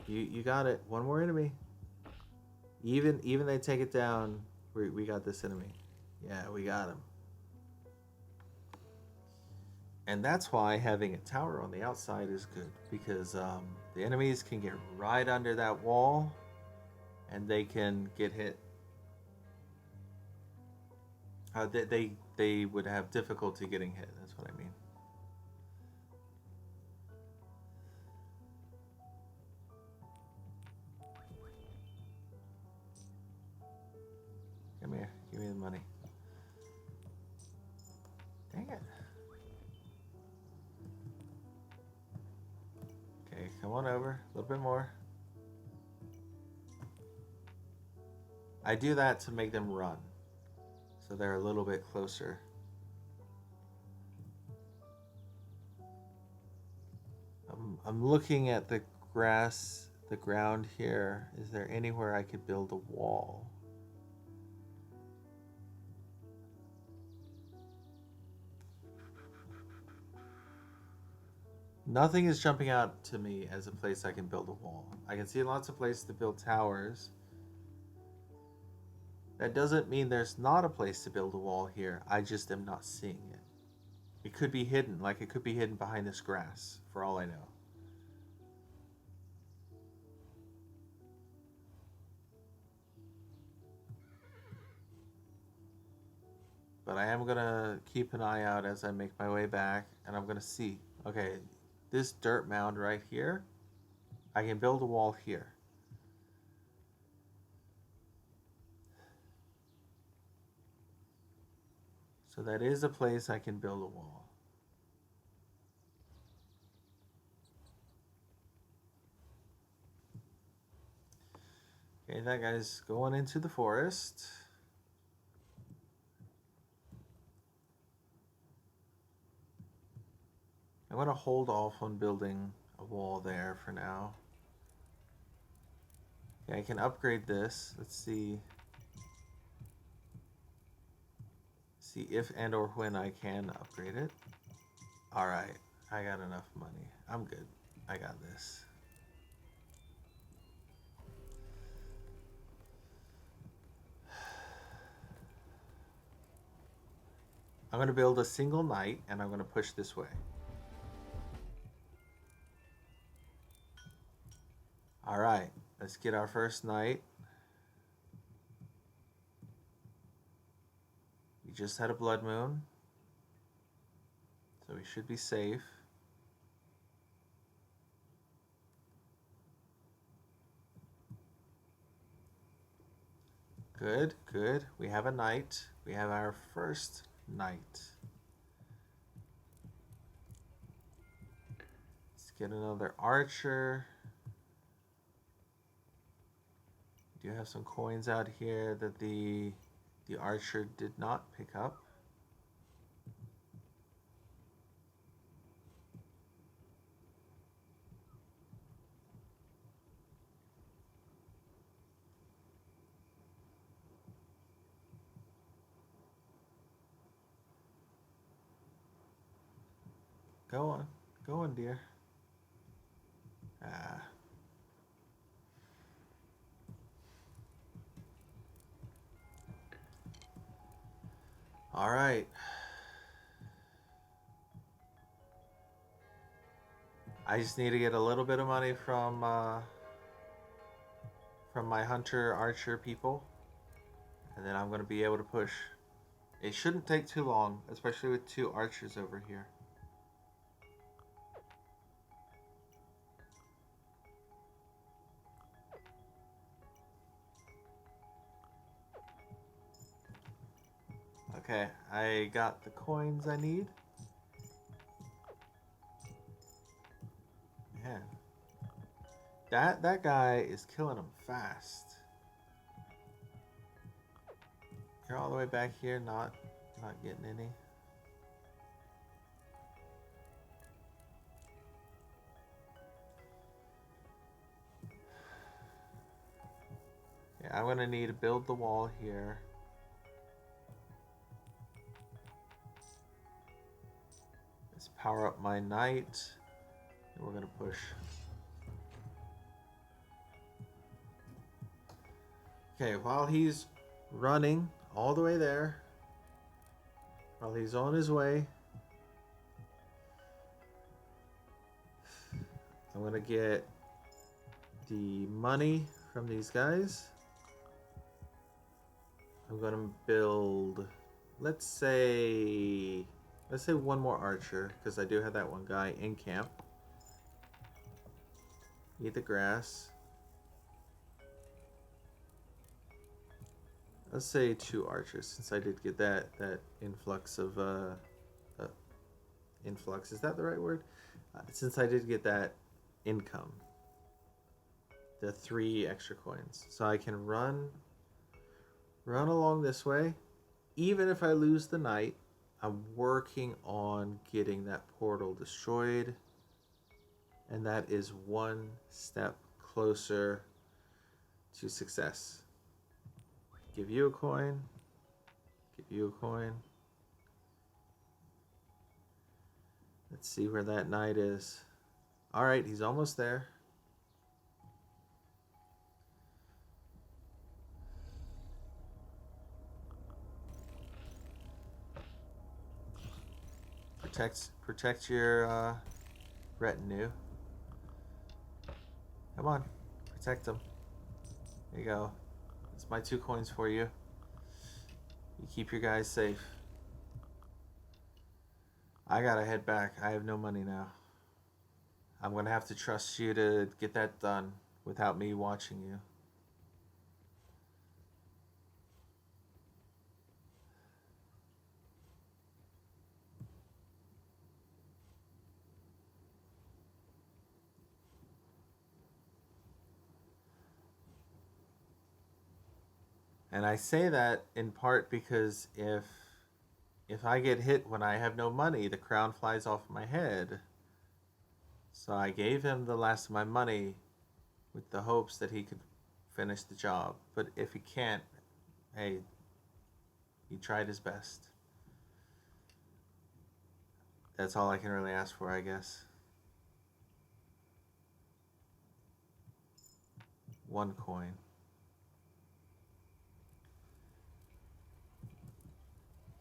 Speaker 1: You got it. 1 more enemy. Even they take it down. We got this enemy. Yeah, we got him. And that's why having a tower on the outside is good, because the enemies can get right under that wall and they can get hit. They would have difficulty getting hit. That's what I mean. Come here. Give me the money. Dang it. Okay, come on over. A little bit more. I do that to make them run, so they're a little bit closer. I'm looking at the grass, the ground here. Is there anywhere I could build a wall? Nothing is jumping out to me as a place I can build a wall. I can see lots of places to build towers. That doesn't mean there's not a place to build a wall here. I just am not seeing it. It could be hidden, like it could be hidden behind this grass, for all I know. But I am gonna keep an eye out as I make my way back, and I'm gonna see. Okay, this dirt mound right here, I can build a wall here. So that is a place I can build a wall. Okay, that guy's going into the forest. I'm going to hold off on building a wall there for now. Okay, I can upgrade this. Let's see. See if and or when I can upgrade it. Alright, I got enough money. I'm good. I got this. I'm going to build a single knight, and I'm going to push this way. Alright, let's get our first knight. We just had a blood moon, so we should be safe. Good, good. We have a knight. We have our first knight. Let's get another archer. We do have some coins out here that the archer did not pick up. Go on, dear. Ah. All right. I just need to get a little bit of money from my hunter archer people, and then I'm gonna be able to push. It shouldn't take too long, especially with two archers over here. Okay, I got the coins I need. Man, that guy is killing them fast. You're all the way back here, not getting any. Yeah, I'm gonna need to build the wall here. Let's power up my knight, and we're gonna push. Okay, while he's running all the way there, while he's on his way, I'm gonna get the money from these guys. I'm gonna build, let's say one more archer, because I do have that one guy in camp. Eat the grass. Let's say two archers, since I did get that influx of influx. Is that the right word? Since I did get that income, the 3 extra coins, so I can run along this way. Even if I lose the knight, I'm working on getting that portal destroyed. And that is one step closer to success. Give you a coin. Give you a coin. Let's see where that knight is. All right, he's almost there. Protect your retinue. Come on, protect them. There you go. It's my 2 coins for you. You keep your guys safe. I gotta head back. I have no money now. I'm gonna have to trust you to get that done without me watching you. And I say that in part because if I get hit when I have no money, the crown flies off my head. So I gave him the last of my money with the hopes that he could finish the job. But if he can't, hey, he tried his best. That's all I can really ask for, I guess. 1 coin.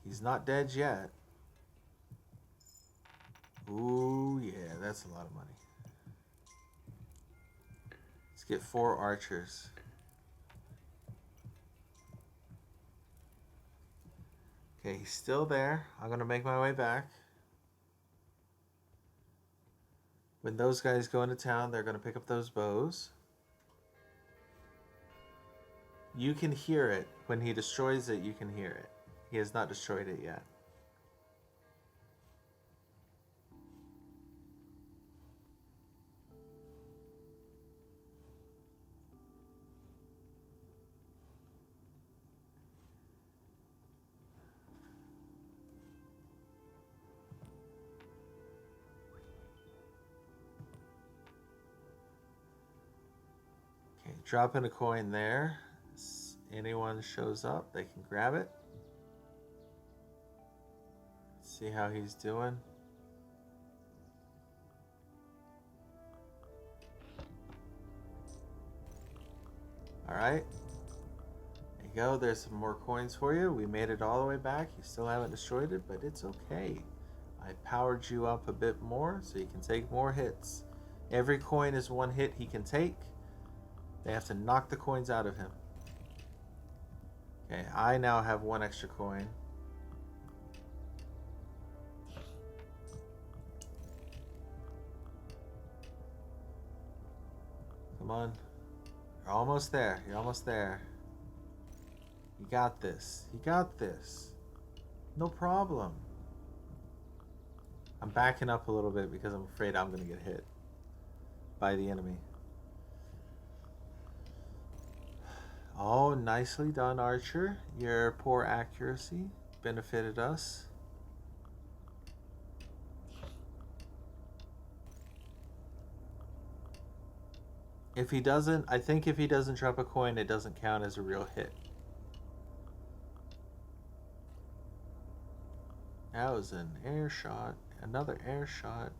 Speaker 1: He's not dead yet. Ooh, yeah, that's a lot of money. Let's get 4 archers. Okay, he's still there. I'm gonna make my way back. When those guys go into town, they're gonna pick up those bows. You can hear it. When he destroys it, you can hear it. He has not destroyed it yet. Okay, drop in a coin there. Anyone shows up, they can grab it. See how he's doing. All right. There you go. There's some more coins for you. We made it all the way back. You still haven't destroyed it, but it's okay. I powered you up a bit more so you can take more hits. Every coin is 1 hit he can take. They have to knock the coins out of him. Okay, I now have 1 extra coin. Come on. You're almost there. You're almost there. You got this. You got this. No problem. I'm backing up a little bit because I'm afraid I'm going to get hit by the enemy. Oh, nicely done, Archer. Your poor accuracy benefited us. If he doesn't, I think if he doesn't drop a coin, it doesn't count as a real hit. That was an air shot. Another air shot.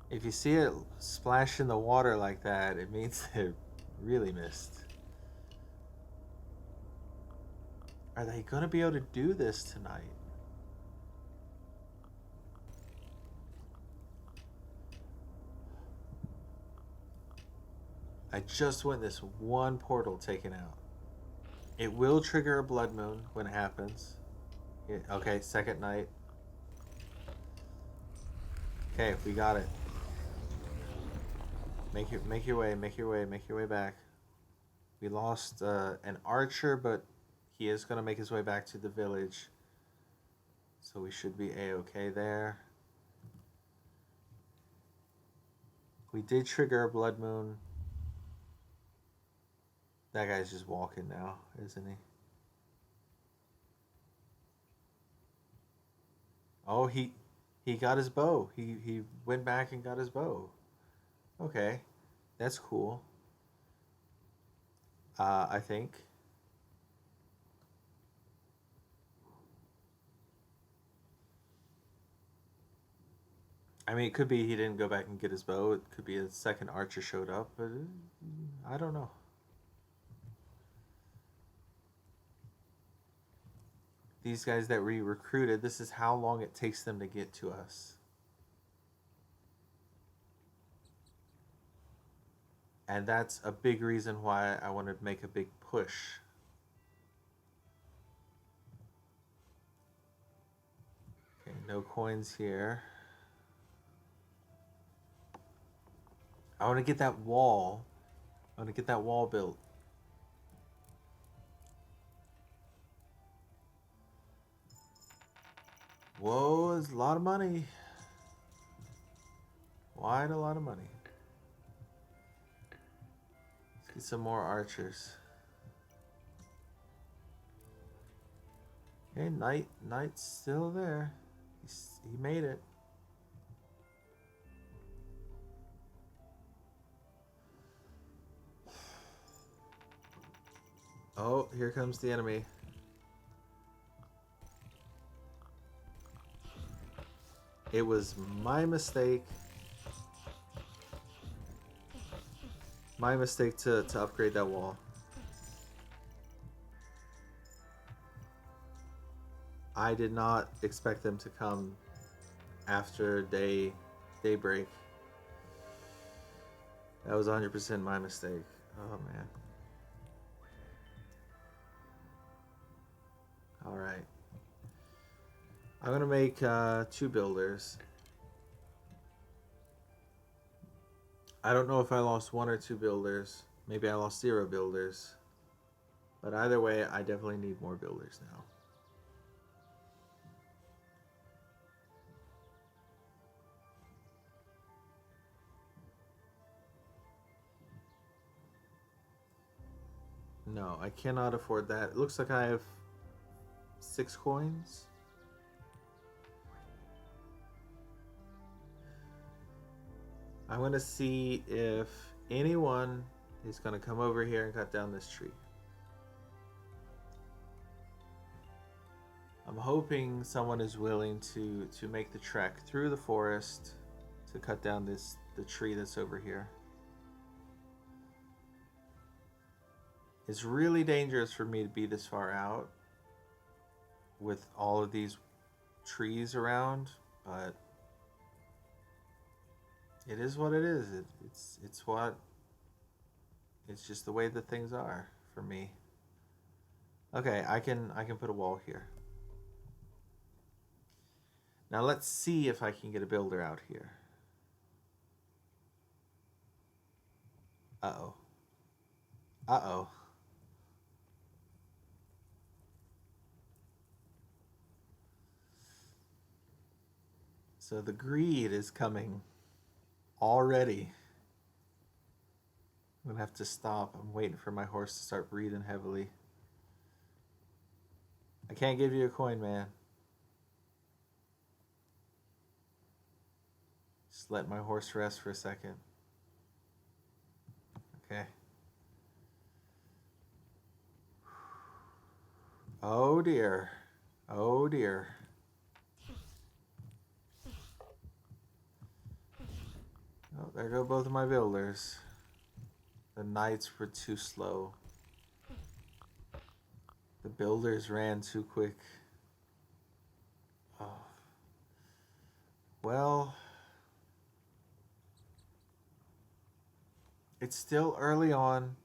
Speaker 1: If you see it splash in the water like that, it means it really missed. Are they going to be able to do this tonight? I just want this 1 portal taken out. It will trigger a blood moon when it happens. Yeah, okay, second night. Okay, we got it. Make your way back. We lost an archer, but he is gonna make his way back to the village. So we should be a-okay there. We did trigger a blood moon. That guy's just walking now, isn't he? Oh, he He got his bow. He went back and got his bow. Okay, that's cool. I think. I mean, it could be he didn't go back and get his bow. It could be a second archer showed up, but I don't know. These guys that we recruited, this is how long it takes them to get to us. And that's a big reason why I want to make a big push. Okay, no coins here. I want to get that wall. I want to get that wall built. Whoa, it's a lot of money. Quite a lot of money. Let's get some more archers. Okay, Knight's still there. He made it. Oh, here comes the enemy. It was my mistake. My mistake to upgrade that wall. I did not expect them to come after daybreak. That was 100% my mistake. Oh man. Alright. I'm gonna make 2 builders. I don't know if I lost 1 or 2 builders. Maybe I lost 0 builders. But either way, I definitely need more builders now. No, I cannot afford that. It looks like I have 6 coins. I'm going to see if anyone is going to come over here and cut down this tree. I'm hoping someone is willing to make the trek through the forest to cut down the tree that's over here. It's really dangerous for me to be this far out with all of these trees around, but it is what it is. It's just the way that things are for me. Okay, I can put a wall here. Now let's see if I can get a builder out here. Uh-oh. Uh-oh. So the greed is coming already. I'm gonna have to stop. I'm waiting for my horse to start breathing heavily. I can't give you a coin, man. Just let my horse rest for a second. Okay. Oh dear. Oh dear. Oh, there go both of my builders. The knights were too slow. The builders ran too quick. Oh. Well, it's still early on.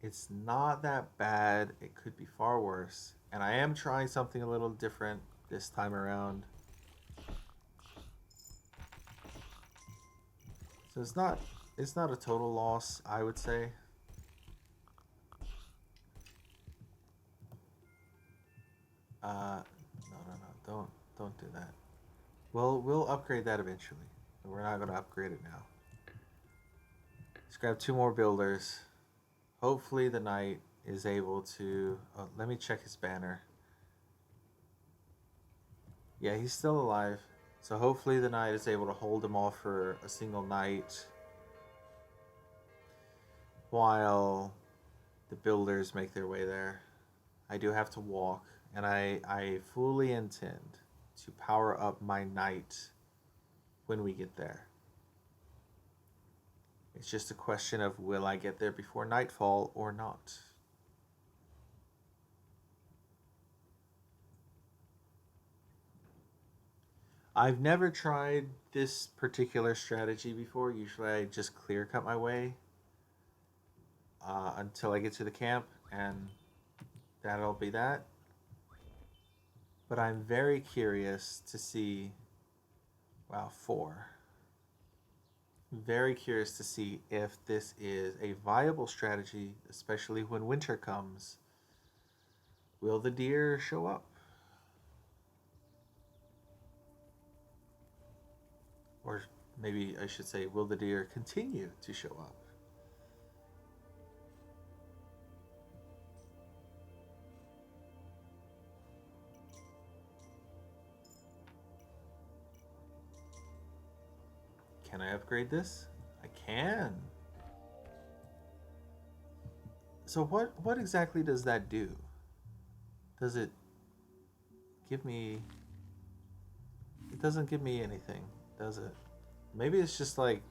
Speaker 1: It's not that bad. It could be far worse. And I am trying something a little different this time around. So it's not a total loss, I would say. No, don't do that. Well, we'll upgrade that eventually. We're not going to upgrade it now. Let's grab 2 more builders. Hopefully the knight is able to... Oh, let me check his banner. Yeah, he's still alive. So hopefully the knight is able to hold them all for a single night while the builders make their way there. I do have to walk, and I fully intend to power up my knight when we get there. It's just a question of will I get there before nightfall or not. I've never tried this particular strategy before. Usually I just clear cut my way until I get to the camp, and that'll be that. But I'm very curious to see. Wow, four. Very curious to see if this is a viable strategy, especially when winter comes. Will the deer show up? Or maybe I should say, will the deer continue to show up? Can I upgrade this? I can. So what exactly does that do? Does it give me... It doesn't give me anything, does it? Maybe it's just like...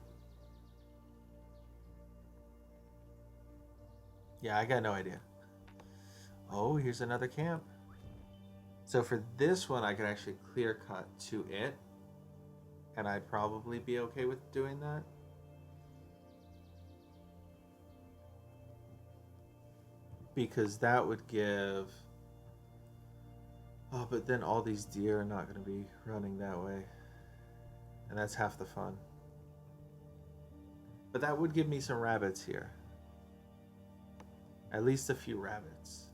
Speaker 1: Yeah, I got no idea. Oh, here's another camp. So for this one, I could actually clear cut to it. And I'd probably be okay with doing that. Because that would give... Oh, but then all these deer are not going to be running that way. And that's half the fun. But that would give me some rabbits here. At least a few rabbits.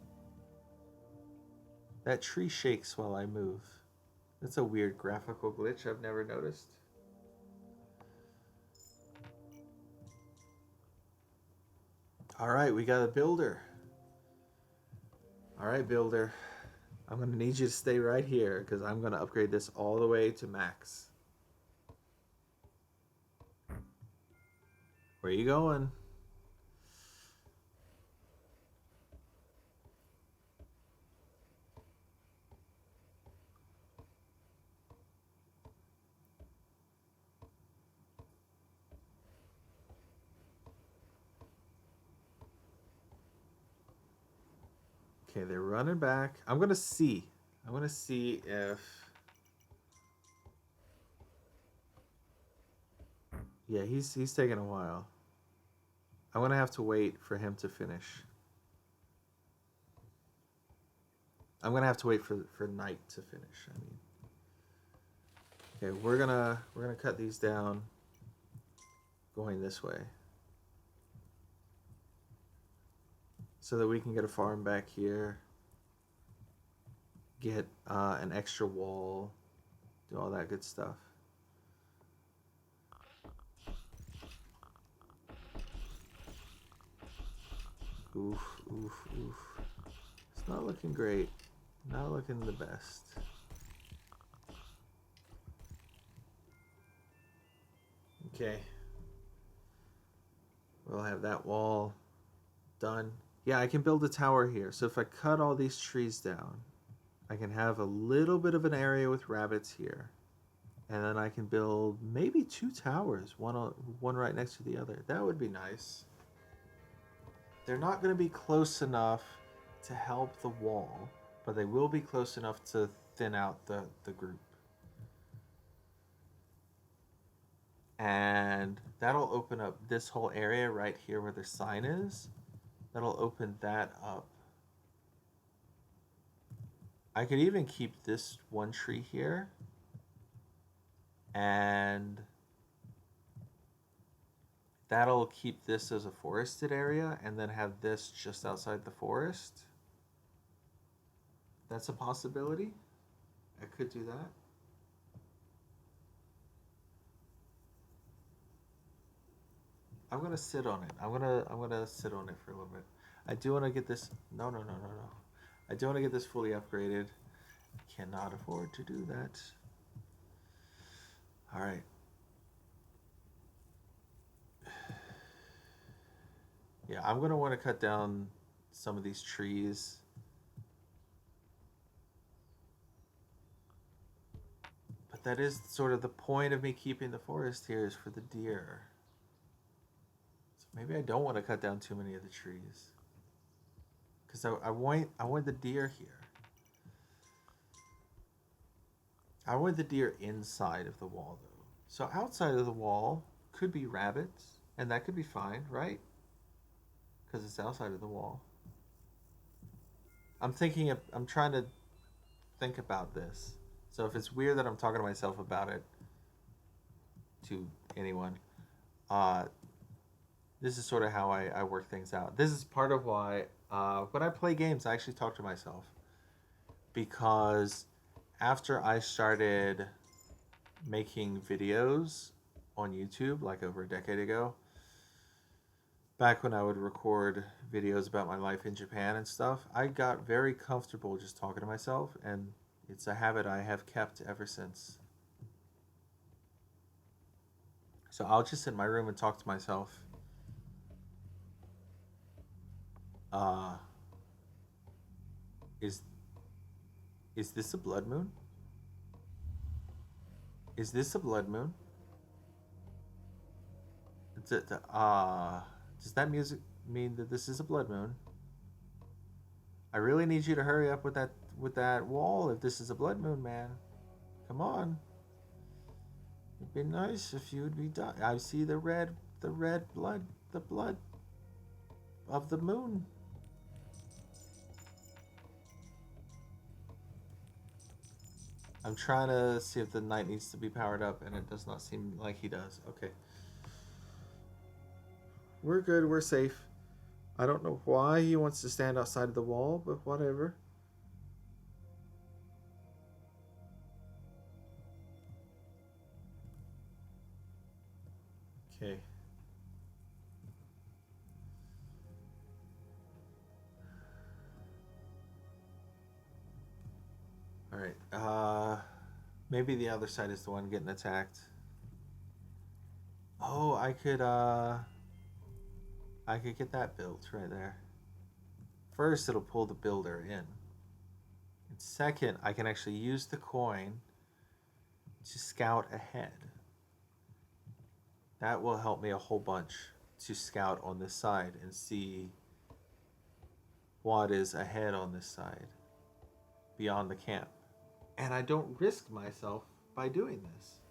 Speaker 1: That tree shakes while I move. That's a weird graphical glitch I've never noticed. Alright, we got a builder. Alright, builder. I'm going to need you to stay right here because I'm going to upgrade this all the way to max. Where are you going? Okay, they're running back. I'm going to see. I'm going to see if... Yeah, he's taking a while. I'm going to have to wait for him to finish. I'm going to have to wait for night to finish. I mean... Okay, we're gonna cut these down going this way. So that we can get a farm back here. Get an extra wall. Do all that good stuff. Oof, oof, oof. It's not looking great. Not looking the best. Okay. We'll have that wall done. Yeah, I can build a tower here. So if I cut all these trees down, I can have a little bit of an area with rabbits here. And then I can build maybe 2 towers, one right next to the other. That would be nice. They're not going to be close enough to help the wall, but they will be close enough to thin out the group. And that'll open up this whole area right here where the sign is. That'll open that up. I could even keep this one tree here. And that'll keep this as a forested area and then have this just outside the forest. That's a possibility. I could do that. I'm gonna sit on it. I'm gonna sit on it for a little bit. I do want to get this. No. I do want to get this fully upgraded. I cannot afford to do that. All right. Yeah, I'm going to want to cut down some of these trees. But that is sort of the point of me keeping the forest here, is for the deer. So maybe I don't want to cut down too many of the trees. Because I want the deer here. I want the deer inside of the wall, though. So outside of the wall could be rabbits, and that could be fine, right? Because it's outside of the wall. I'm trying to think about this. So if it's weird that I'm talking to myself about it to anyone, uh, this is sort of how I work things out. This is part of why when I play games, I actually talk to myself. Because after I started making videos on YouTube, like over a decade ago, back when I would record videos about my life in Japan and stuff, I got very comfortable just talking to myself, and it's a habit I have kept ever since. So I'll just sit in my room and talk to myself. Uh, is is this a blood moon? Is this a blood moon? Does that music mean that this is a blood moon? I really need you to hurry up with that wall if this is a blood moon, man. Come on. It'd be nice if you would be done. I see the red blood, the blood of the moon. I'm trying to see if the knight needs to be powered up, and it does not seem like he does. Okay. We're good, we're safe. I don't know why he wants to stand outside of the wall, but whatever. Okay. Alright. Maybe the other side is the one getting attacked. Oh, I could get that built right there. First, it'll pull the builder in. And second, I can actually use the coin to scout ahead. That will help me a whole bunch to scout on this side and see what is ahead on this side beyond the camp. And I don't risk myself by doing this.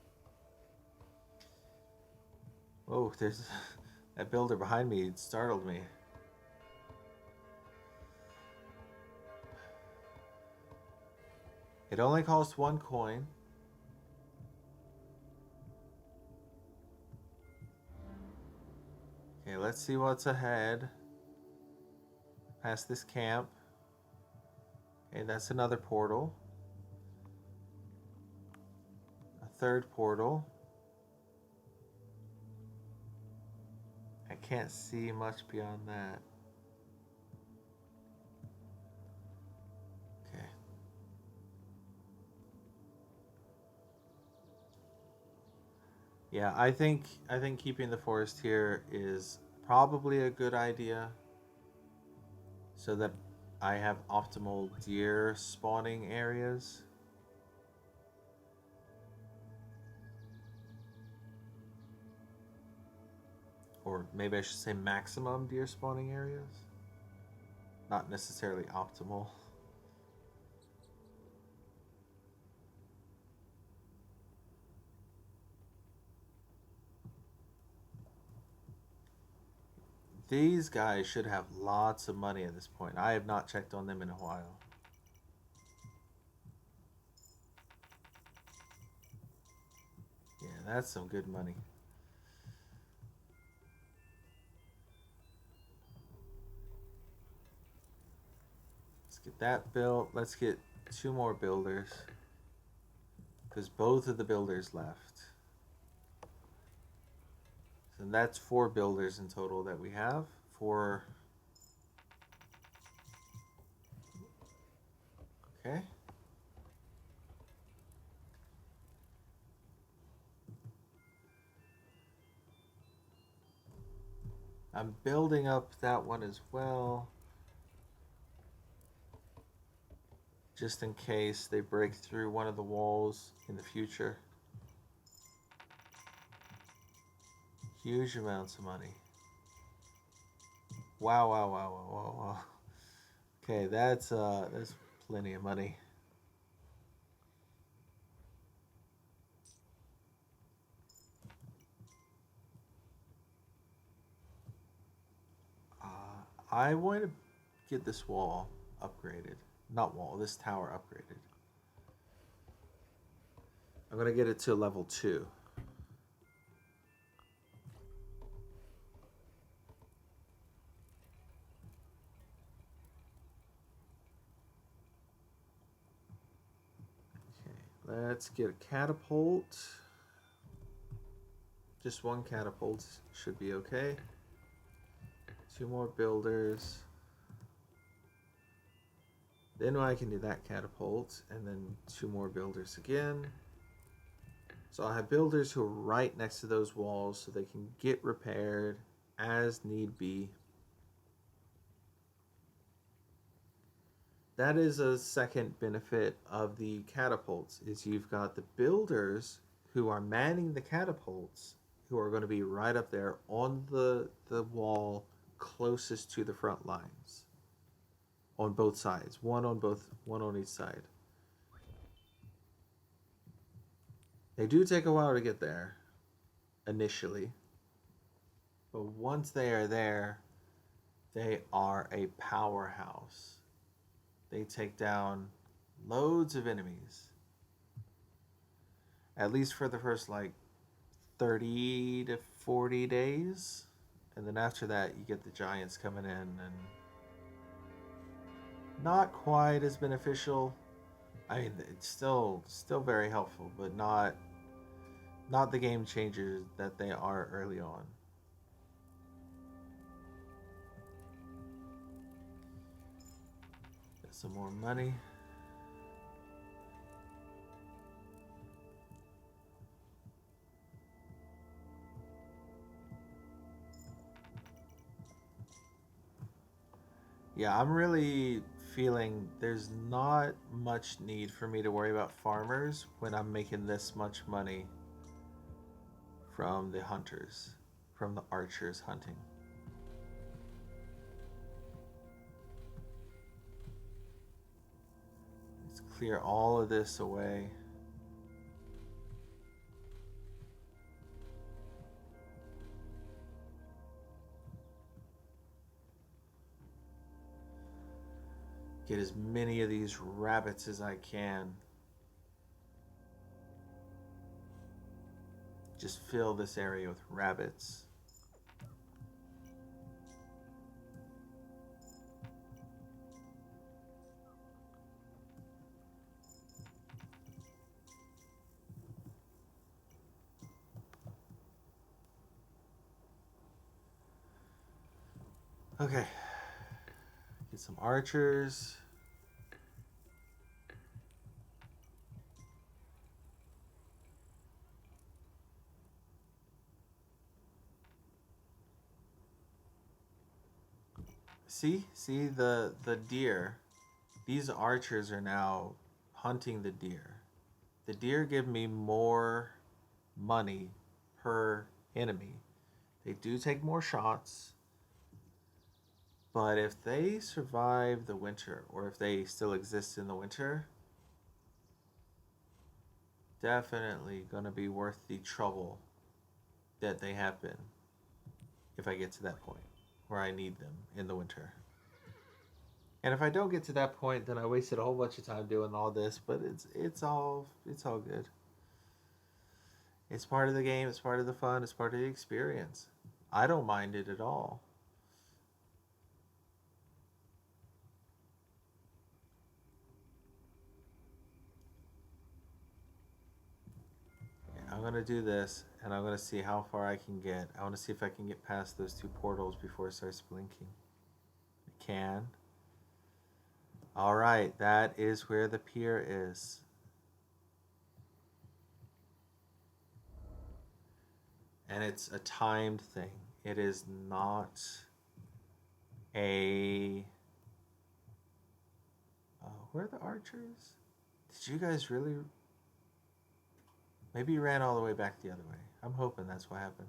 Speaker 1: Oh, there's that builder behind me. It startled me. It only costs one coin. Okay, let's see what's ahead. Past this camp. Okay, that's another portal. A third portal. I can't see much beyond that. Okay. Yeah, I think keeping the forest here is probably a good idea, so that I have optimal deer spawning areas. Or maybe I should say maximum deer spawning areas. Not necessarily optimal. These guys should have lots of money at this point. I have not checked on them in a while. Yeah, that's some good money. Let's get that built. Let's get 2 more builders, because both of the builders left. So that's 4 builders in total that we have. 4. Okay. I'm building up that one as well, just in case they break through one of the walls in the future. Huge amounts of money. Wow, wow, wow, wow, wow, wow. Okay, that's plenty of money. I want to get this wall upgraded. Not wall, this tower upgraded. I'm going to get it to level 2. Okay, let's get a catapult. Just one catapult should be okay. 2 more builders. Then I can do that catapult, and then 2 more builders again. So I have builders who are right next to those walls so they can get repaired as need be. That is a second benefit of the catapults, is you've got the builders who are manning the catapults who are going to be right up there on the wall closest to the front lines. On both sides. One on each side. They do take a while to get there initially. But once they are there, they are a powerhouse. They take down loads of enemies. At least for the first 30 to 40 days. And then after that, you get the giants coming in, and not quite as beneficial. I mean, it's still very helpful, but not the game changers that they are early on. Get some more money. Yeah, I'm really feeling there's not much need for me to worry about farmers when I'm making this much money from the hunters, from the archers hunting. Let's clear all of this away. Get as many of these rabbits as I can. Just fill this area with rabbits. Okay. Get some archers. See the deer. These archers are now hunting the deer. The deer give me more money per enemy. They do take more shots, but if they survive the winter, or if they still exist in the winter, definitely gonna be worth the trouble that they have been if I get to that point where I need them in the winter. And if I don't get to that point, then I wasted a whole bunch of time doing all this, but it's all good. It's part of the game, it's part of the fun, it's part of the experience. I don't mind it at all. I'm gonna do this, and I'm gonna see how far I can get. I want to see if I can get past those 2 portals before it starts blinking. I can. All right, that is where the pier is. And it's a timed thing. It is not a... where are the archers? Did you guys really... Maybe you ran all the way back the other way. I'm hoping that's what happened.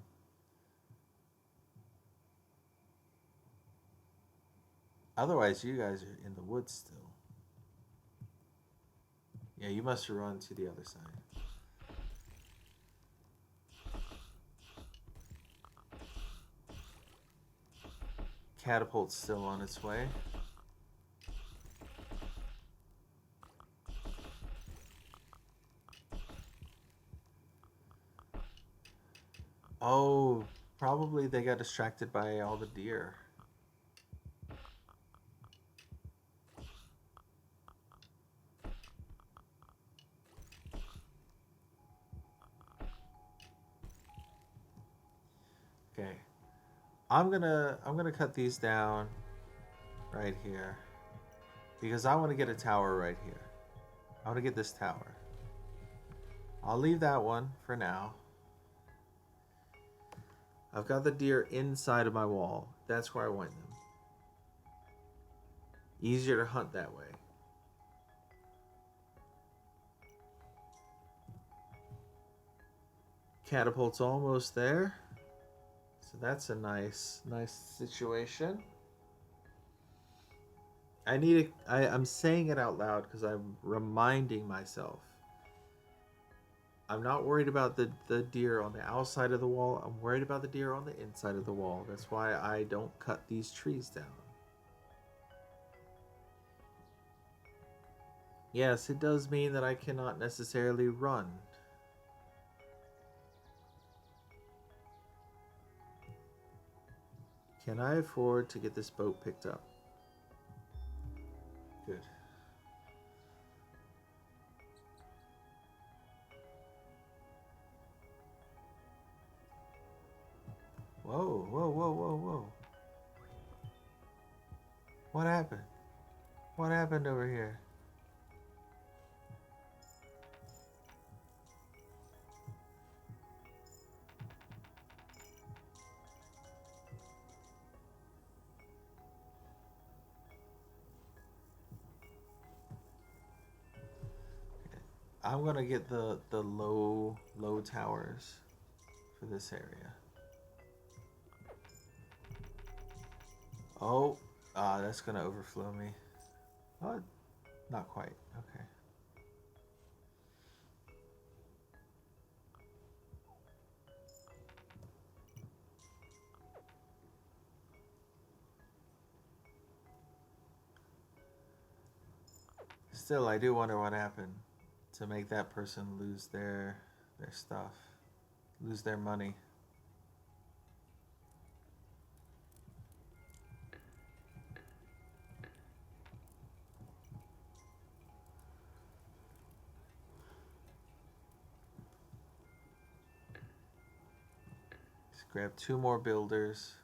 Speaker 1: Otherwise, you guys are in the woods still. Yeah, you must have run to the other side. Catapult's still on its way. Oh, probably they got distracted by all the deer. Okay. I'm gonna cut these down right here because I want to get a tower right here. I want to get this tower. I'll leave that one for now. I've got the deer inside of my wall. That's where I want them. Easier to hunt that way. Catapult's almost there. So that's a nice situation. I'm saying it out loud because I'm reminding myself. I'm not worried about the deer on the outside of the wall. I'm worried about the deer on the inside of the wall. That's why I don't cut these trees down. Yes, it does mean that I cannot necessarily run. Can I afford to get this boat picked up? Good. Whoa, whoa, whoa, whoa, whoa. What happened? What happened over here? I'm gonna get the low towers for this area. Oh, that's gonna overflow me. Oh, not quite. Okay. Still, I do wonder what happened to make that person lose their stuff, lose their money. Let's grab 2 more builders.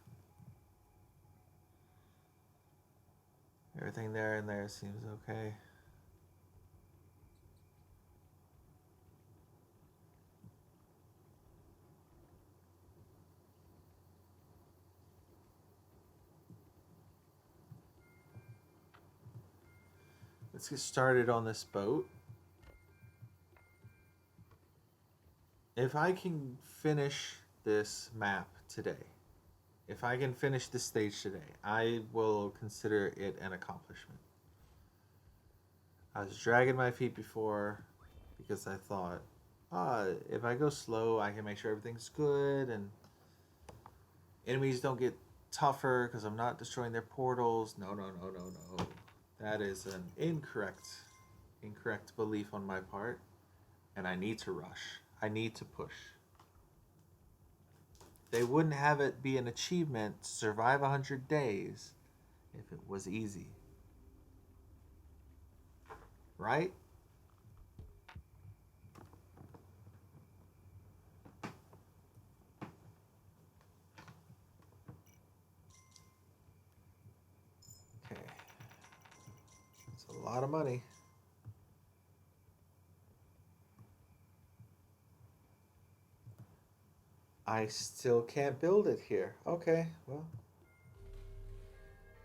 Speaker 1: Everything there and there seems okay. Let's get started on this boat. If I can finish this map today, if I can finish this stage today, I will consider it an accomplishment. I was dragging my feet before because I thought, if I go slow, I can make sure everything's good and enemies don't get tougher because I'm not destroying their portals. No. That is an incorrect belief on my part, and I need to rush. I need to push. They wouldn't have it be an achievement to survive 100 days if it was easy. Right? Okay. It's a lot of money. I still can't build it here. Okay, well,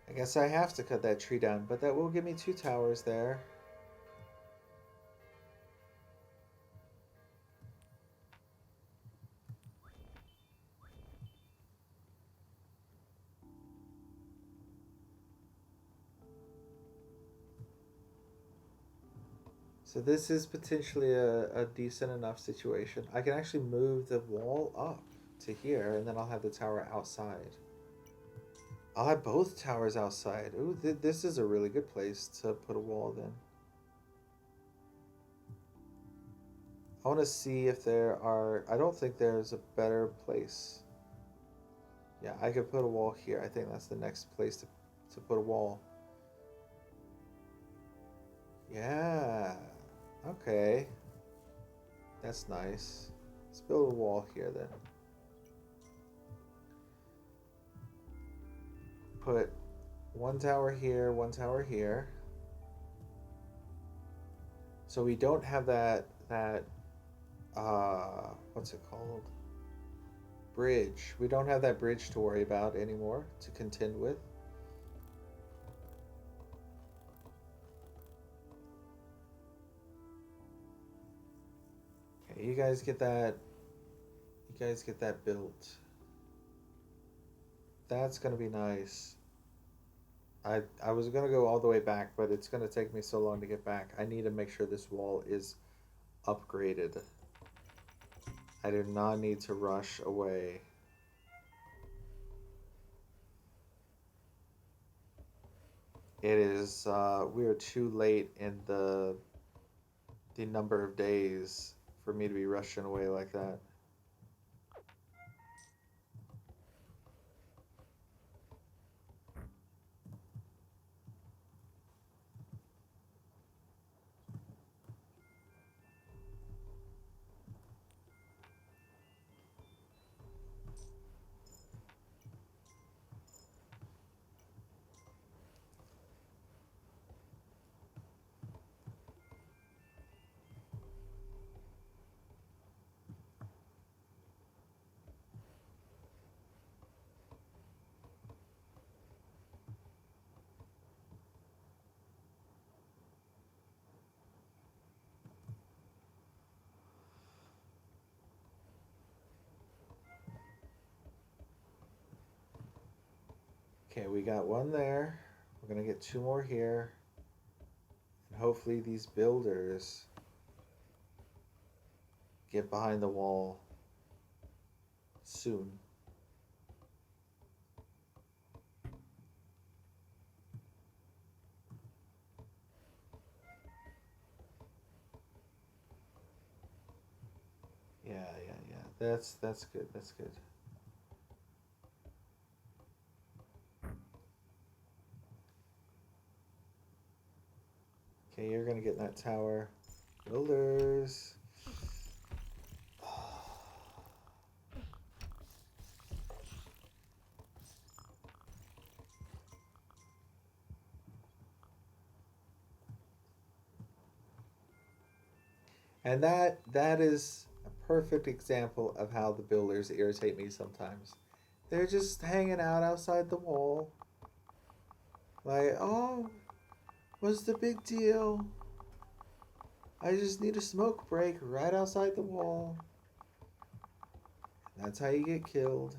Speaker 1: I guess I have to cut that tree down, but that will give me 2 towers there. So this is potentially a decent enough situation. I can actually move the wall up to here, and then I'll have the tower outside. I'll have both towers outside. Ooh, this is a really good place to put a wall then. I want to see if there are... I don't think there's a better place. Yeah, I could put a wall here. I think that's the next place to put a wall. Yeah. Okay. That's nice. Let's build a wall here then. Put one tower here, one tower here. So we don't have that what's it called? Bridge. We don't have that bridge to worry about anymore to contend with. Okay, you guys get that. You guys get that built. That's gonna be nice. I was gonna go all the way back, but it's gonna take me so long to get back. I need to make sure this wall is upgraded. I do not need to rush away. It is we are too late in the number of days for me to be rushing away like that. Okay, we got one there. We're gonna get 2 more here. And hopefully these builders get behind the wall soon. Yeah, yeah, yeah. That's good. That's good. Okay, you're gonna get in that tower. Builders. And that is a perfect example of how the builders irritate me sometimes. They're just hanging out outside the wall. Like, oh, what's the big deal? I just need a smoke break right outside the wall. That's how you get killed.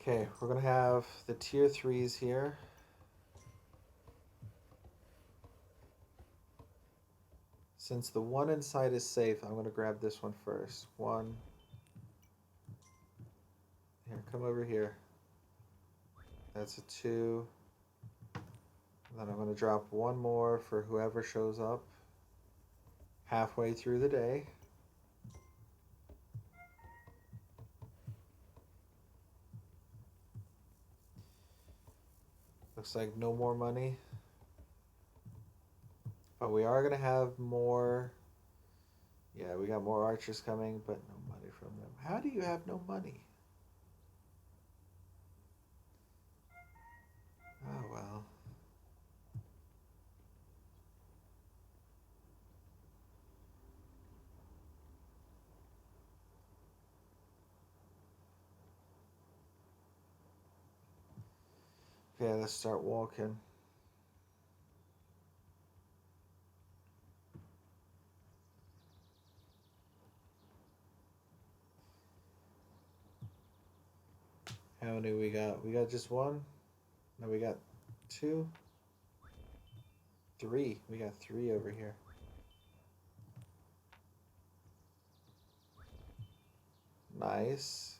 Speaker 1: Okay, we're gonna have the tier 3s here. Since the one inside is safe, I'm gonna grab this one first. One. Here, come over here. That's a 2. And then I'm gonna drop one more for whoever shows up halfway through the day. Looks like no more money. But we are gonna have more. Yeah, we got more archers coming, but no money from them. How do you have no money? Oh well. Okay, let's start walking. How many we got? We got just one? No, we got two? Three. We got three over here. Nice.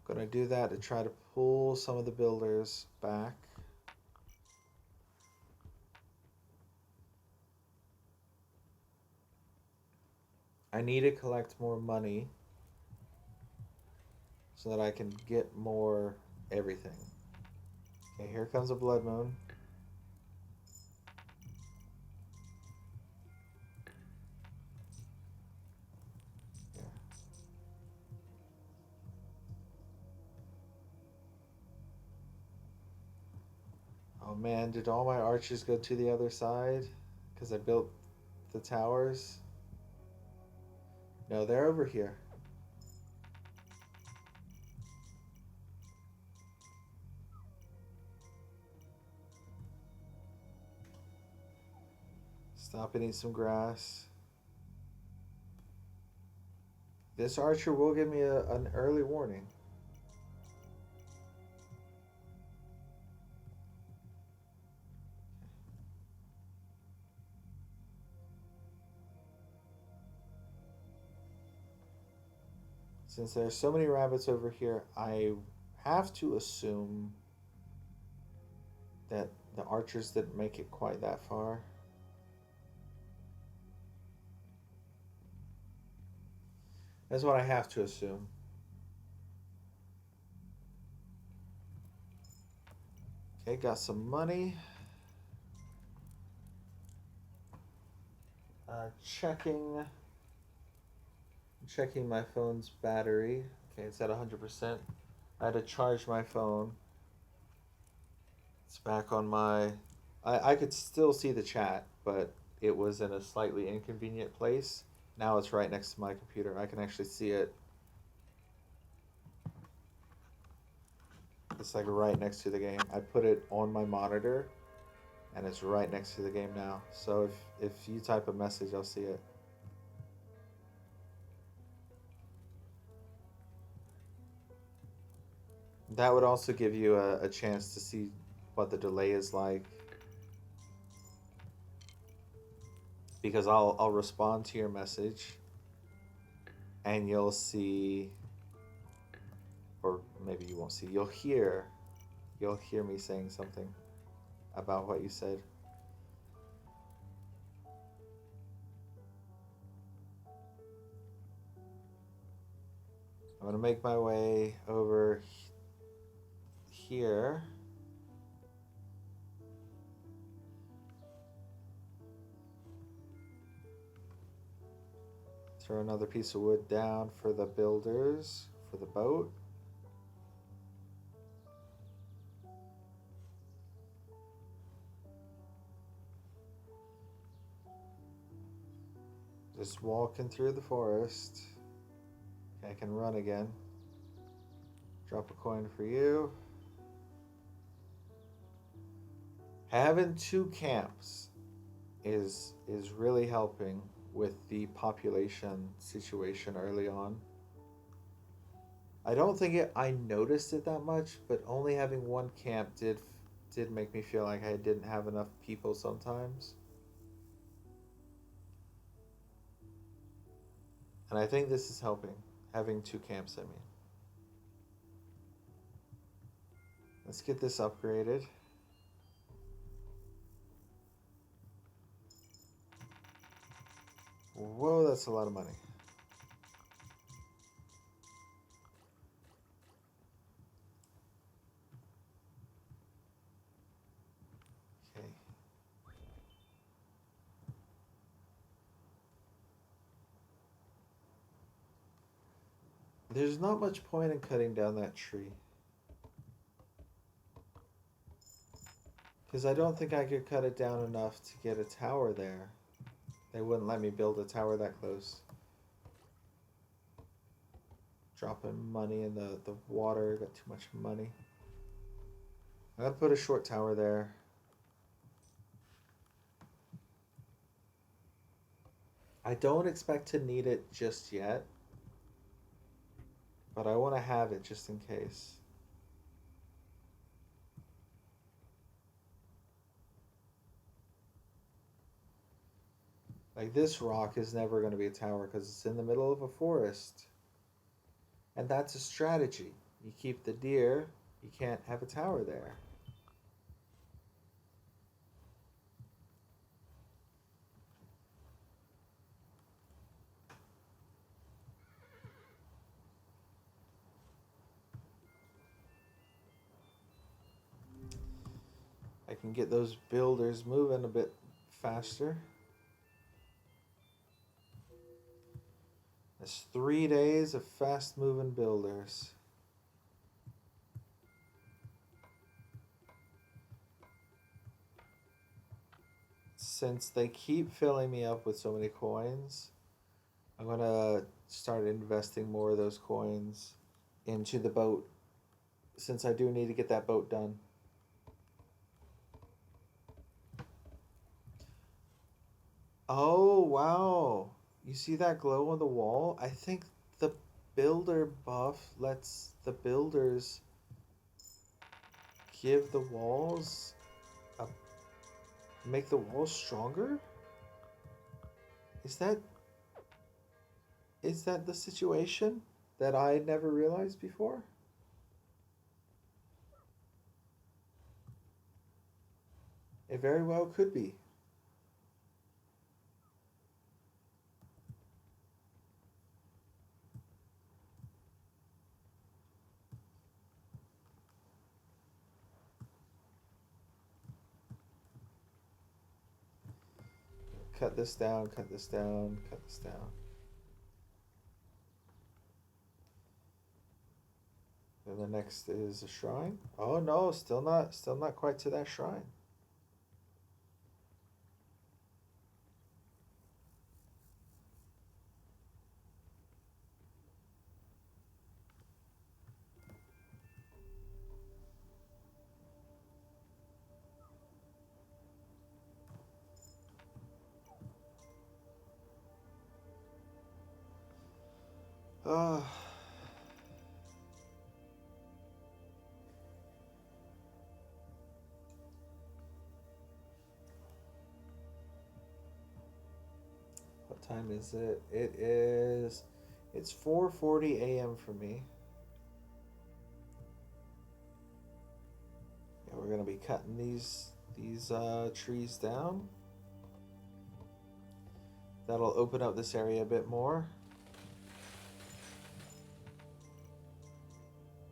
Speaker 1: Gonna do that to try to pull some of the builders back. I need to collect more money so that I can get more everything. Okay, here comes a blood moon. Yeah. Oh man, did all my archers go to the other side? Because I built the towers? No, they're over here. Stop and eat some grass. This archer will give me an early warning. Since there's so many rabbits over here, I have to assume that the archers didn't make it quite that far. That's what I have to assume. Okay, got some money. Checking my phone's battery. Okay, it's at 100%. I had to charge my phone. It's back on my. I could still see the chat, but it was in a slightly inconvenient place. Now it's right next to my computer. I can actually see it. It's like right next to the game. I put it on my monitor, and it's right next to the game now. So if you type a message, I'll see it. That would also give you a chance to see what the delay is like. Because I'll respond to your message and you'll see, or maybe you won't see, you'll hear me saying something about what you said. I'm gonna make my way over here. Throw another piece of wood down for the builders, for the boat. Just walking through the forest. Okay, I can run again. Drop a coin for you. Having two camps is really helping with the population situation early on. I don't think I noticed it that much, but only having one camp did make me feel like I didn't have enough people sometimes. And I think this is helping, having two camps, I mean. Let's get this upgraded. Whoa, that's a lot of money. There's not much point in cutting down that tree. Because I don't think I could cut it down enough to get a tower there. They wouldn't let me build a tower that close. Dropping money in the water. Got too much money. I'm going to put a short tower there. I don't expect to need it just yet. But I want to have it just in case. Like, this rock is never going to be a tower because it's in the middle of a forest. And that's a strategy. You keep the deer, you can't have a tower there. I can get those builders moving a bit faster. That's 3 days of fast moving builders. Since they keep filling me up with so many coins, I'm gonna start investing more of those coins into the boat, since I do need to get that boat done. Oh, wow. You see that glow on the wall? I think the builder buff lets the builders give the walls a, make the walls stronger? Is that is that the situation that I never realized before? It very well could be. Cut this down, cut this down, cut this down. And the next is a shrine. Oh no, still not quite to that shrine. Uh, what time is it? It's 4:40 a.m. for me. Yeah, we're gonna be cutting these trees down. That'll open up this area a bit more.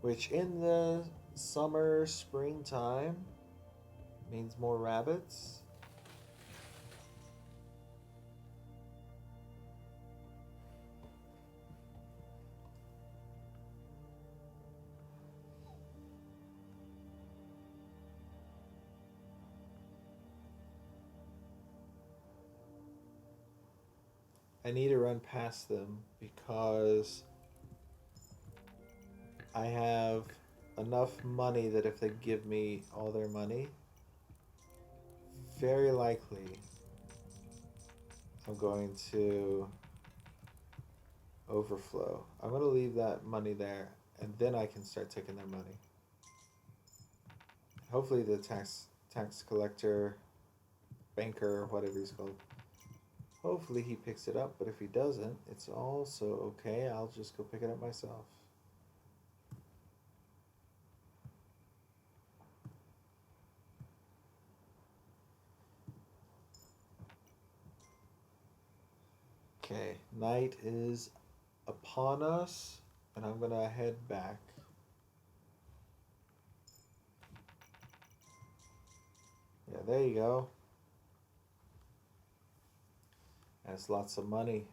Speaker 1: Which in the summer, springtime means more rabbits. I need to run past them because I have enough money that if they give me all their money, very likely I'm going to overflow. I'm going to leave that money there and then I can start taking their money. Hopefully the tax collector, banker, whatever he's called, hopefully he picks it up, but if he doesn't, it's also okay. I'll just go pick it up myself. Okay, night is upon us, and I'm gonna head back. Yeah, there you go. That's lots of money.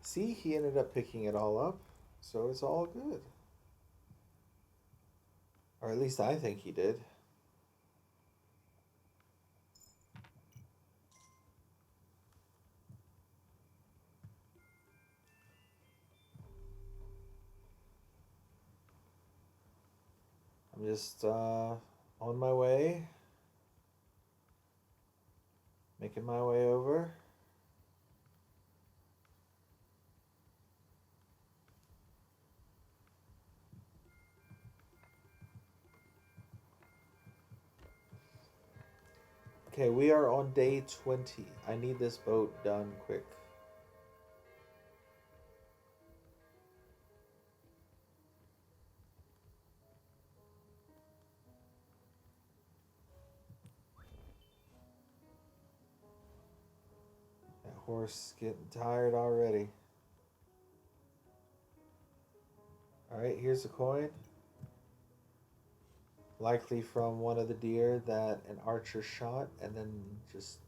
Speaker 1: See, he ended up picking it all up, so it's all good. Or at least I think he did. I'm just on my way, making my way over. Okay, we are on day 20. I need this boat done quick. That horse is getting tired already. Alright, here's a coin. Likely from one of the deer that an archer shot and then just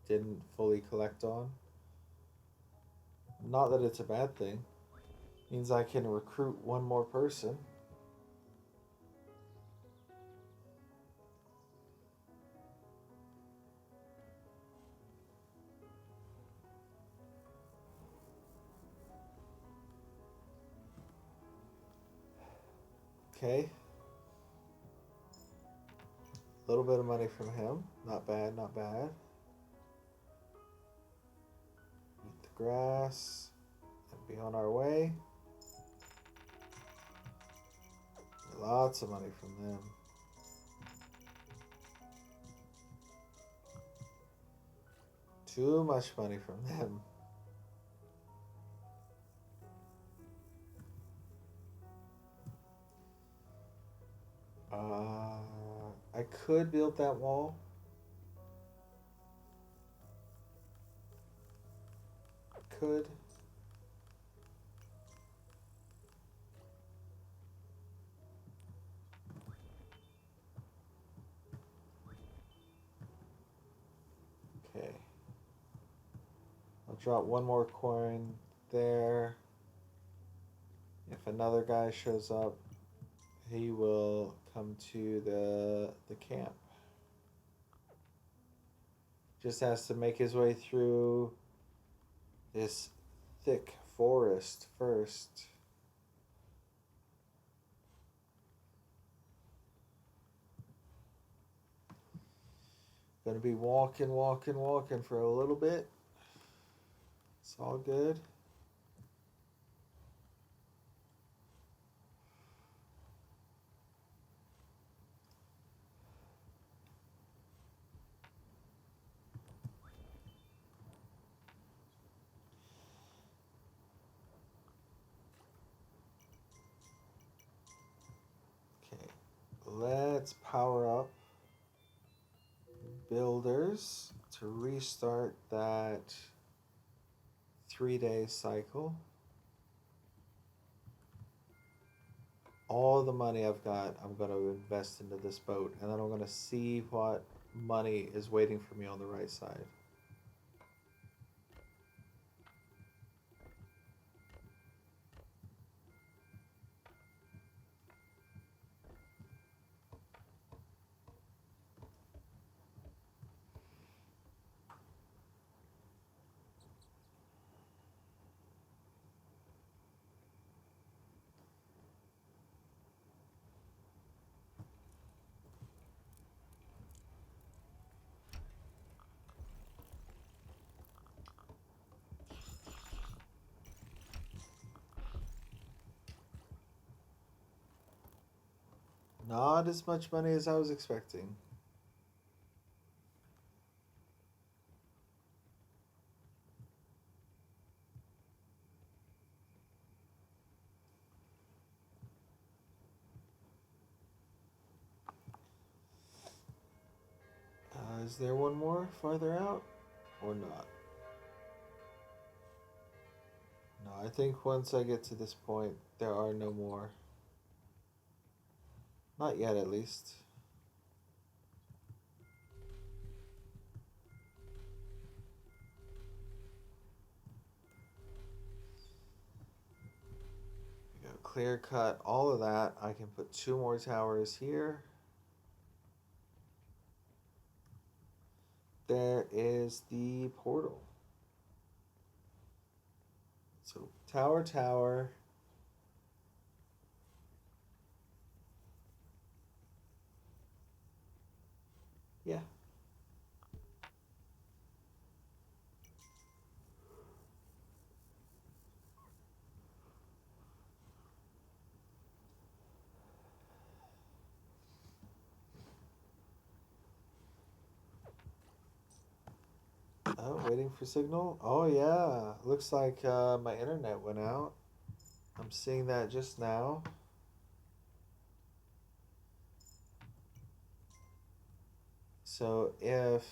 Speaker 1: didn't fully collect on. Not that it's a bad thing. Means I can recruit one more person. Okay. A little bit of money from him. Not bad, not bad. Eat the grass and be on our way. Lots of money from them. Too much money from them. I could build that wall. Could. Okay. I'll drop one more coin there. If another guy shows up, he will come to the camp. Just has to make his way through this thick forest first. Gonna be walking for a little bit. It's all good. Okay, let's power up builders to restart that 3-day cycle. All the money I've got, I'm going to invest into this boat, and then I'm going to see what money is waiting for me on the right side. Not as much money as I was expecting. Is there one more farther out or not? No, I think once I get to this point, there are no more. Not yet, at least. clear cut all of that. I can put 2 more towers here. There is the portal. So tower, tower. Yeah. Oh, waiting for signal. Oh yeah. Looks like my internet went out. I'm seeing that just now. So if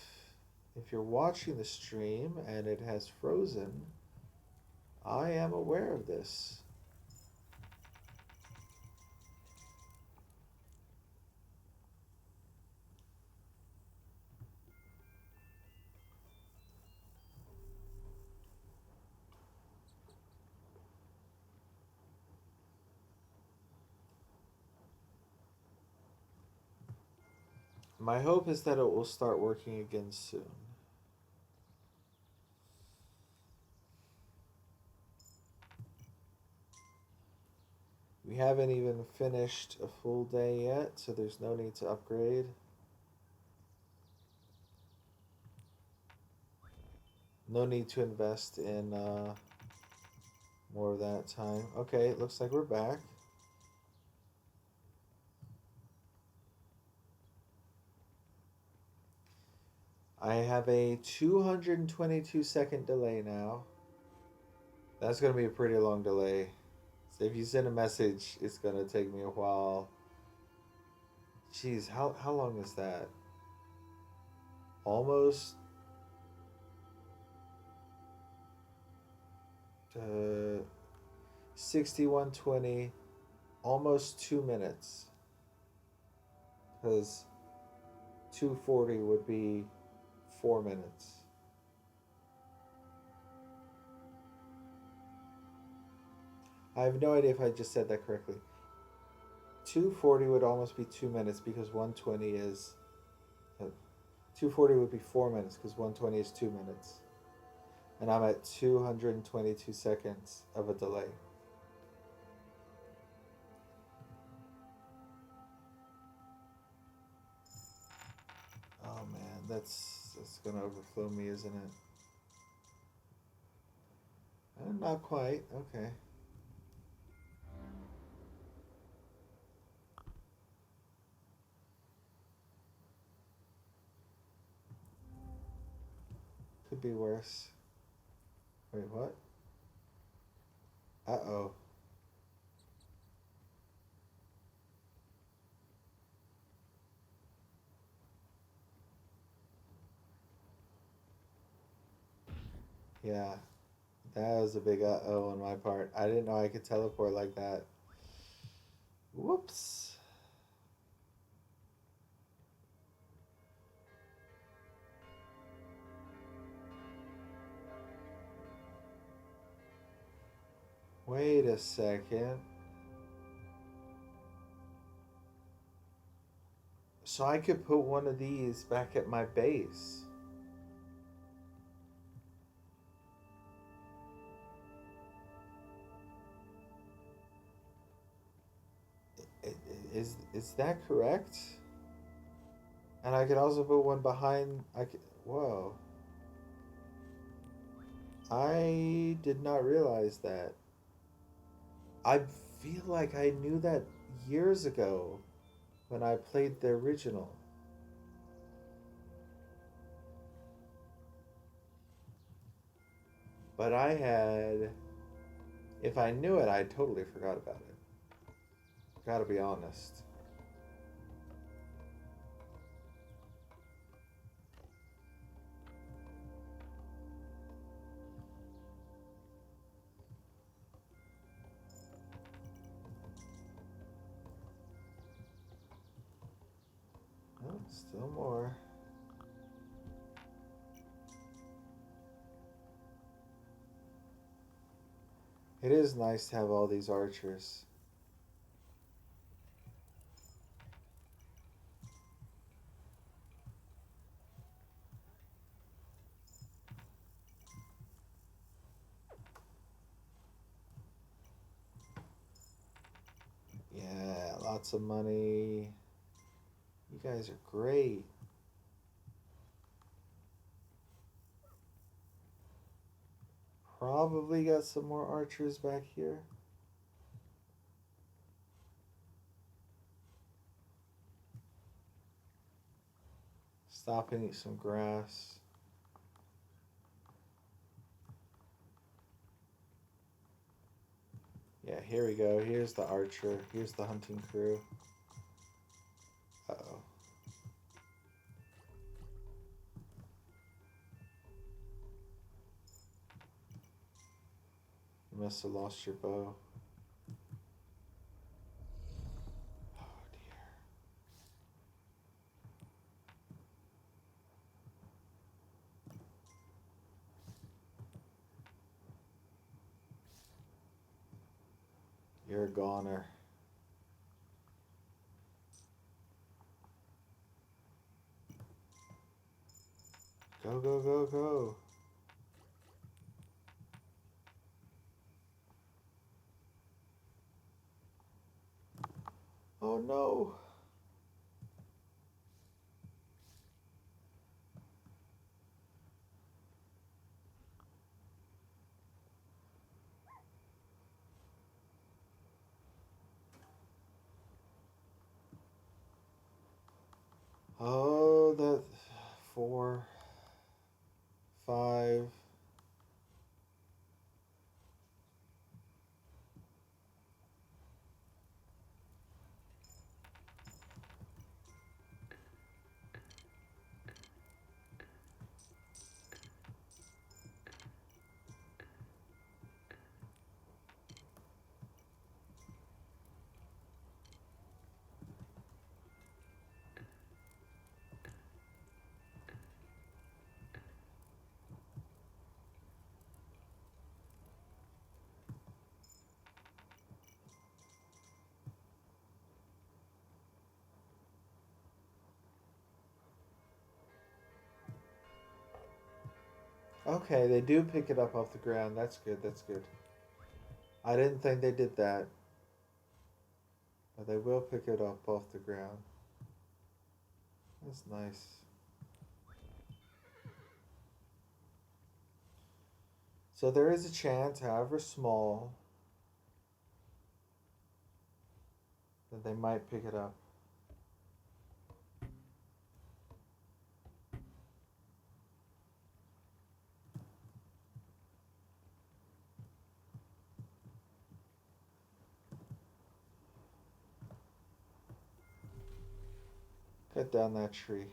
Speaker 1: you're watching the stream and it has frozen, I am aware of this. My hope is that it will start working again soon. We haven't even finished a full day yet, so there's no need to upgrade. No need to invest in more of that time. Okay, it looks like we're back. I have a 222-second delay now. That's going to be a pretty long delay. So if you send a message, it's going to take me a while. Jeez, how long is that? Almost 6120, almost 2 minutes. Because 240 would be 4 minutes. I have no idea if I just said that correctly. 240 would almost be 2 minutes because 120 is. 240 would be 4 minutes because 120 is 2 minutes. And I'm at 222 seconds of a delay. Oh man, that's gonna overflow me, isn't it? Not quite. Okay. Could be worse. Wait, what? Uh-oh. Yeah, that was a big uh-oh on my part. I didn't know I could teleport like that. Whoops. Wait a second. So I could put one of these back at my base. Is that correct? And I could also put one behind. Whoa. I did not realize that. I feel like I knew that years ago when I played the original. But I had. If I knew it, I totally forgot about it. Gotta be honest. Oh, still more. It is nice to have all these archers. lots of money. You guys are great. Probably got some more archers back here. Stop and eat some grass. Yeah, here we go. Here's the archer. Here's the hunting crew. Uh-oh. You must have lost your bow. Oh, dear. You're a goner. Go, go, go, go. Oh no. Oh, that 4, 5. Okay, they do pick it up off the ground. That's good, that's good. I didn't think they did that. But they will pick it up off the ground. That's nice. So there is a chance, however small, that they might pick it up. Cut down that tree.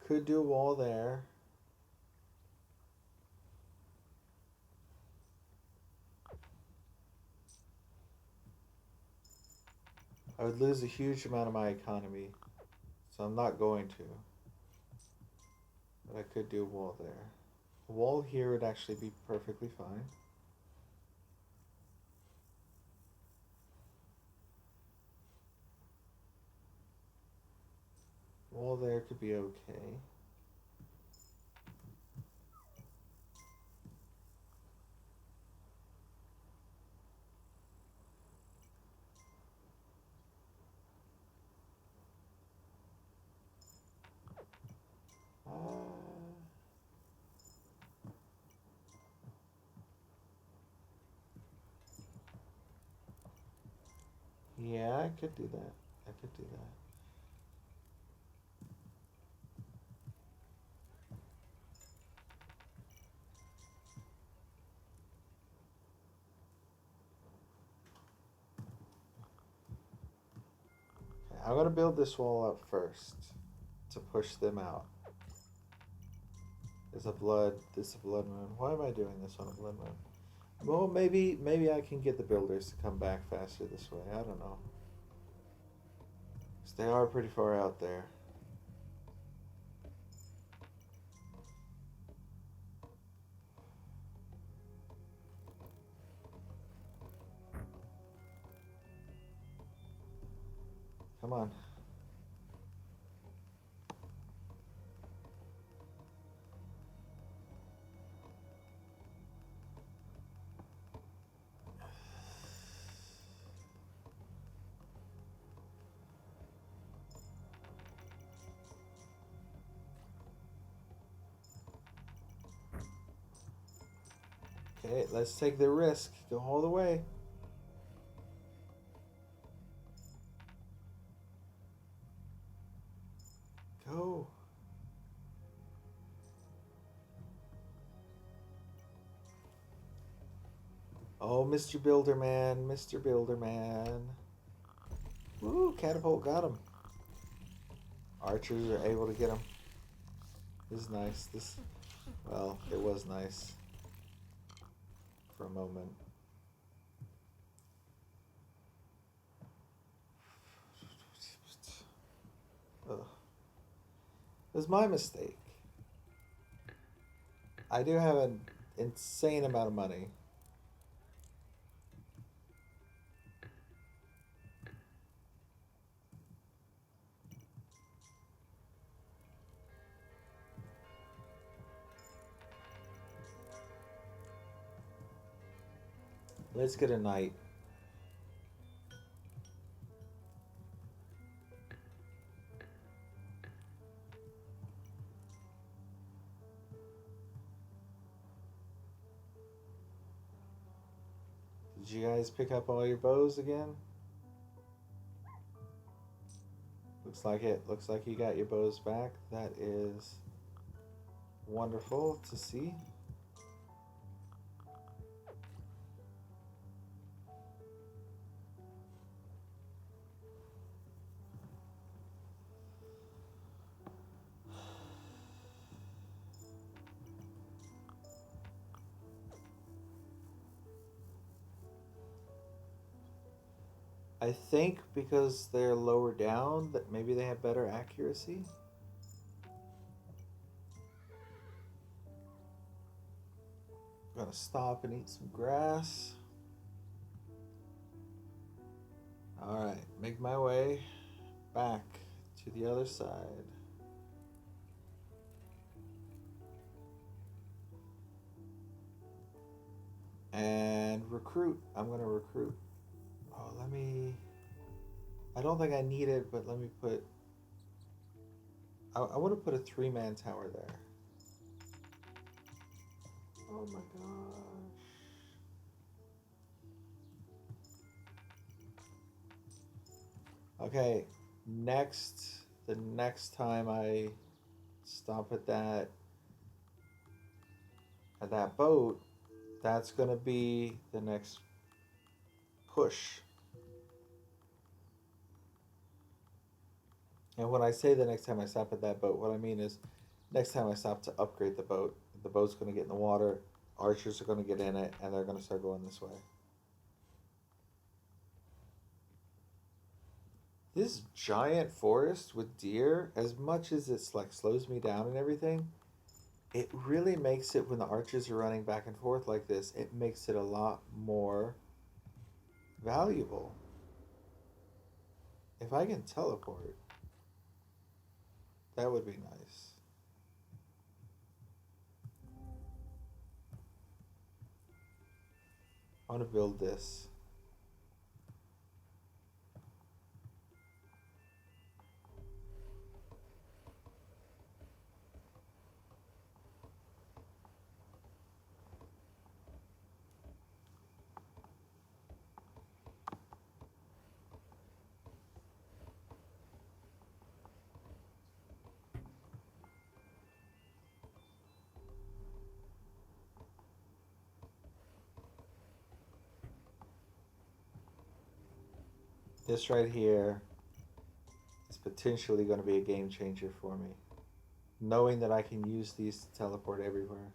Speaker 1: Could do a wall there. I would lose a huge amount of my economy. So I'm not going to. But I could do a wall there. A wall here would actually be perfectly fine. Wall there could be okay. Yeah, I could do that. I could do that. Okay, I'm gonna build this wall up first to push them out. This is a blood moon. Why am I doing this on a blood moon? Well, maybe I can get the builders to come back faster this way. I don't know. 'Cause they are pretty far out there. Come on. Okay, let's take the risk. Go all the way. Go. Oh, Mr. Builderman, Mr. Builderman. Woo, catapult got him. Archers are able to get him. This is nice. Well, it was nice for a moment. Ugh. It was my mistake. I do have an insane amount of money. Let's get a knight. Did you guys pick up all your bows again? Looks like it. Looks like you got your bows back. That is wonderful to see. I think because they're lower down that maybe they have better accuracy. I'm gonna stop and eat some grass. Alright, make my way back to the other side. And recruit. I'm gonna recruit. Oh, let me... I don't think I need it, but let me put... I want to put a 3-man tower there. Oh my gosh. Okay, the next time I stop at that boat, that's gonna be the next push. And when I say the next time I stop at that boat, what I mean is next time I stop to upgrade the boat's gonna get in the water, archers are gonna get in it, and they're gonna start going this way. This giant forest with deer, as much as it's like slows me down and everything, it really makes it when the archers are running back and forth like this, it makes it a lot more valuable. If I can teleport, that would be nice. I want to build this. This right here is potentially going to be a game changer for me. Knowing that I can use these to teleport everywhere.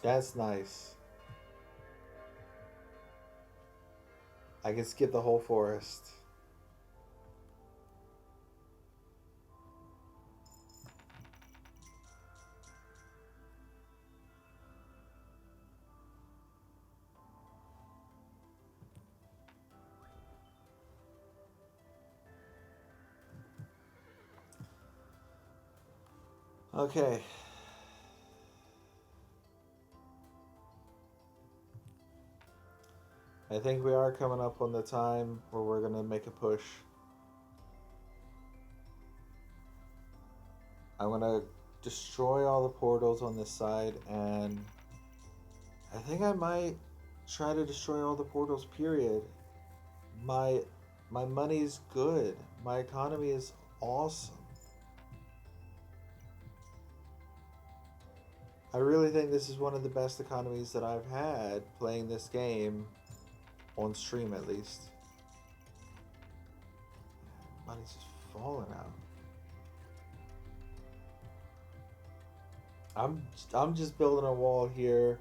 Speaker 1: That's nice. I can skip the whole forest. Okay. I think we are coming up on the time where we're going to make a push. I'm going to destroy all the portals on this side, and I think I might try to destroy all the portals, period. My my money's good. My economy is awesome. I really think this is one of the best economies that I've had playing this game on stream, at least. Money's just falling out. I'm just building a wall here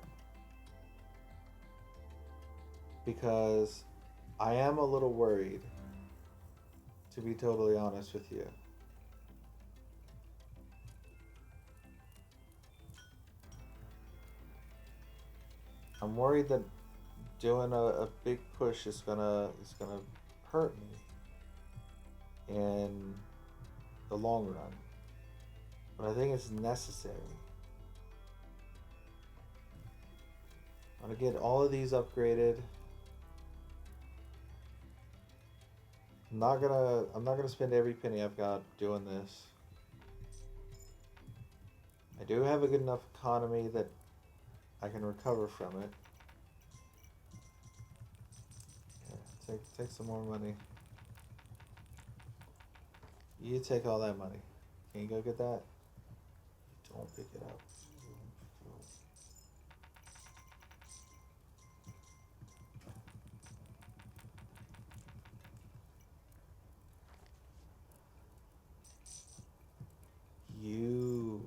Speaker 1: because I am a little worried, to be totally honest with you. I'm worried that doing a big push is gonna hurt me in the long run. But I think it's necessary. I'm gonna get all of these upgraded. I'm not gonna spend every penny I've got doing this. I do have a good enough economy that I can recover from it. Yeah, take some more money. You take all that money. Can you go get that? Don't pick it up. You.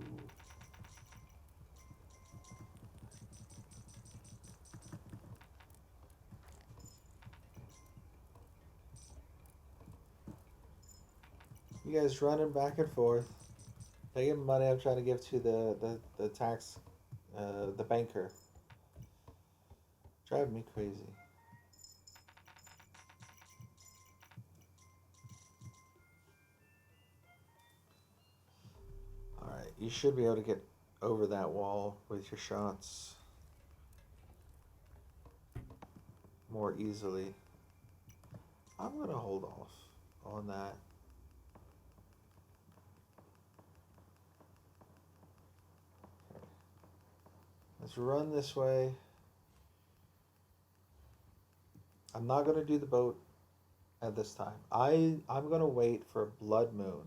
Speaker 1: You guys running back and forth. Taking money I'm trying to give to the tax, the banker. Driving me crazy. Alright, you should be able to get over that wall with your shots more easily. I'm gonna hold off on that. Okay. Let's run this way. I'm not gonna do the boat at this time. I'm gonna wait for a blood moon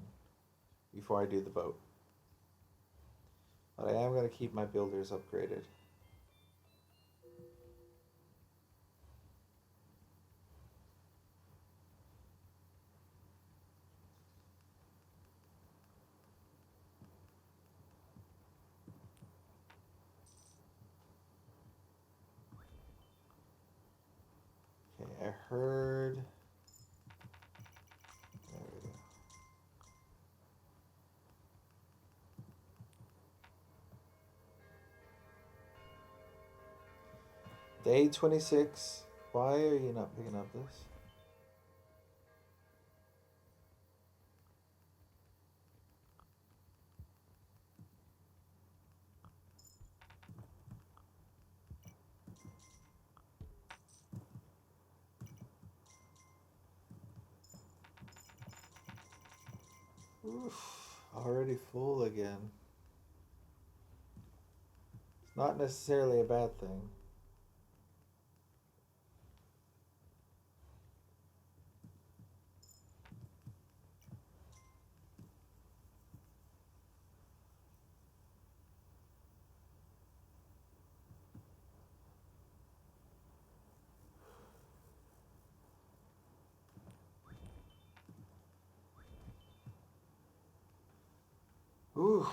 Speaker 1: before I do the boat. But I am gonna keep my builders upgraded. Okay, I heard. There we go. Day 26. Why are you not picking up this? Oof, already full again. It's not necessarily a bad thing. Ooh.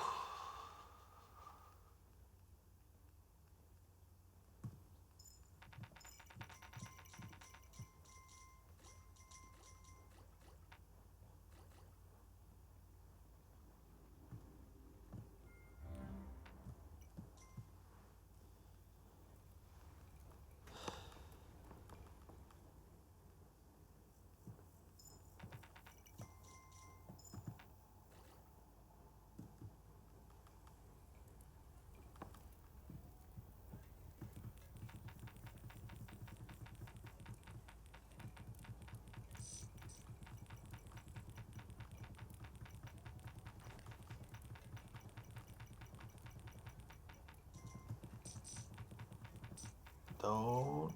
Speaker 1: Don't.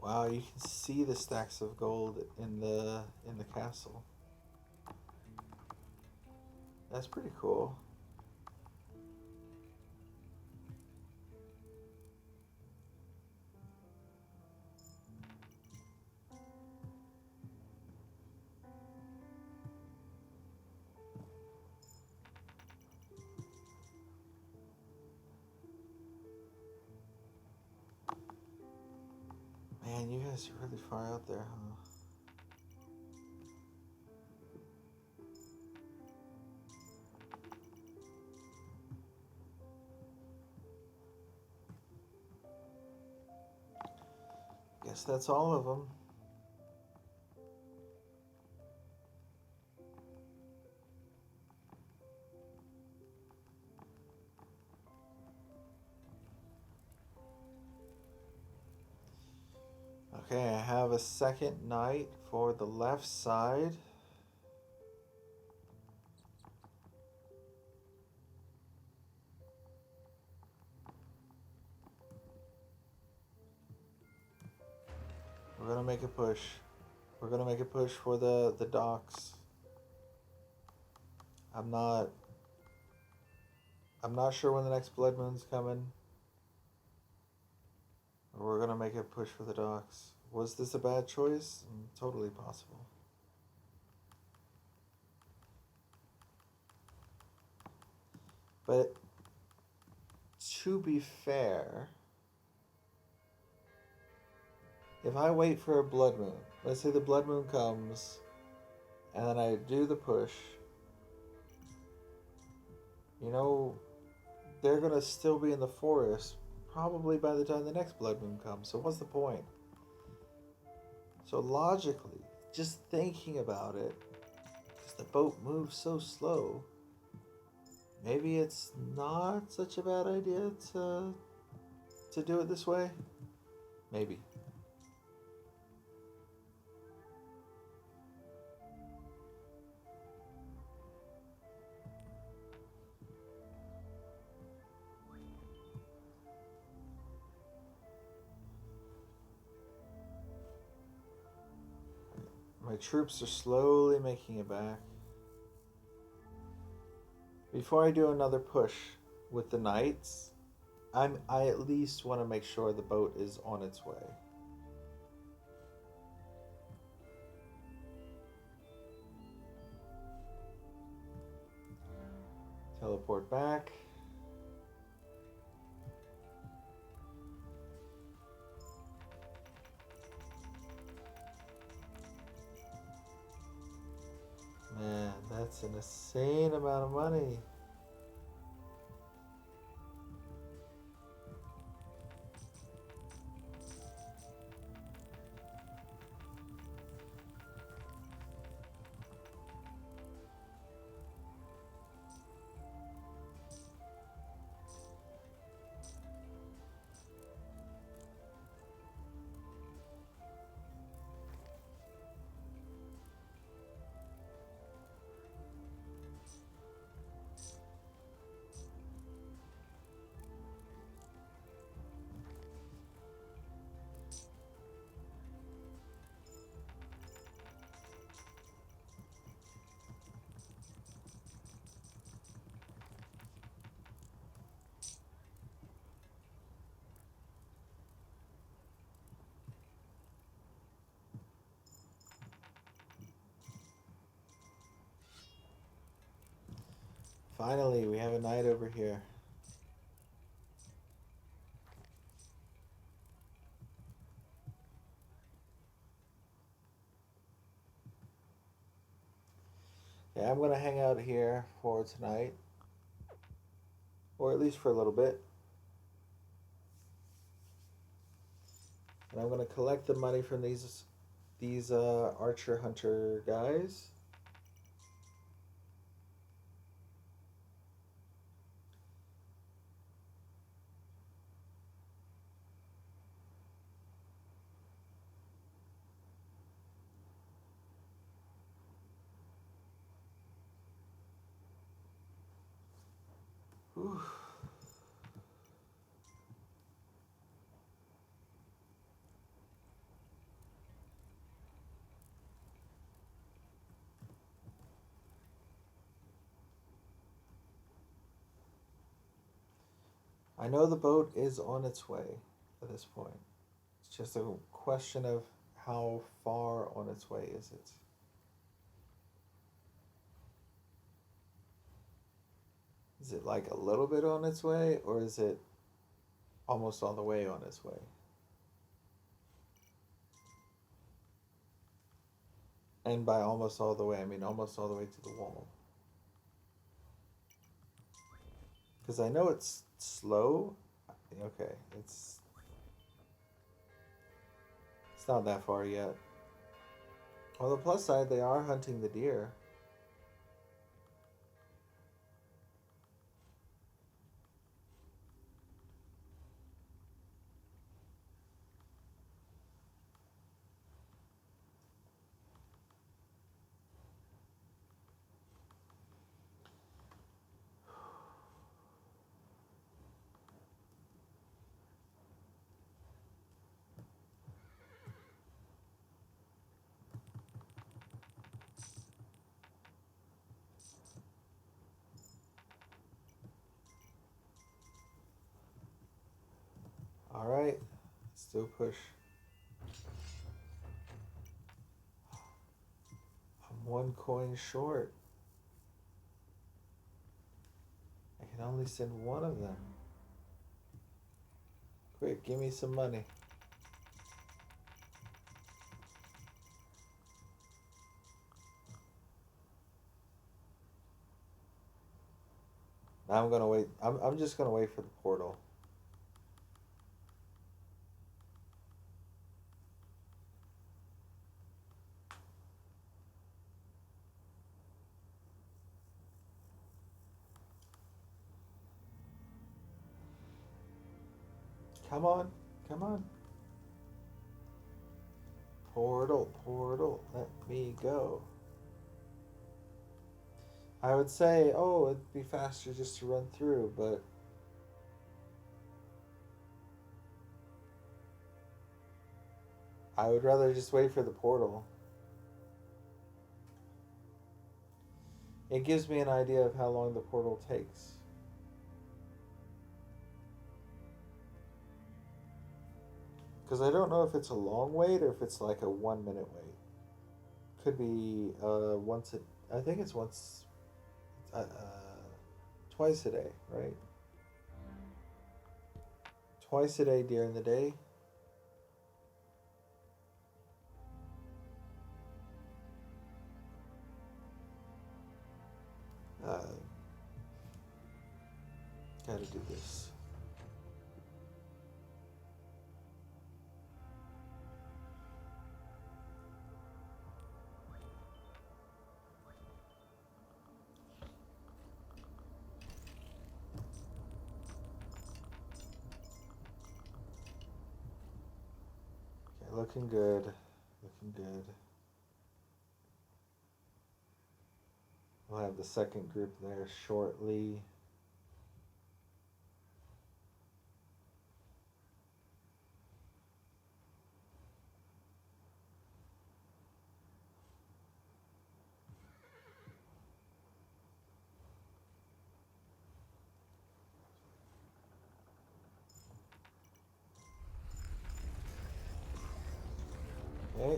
Speaker 1: Wow, you can see the stacks of gold in the castle. That's pretty cool. Man, you guys are really far out there, huh? Guess that's all of them. Okay, I have a second night for the left side. We're gonna make a push. We're gonna make a push for the docks. I'm not I'm not sure when the next blood moon's coming. We're gonna make a push for the docks. Was this a bad choice? Totally possible. But to be fair, if I wait for a blood moon, let's say the blood moon comes, and then I do the push, you know, they're gonna still be in the forest probably by the time the next blood moon comes. So what's the point? So logically, just thinking about it, because the boat moves so slow, maybe it's not such a bad idea to do it this way. Maybe. My troops are slowly making it back. Before I do another push with the knights, I at least want to make sure the boat is on its way. Teleport back. Man, that's an insane amount of money. Finally, we have a knight over here. Yeah, I'm going to hang out here for tonight. Or at least for a little bit. And I'm going to collect the money from these these archer hunter guys. Whew. I know the boat is on its way at this point. It's just a question of how far on its way is it. Is it like a little bit on its way, or is it almost all the way on its way? And by almost all the way, I mean almost all the way to the wall. Because I know it's slow. Okay, it's not that far yet. On the plus side, they are hunting the deer. All right, still push. I'm one coin short. I can only send one of them. Quick, give me some money. Now I'm gonna wait. I'm just gonna wait for the portal. Come on, come on. Portal, portal, let me go. I would say, oh, it'd be faster just to run through, but I would rather just wait for the portal. It gives me an idea of how long the portal takes. Because I don't know if it's a long wait or if it's like a 1 minute wait. Could be once it. I think it's once, twice a day, right? Twice a day during the day. Uh, gotta do this. Okay, looking good. Looking good. We'll have the second group there shortly. Okay.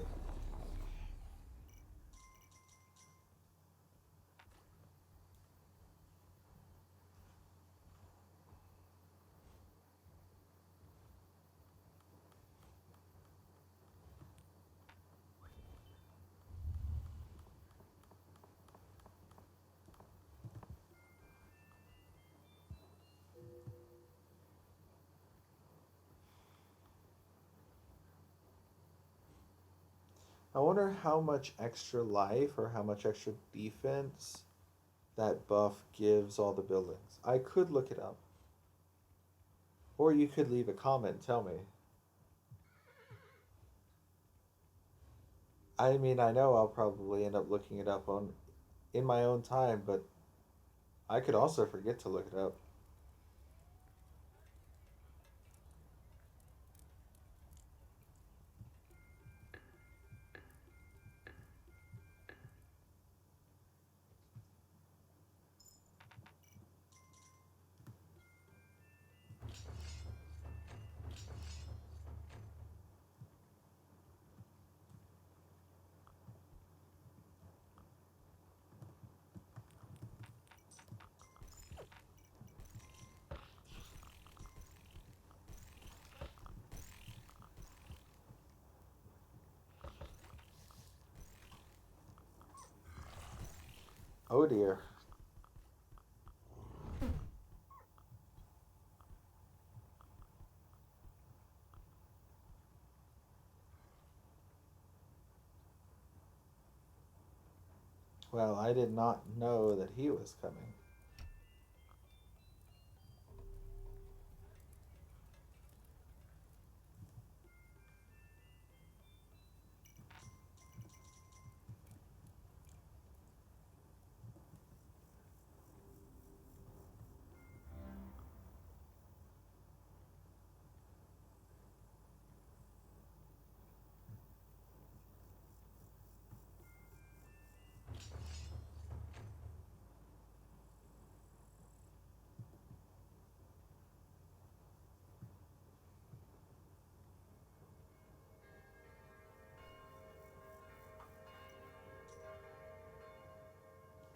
Speaker 1: I wonder how much extra life or how much extra defense that buff gives all the buildings. I could look it up. Or you could leave a comment and tell me. I mean, I know I'll probably end up looking it up on in my own time, but I could also forget to look it up. Oh dear. Well, I did not know that he was coming.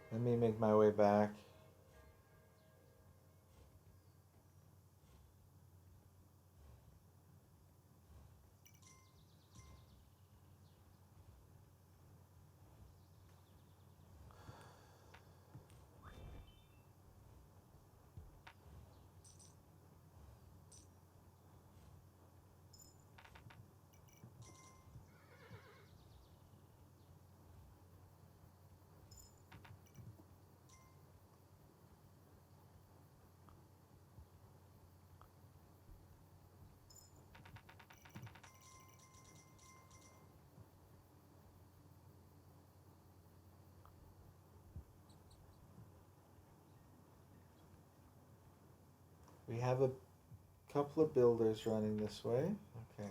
Speaker 1: Let me make my way back. We have a couple of builders running this way. Okay.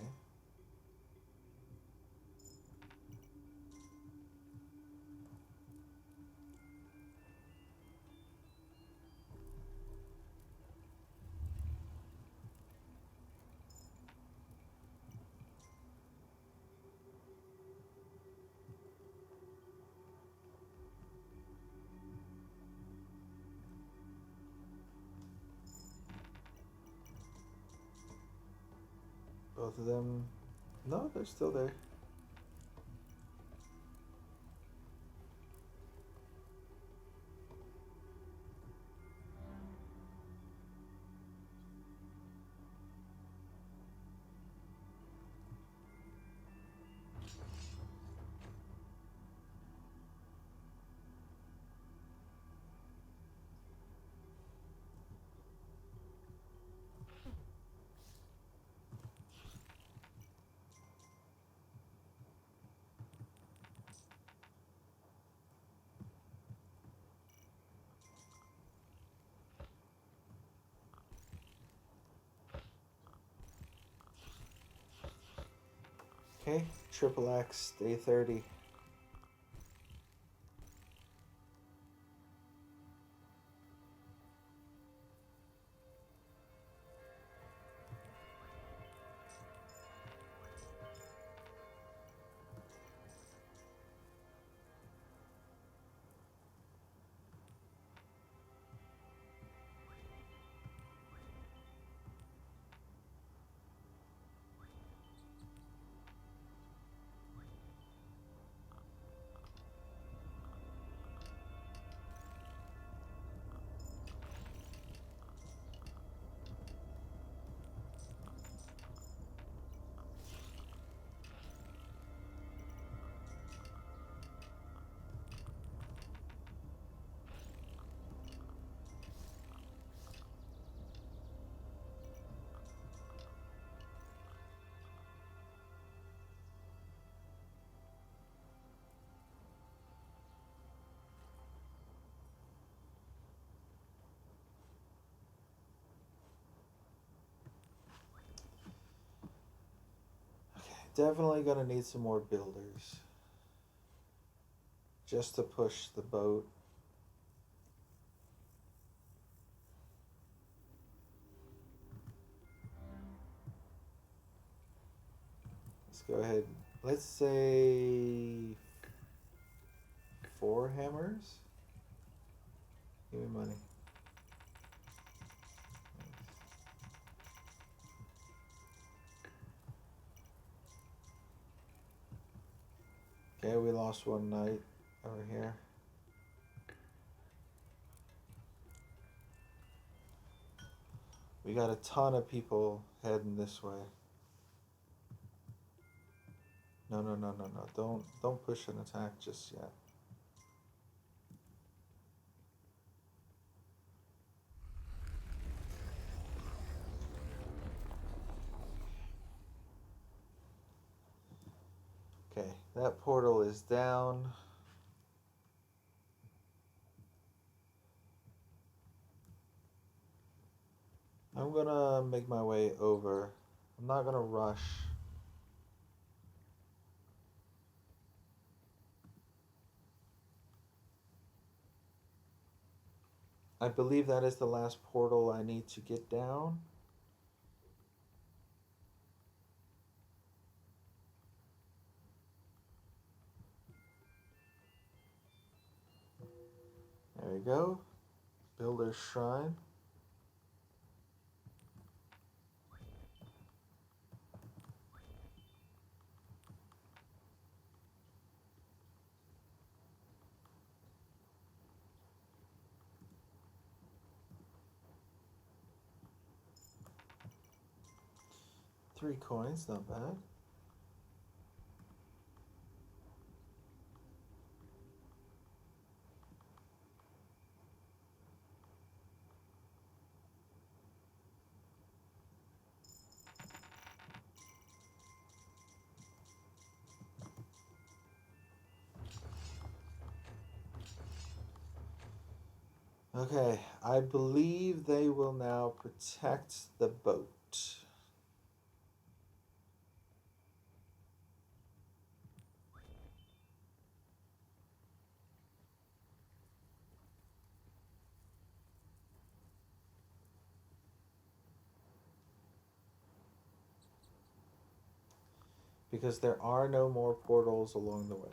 Speaker 1: Both of them. No, they're still there. Okay, triple X, day 30. Definitely gonna need some more builders. Just to push the boat. Let's go ahead. Let's say 4 hammers. Give me money. Okay, we lost one knight over here. We got a ton of people heading this way. No, no, no, no, no. Don't push an attack just yet. Okay, that portal is down. I'm gonna make my way over. I'm not gonna rush. I believe that is the last portal I need to get down. There we go. Builder's Shrine. Three coins, not bad. Okay, I believe they will now protect the boat. Because there are no more portals along the way.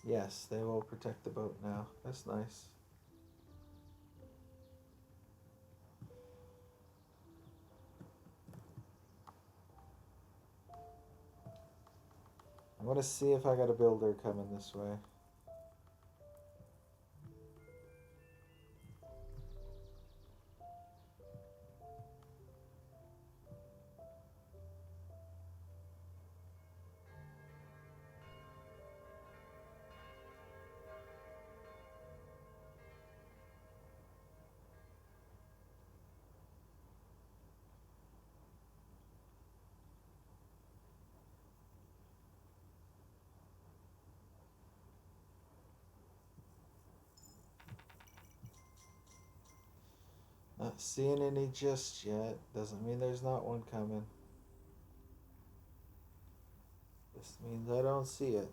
Speaker 1: Yes, they will protect the boat now. That's nice. I'm gonna see if I got a builder coming this way. Not seeing any just yet. Doesn't mean there's not one coming. This means I don't see it.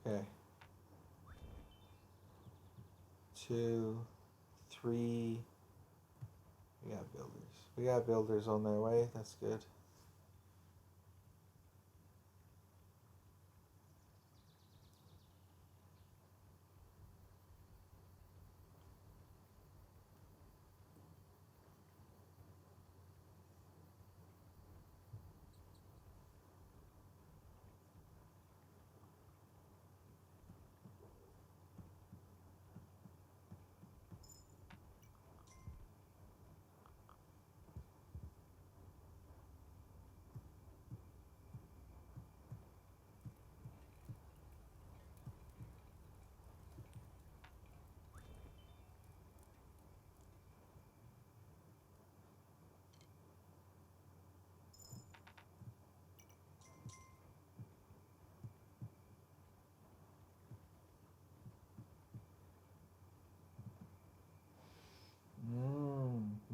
Speaker 1: Okay. 2, 3. We got builders. We got builders on their way. That's good.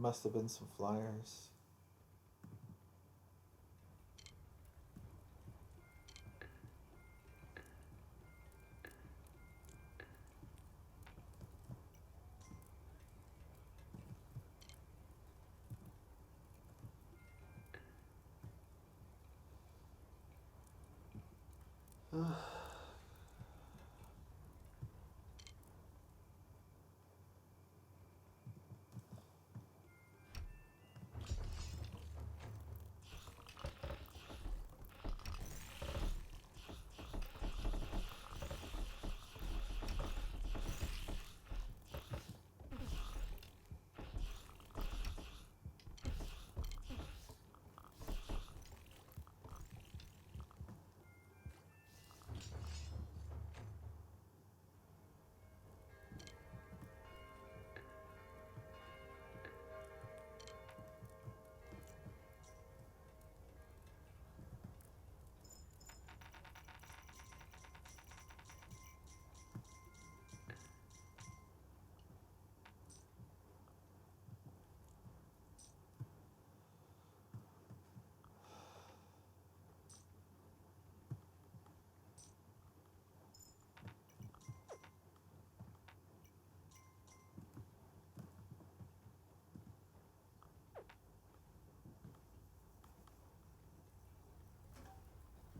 Speaker 1: Must have been some flyers.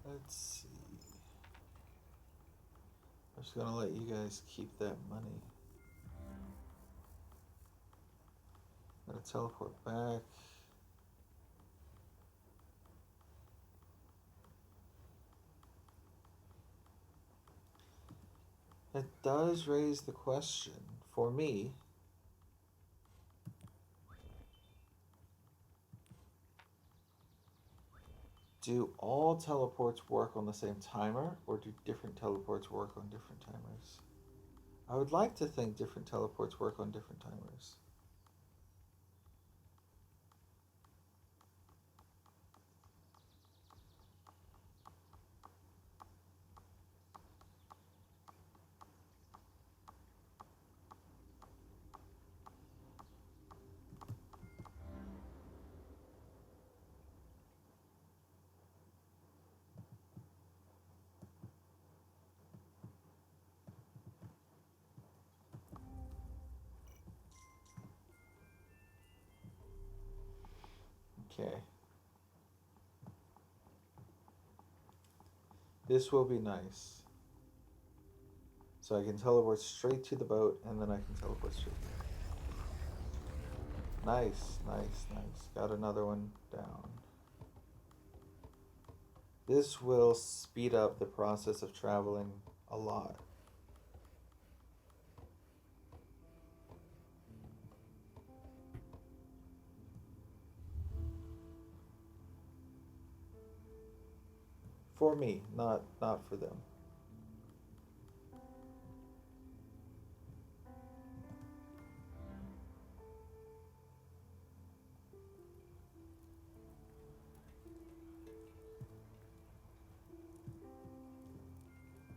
Speaker 1: Let's see. I'm just gonna let you guys keep that money. Gotta teleport back. It does raise the question for me. Do all teleports work on the same timer, or do different teleports work on different timers? I would like to think different teleports work on different timers. Okay. This will be nice. So I can teleport straight to the boat, and then I can teleport straight there. Nice, nice, nice. Got another one down. This will speed up the process of traveling a lot. For me, not for them.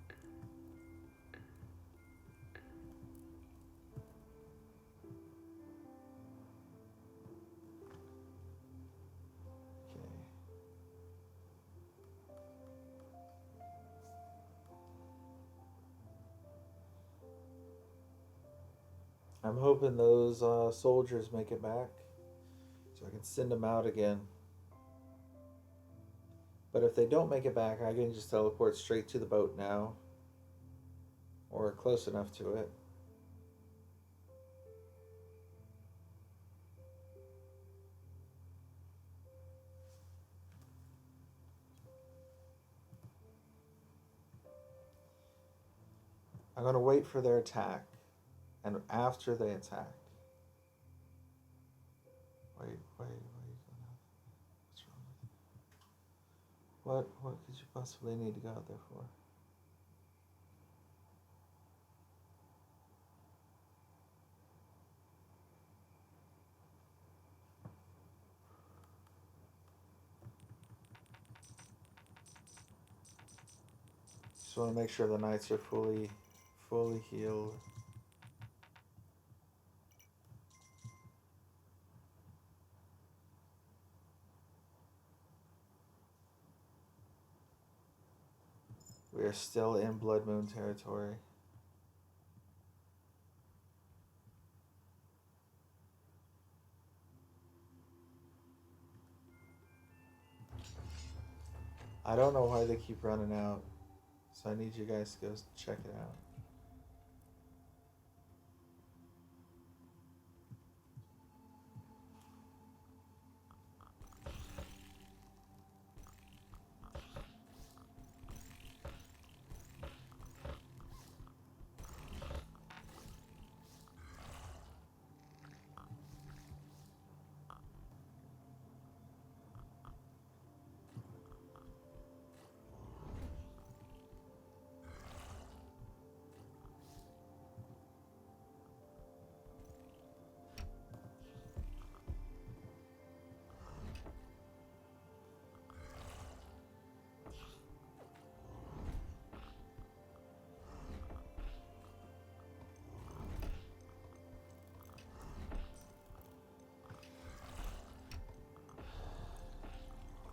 Speaker 1: Okay. I'm hoping those soldiers make it back so I can send them out again. But if they don't make it back, I can just teleport straight to the boat now, or close enough to it. I'm going to wait for their attack, and after they attack. Wait, what are you going out? What's wrong with you? What could you possibly need to go out there for? Just want to make sure the knights are fully healed. We are still in Blood Moon territory. I don't know why they keep running out, so I need you guys to go check it out.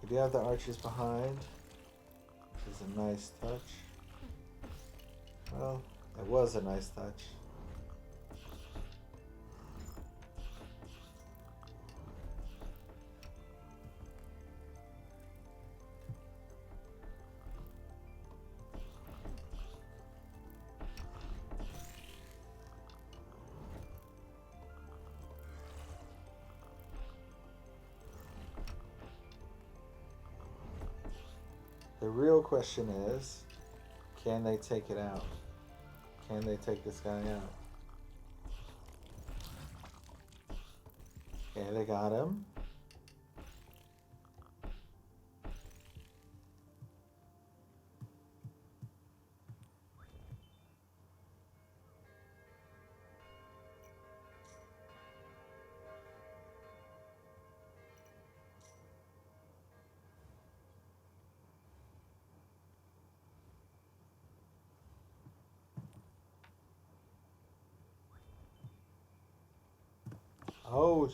Speaker 1: We do have the archers behind, which is a nice touch. Well, it was a nice touch. The real question is, can they take it out? Can they take this guy out? Okay, they got him. Oh,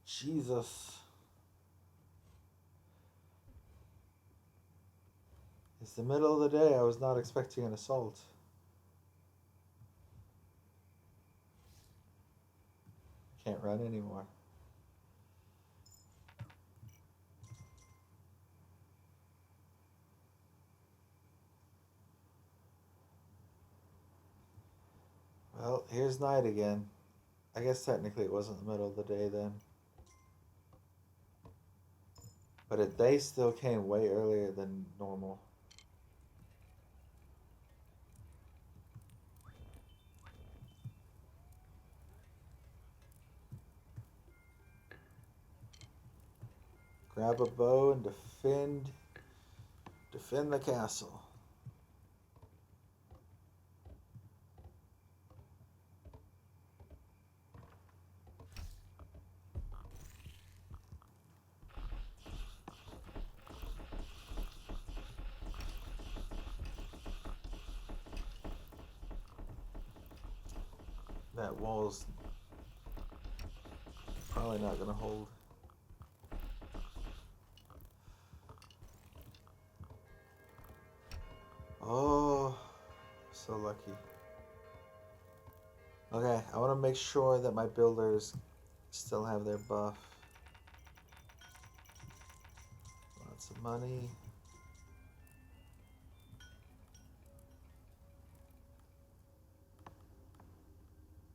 Speaker 1: Jesus. It's the middle of the day. I was not expecting an assault. Can't run anymore. Well, here's night again. I guess technically it wasn't the middle of the day then. But they still came way earlier than normal. Grab a bow and defend the castle. That wall's probably not gonna hold. Oh, so lucky. Okay, I want to make sure that my builders still have their buff. Lots of money.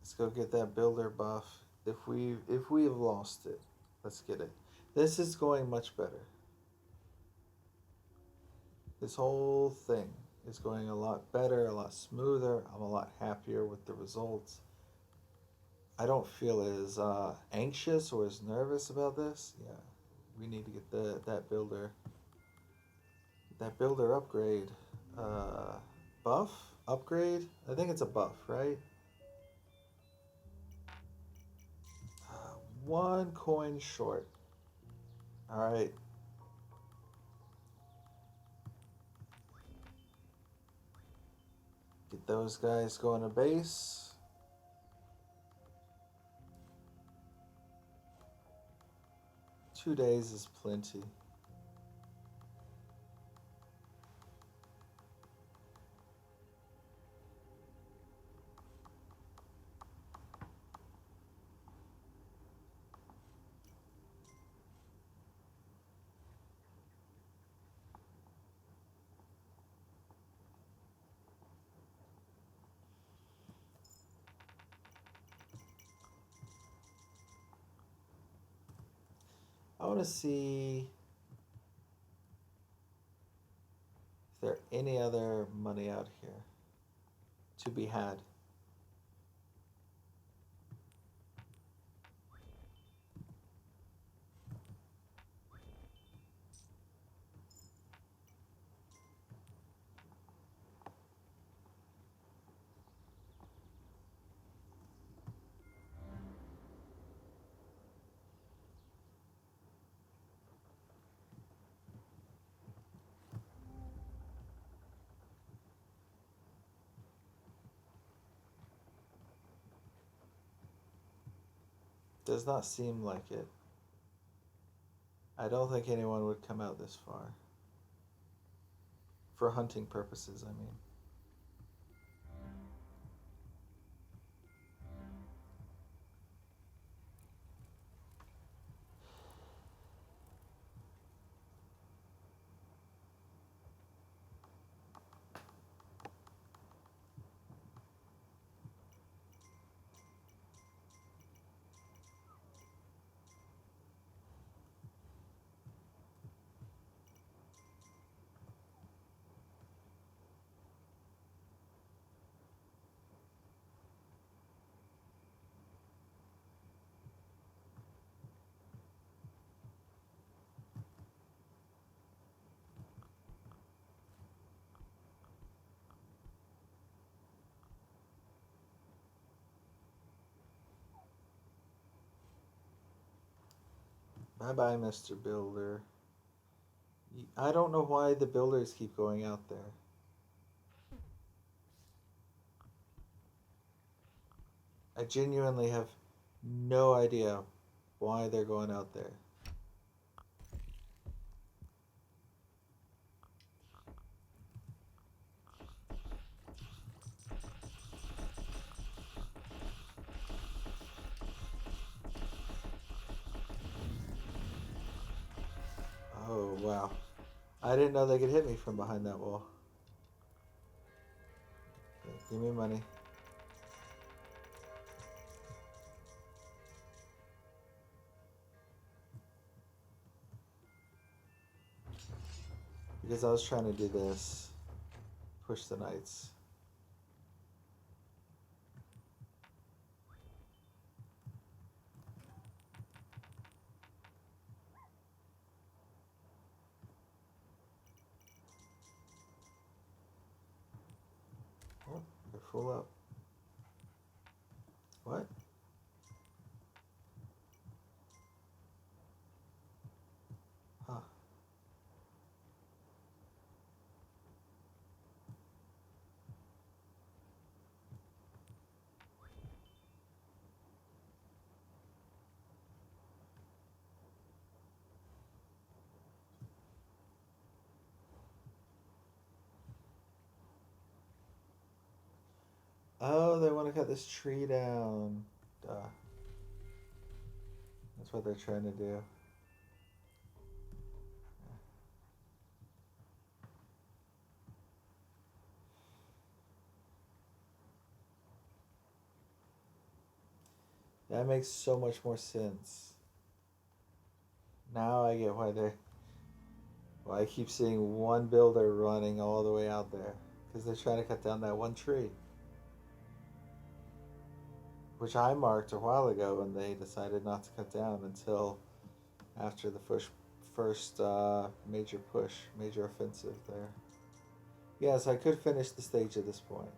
Speaker 1: Let's go get that builder buff. If we have lost it, let's get it. This is going much better. This whole thing is going a lot better, a lot smoother. I'm a lot happier with the results. I don't feel as anxious or as nervous about this. Yeah, we need to get that builder upgrade. Buff upgrade. I think it's a buff, right? 1 coin short. All right. Get those guys going to base. Two days is plenty. I want to see if there any other money out here to be had. Does not seem like it. I don't think anyone would come out this far. For hunting purposes, I mean. Bye bye, Mr. Builder. I don't know why the builders keep going out there. I genuinely have no idea why they're going out there. Oh, wow. I didn't know they could hit me from behind that wall. Okay, give me money. Because I was trying to do this. Push the knights. Oh, they're full up. What? Huh. Oh, they want to cut this tree down. Duh. That's what they're trying to do. That makes so much more sense. Now I get why I keep seeing one builder running all the way out there. Because they're trying to cut down that one tree. Which I marked a while ago and they decided not to cut down until after the first major push, major offensive there. Yes, I could finish the stage at this point.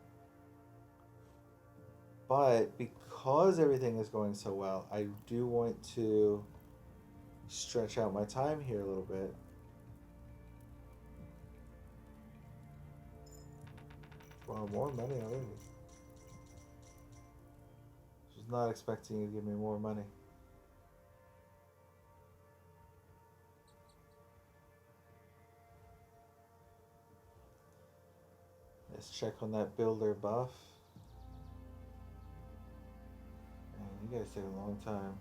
Speaker 1: But because everything is going so well, I do want to stretch out my time here a little bit. Wow, more money already. I was not expecting you to give me more money. Let's check on that builder buff. Man, you guys take a long time.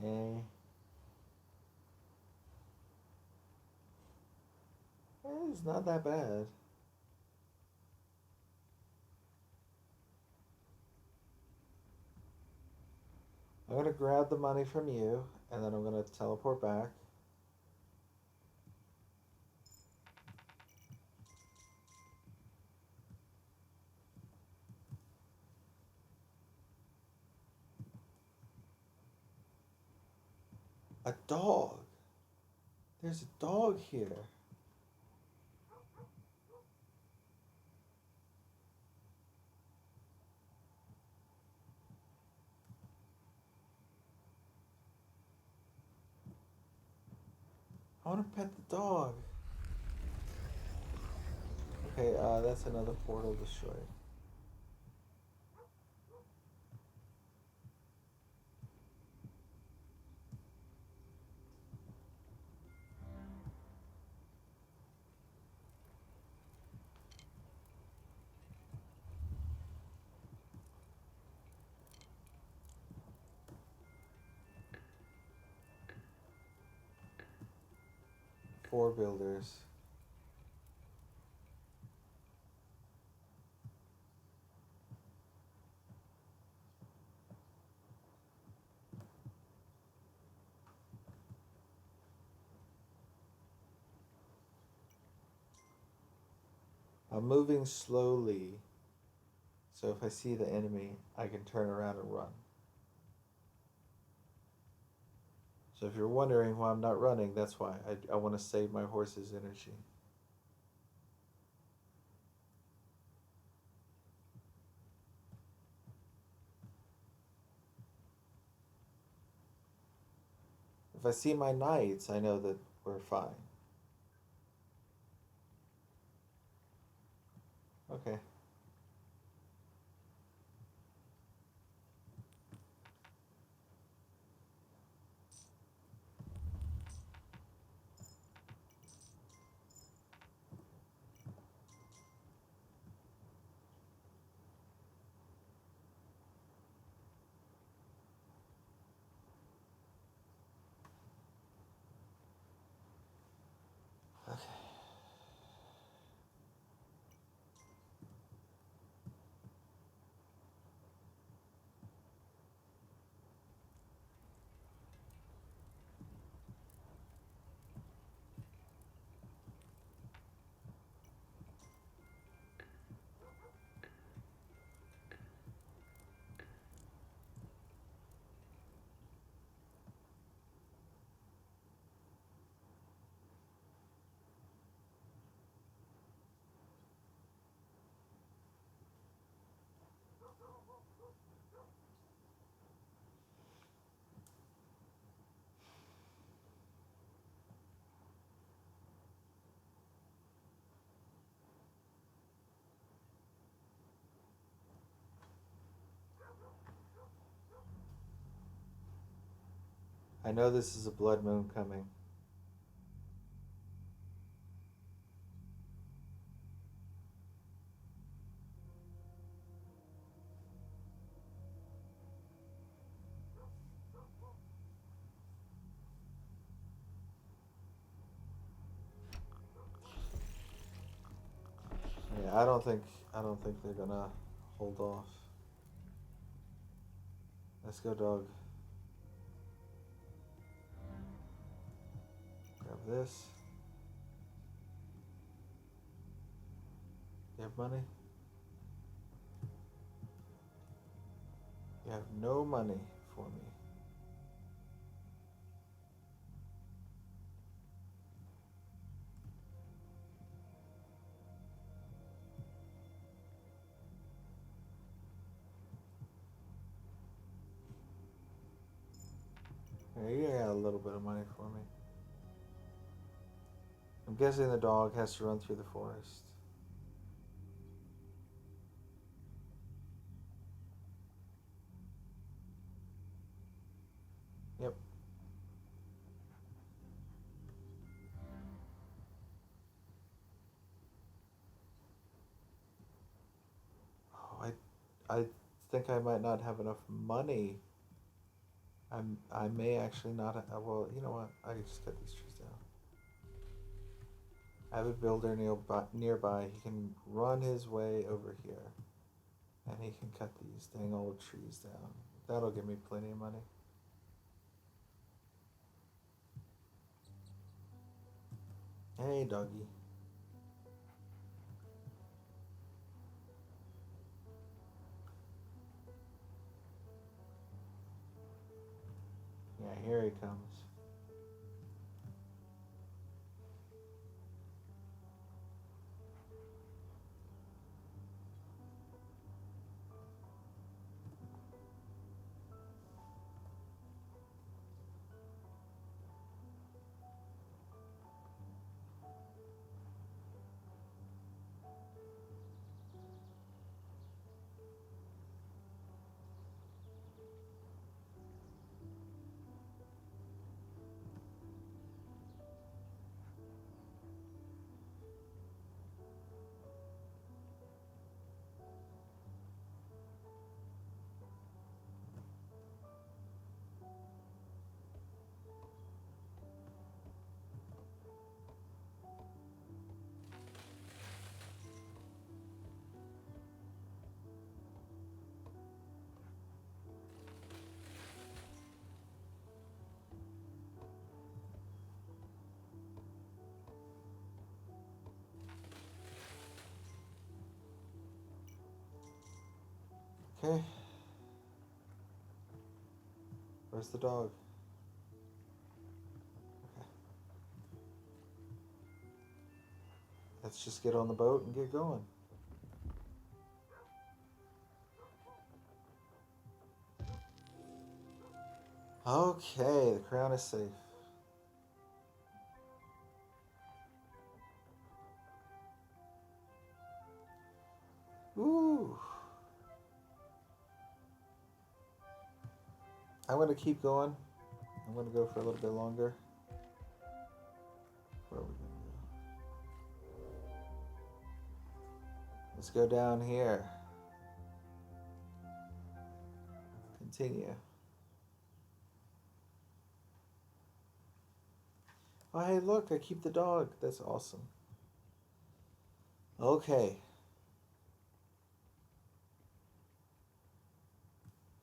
Speaker 1: Okay. It's not that bad. I'm gonna grab the money from you, and then I'm gonna teleport back. A dog. There's a dog here. I want to pet the dog. Okay, that's another portal destroyed. Four builders. I'm moving slowly, so if I see the enemy, I can turn around and run. So if you're wondering why I'm not running, that's why. I want to save my horse's energy. If I see my knights, I know that we're fine. Okay. Okay. I know this is a blood moon coming. Yeah, I don't think they're gonna hold off. Let's go, dog. Grab this. You have money? You have no money for me. Yeah, you got a little bit of money for me. I'm guessing the dog has to run through the forest. Yep. Oh, I think I might not have enough money I may actually not. Well, you know what? I can just cut these trees down. I have a builder nearby. He can run his way over here, and he can cut these dang old trees down. That'll give me plenty of money. Hey, doggy. Yeah, here he comes. Okay. Where's the dog? Okay. Let's just get on the boat and get going. Okay, the crown is safe. Ooh. I'm gonna keep going. I'm gonna go for a little bit longer. Where are we gonna go? Let's go down here. Continue. Oh, hey, look, I keep the dog. That's awesome. Okay.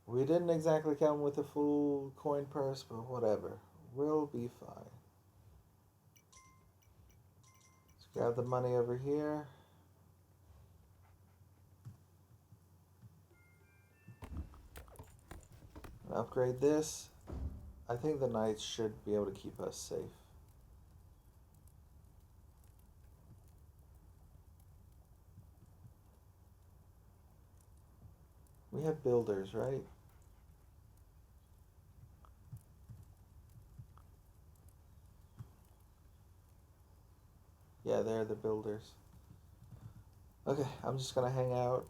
Speaker 1: We didn't exactly come with a full coin purse, but whatever. We'll be fine. Let's grab the money over here. And upgrade this. I think the knights should be able to keep us safe. We have builders, right? Yeah, they're the builders. Okay, I'm just gonna hang out.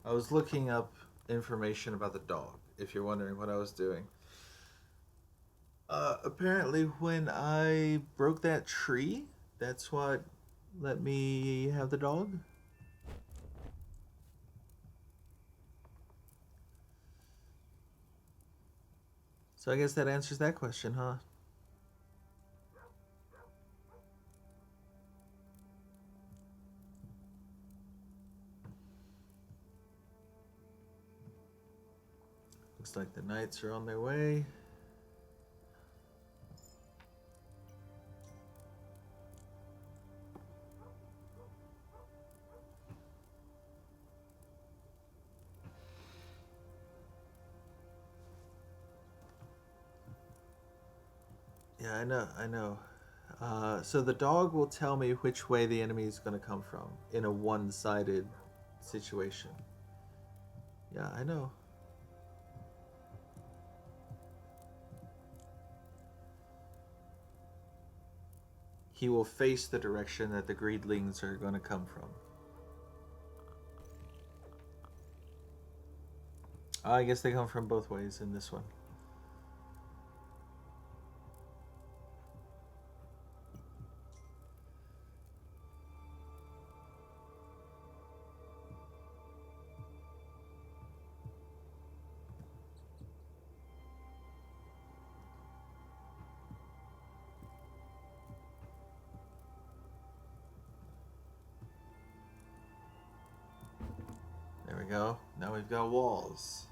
Speaker 1: I was looking up information about the dog, if you're wondering what I was doing. Apparently, when I broke that tree, that's what let me have the dog. So I guess that answers that question, huh? Looks like the knights are on their way. Yeah, I know, I know. So the dog will tell me which way the enemy is going to come from in a one-sided situation. Yeah, I know. He will face the direction that the greedlings are going to come from. I guess they come from both ways in this one. There we go. Now we've got walls.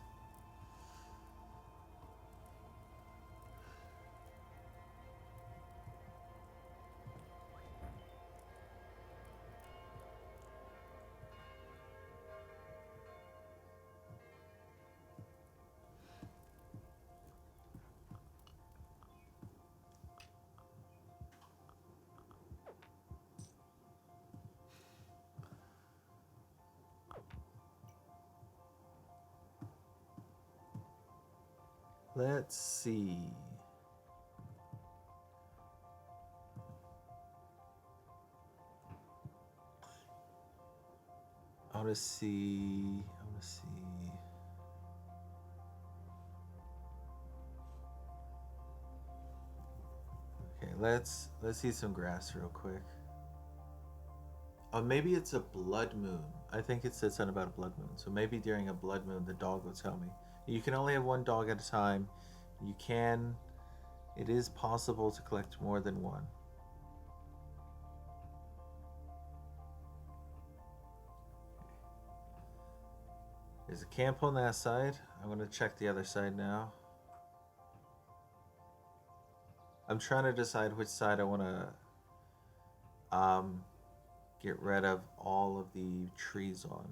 Speaker 1: Let's see. I want to see. I want to see. Okay, let's see some grass real quick. Oh, maybe it's a blood moon. I think it said something about a blood moon. So maybe during a blood moon, the dog will tell me. You can only have one dog at a time. You can. It is possible to collect more than one. There's a camp on that side. I'm gonna check the other side now. I'm trying to decide which side I want to get rid of all of the trees on.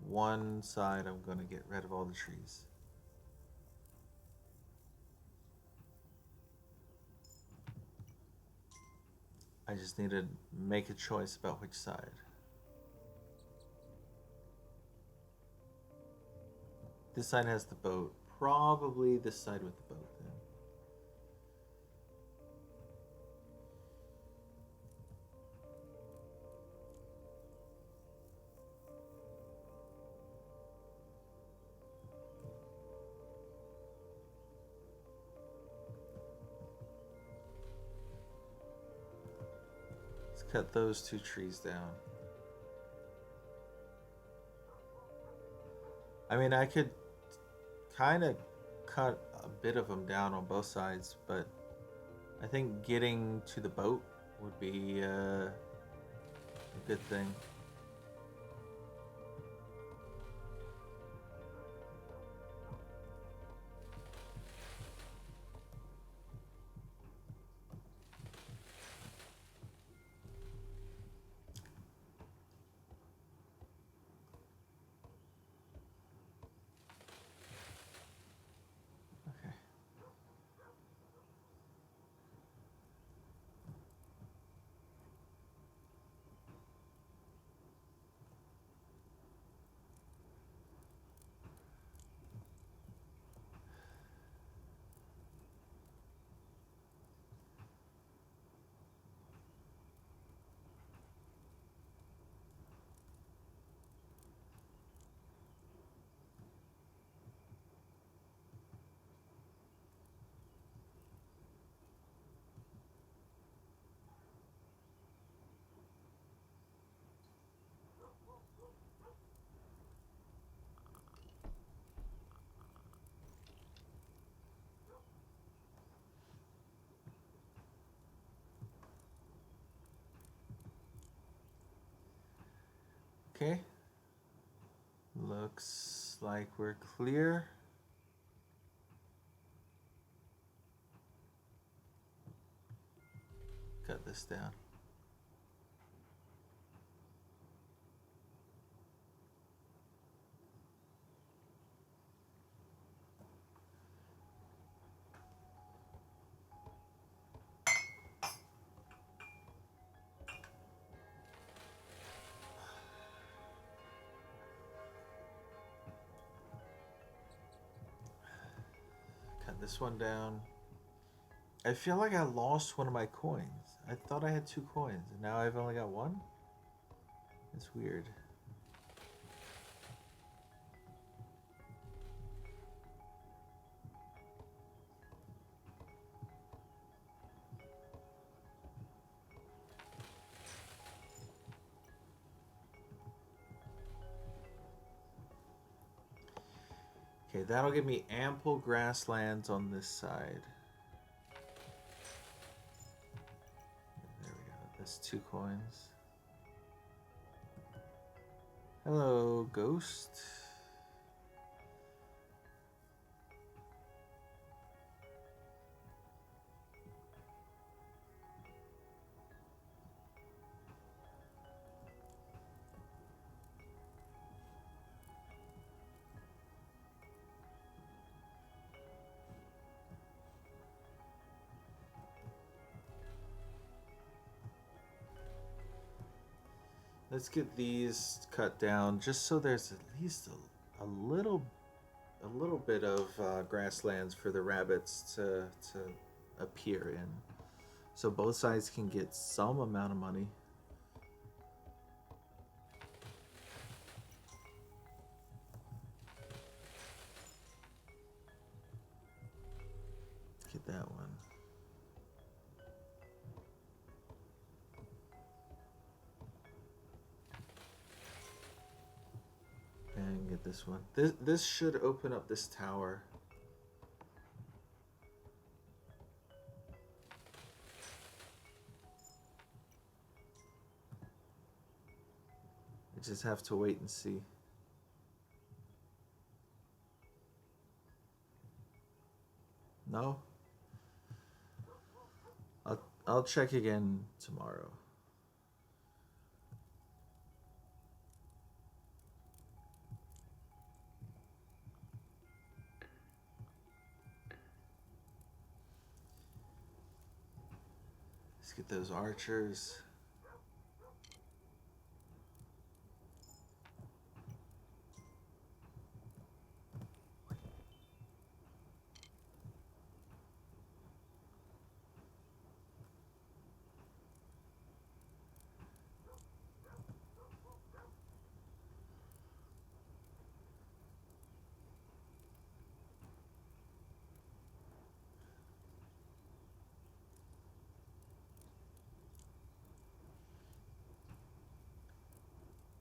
Speaker 1: One side I'm gonna get rid of all the trees. I just need to make a choice about which side. This side has the boat. Probably this side with the boat then. Let's cut those two trees down. I mean, I could kind of cut a bit of them down on both sides, but I think getting to the boat would be a good thing. Okay. Okay. Looks like we're clear. Cut this down. Cut this one down. I feel like I lost one of my coins. I thought I had 2 coins, and now I've only got one? It's weird. Okay, that'll give me ample grasslands on this side. There we go. That's 2 coins. Hello, ghost. Let's get these cut down just so there's at least a little bit of grasslands for the rabbits to appear in, so both sides can get some amount of money. Let's get that one. And get this one. This should open up this tower. I just have to wait and see. No? I'll check again tomorrow. Let's get those archers.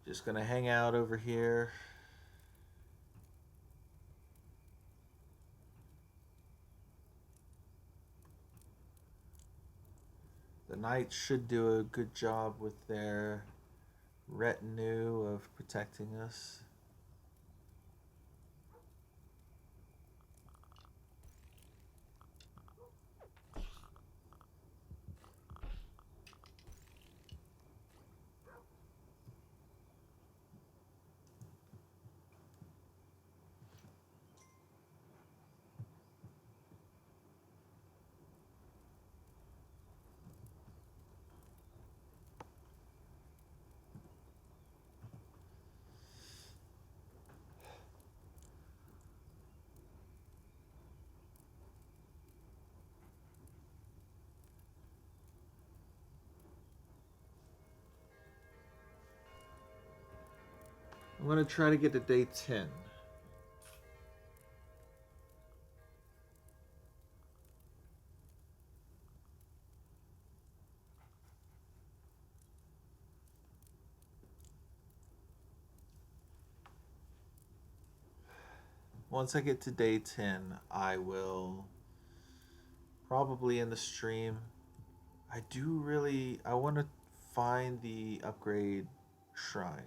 Speaker 1: Just gonna hang out over here. The knights should do a good job with their retinue of protecting us. I'm gonna try to get to day 10. Once I get to day 10, I will probably end the stream. I want to find the upgrade shrine.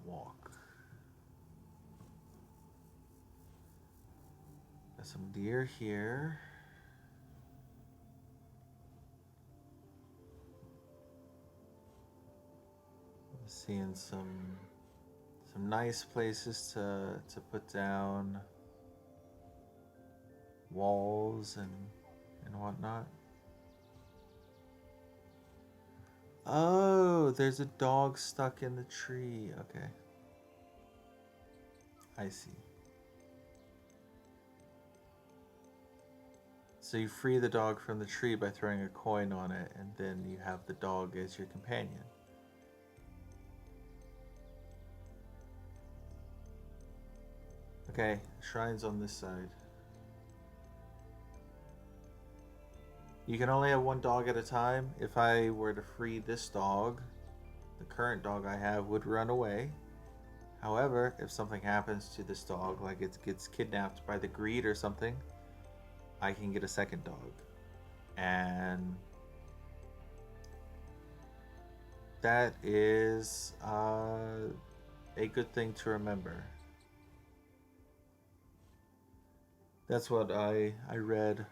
Speaker 1: walk. Got some deer here. Seeing some nice places to put down walls and whatnot. Oh, there's a dog stuck in the tree. Okay. I see. So you free the dog from the tree by throwing a coin on it, and then you have the dog as your companion. Okay, shrine's on this side. You can only have one dog at a time. If I were to free this dog, the current dog I have would run away. However, if something happens to this dog, like it gets kidnapped by the greed or something, I can get a second dog. And that is a good thing to remember. That's what I read.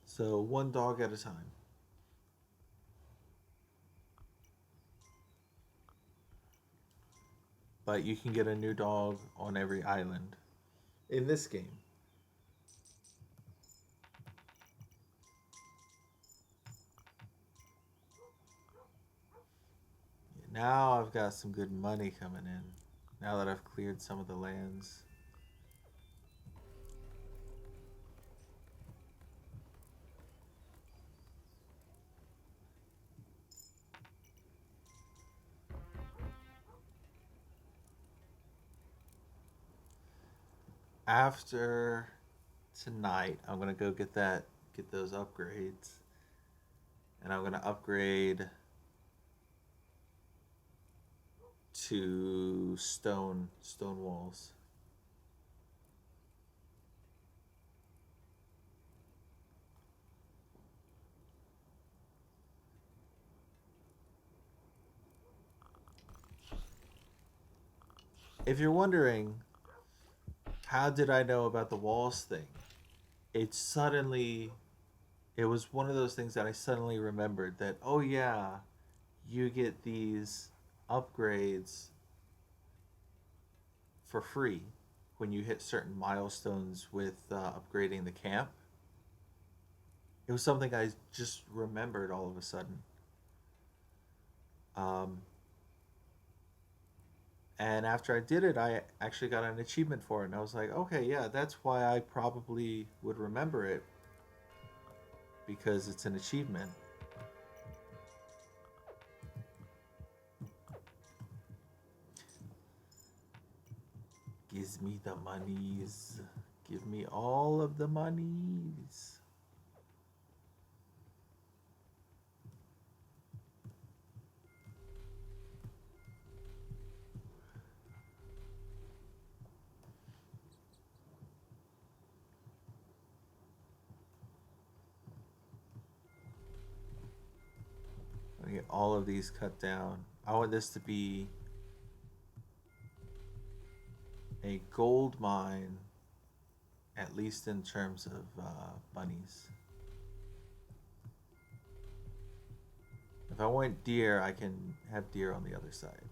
Speaker 1: So one dog at a time. But you can get a new dog on every island in this game. Now I've got some good money coming in. Now that I've cleared some of the lands. After tonight, I'm gonna go get those upgrades, and I'm gonna upgrade to stone walls. If you're wondering, how did I know about the walls thing? It suddenly, it was one of those things that I suddenly remembered that, oh yeah, you get these upgrades for free when you hit certain milestones with upgrading the camp. It was something I just remembered all of a sudden. Um, and after I did it, I actually got an achievement for it. And I was like, okay, yeah, that's why I probably would remember it, because it's an achievement. Gives me the monies. Give me all of the monies. I'm gonna get all of these cut down. I want this to be a gold mine, at least in terms of bunnies. If I want deer, I can have deer on the other side.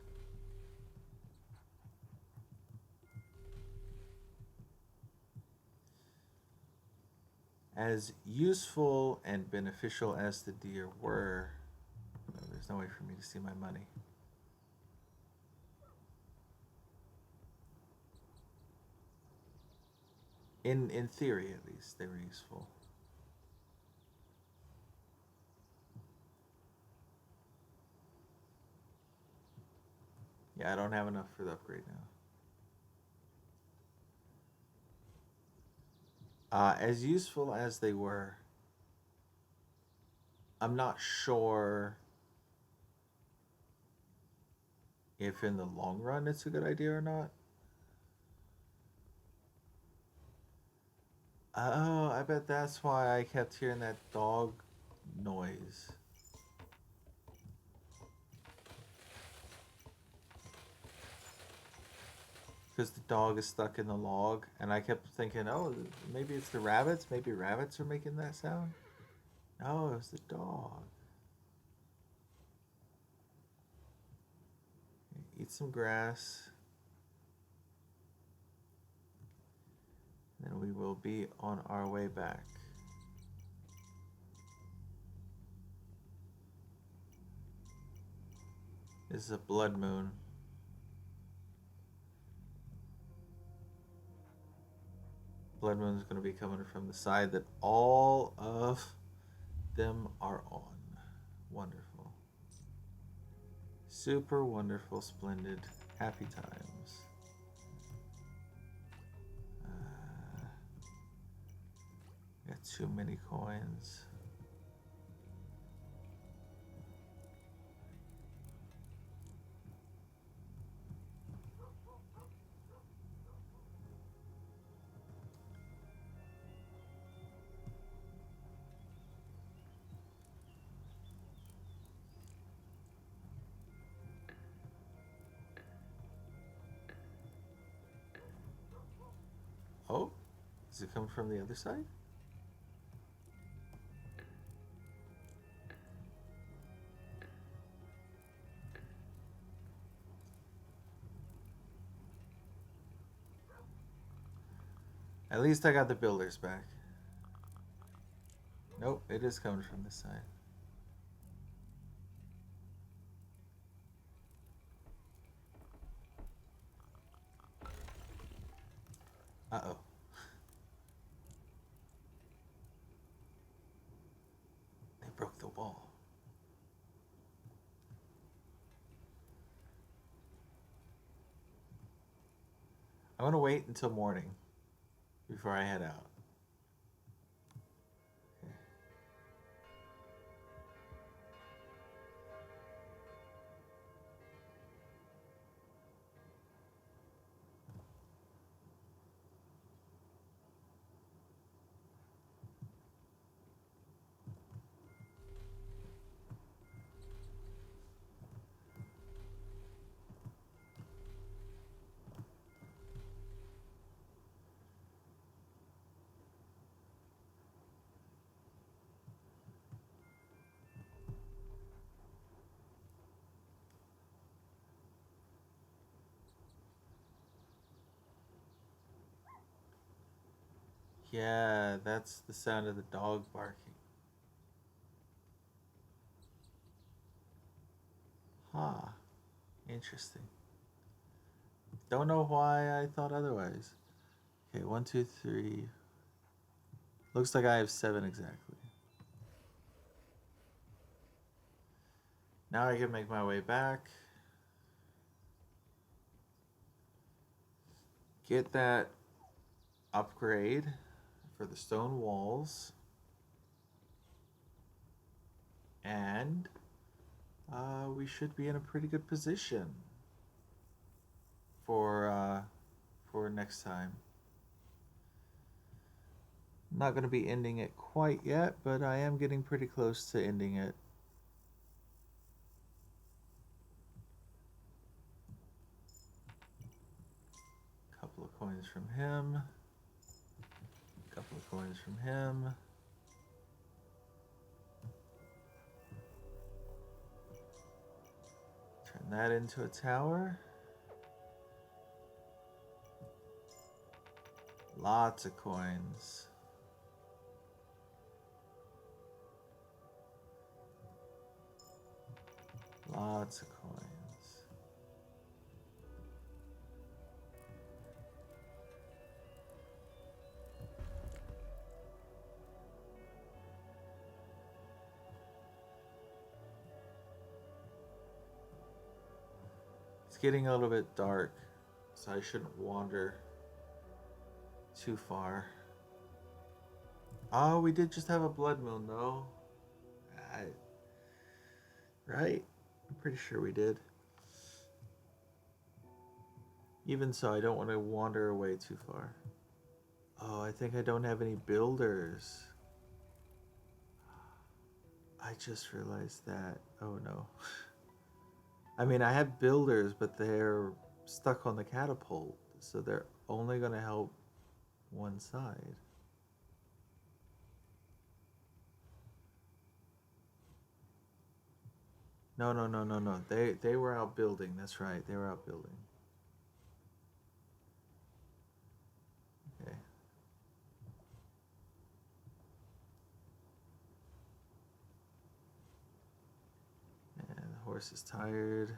Speaker 1: As useful and beneficial as the deer were, there's no way for me to see my money. In theory, at least, they were useful. Yeah, I don't have enough for the upgrade now. As useful as they were, I'm not sure if in the long run it's a good idea or not. Oh, I bet that's why I kept hearing that dog noise. Because the dog is stuck in the log, and I kept thinking, oh, maybe it's the rabbits. Maybe rabbits are making that sound. No, it was the dog. Eat some grass. Then we will be on our way back. This is a blood moon. Blood moon is going to be coming from the side that all of them are on. Wonderful. Super wonderful, splendid, happy times. Got too many coins. Oh, is it coming from the other side? At least I got the builders back. Nope, it is coming from this side. Uh-oh. They broke the wall. I'm gonna wait until morning before I head out. Okay. Yeah, that's the sound of the dog barking. Huh. Interesting. Don't know why I thought otherwise. Okay, 1, 2, 3. Looks like I have 7 exactly. Now I can make my way back. Get that upgrade for the stone walls. And we should be in a pretty good position for next time. I'm not going to be ending it quite yet, but I am getting pretty close to ending it. Couple of coins from him. Couple of coins from him. Turn that into a tower. Lots of coins. Lots of coins. It's getting a little bit dark, so I shouldn't wander too far. Oh, we did just have a blood moon, though. Right? I'm pretty sure we did. Even so, I don't want to wander away too far. Oh, I think I don't have any builders. I just realized that. Oh no. I mean, I have builders, but they're stuck on the catapult, so they're only going to help one side. No, no, no, no, no. They were out building. That's right. They were out building. Okay. And the horse is tired.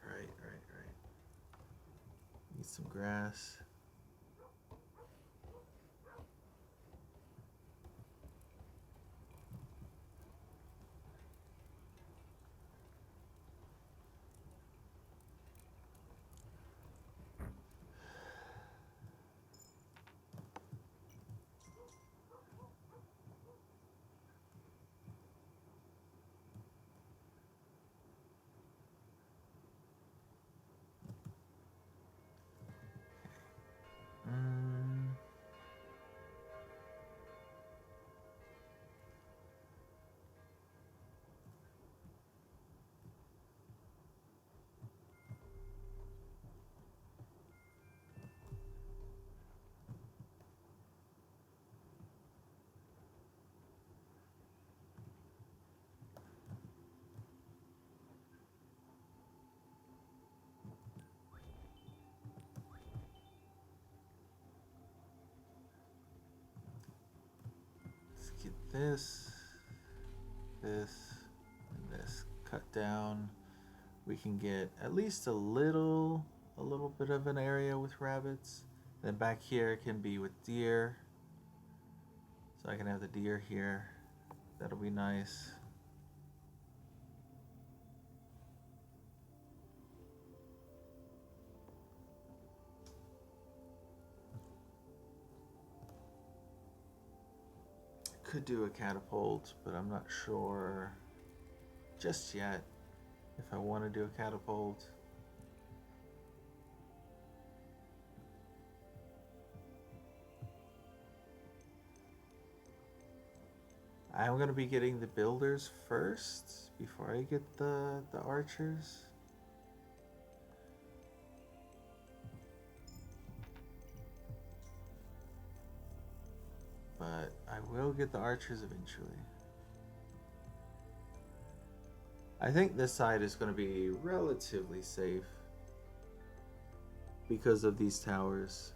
Speaker 1: Right. Need some grass. Mm, let's get this, and this cut down. We can get at least a little bit of an area with rabbits. Then back here can be with deer. So I can have the deer here. That'll be nice. Could do a catapult, but I'm not sure just yet if I want to do a catapult. I'm going to be getting the builders first before I get the archers. But I will get the archers eventually. I think this side is going to be relatively safe because of these towers.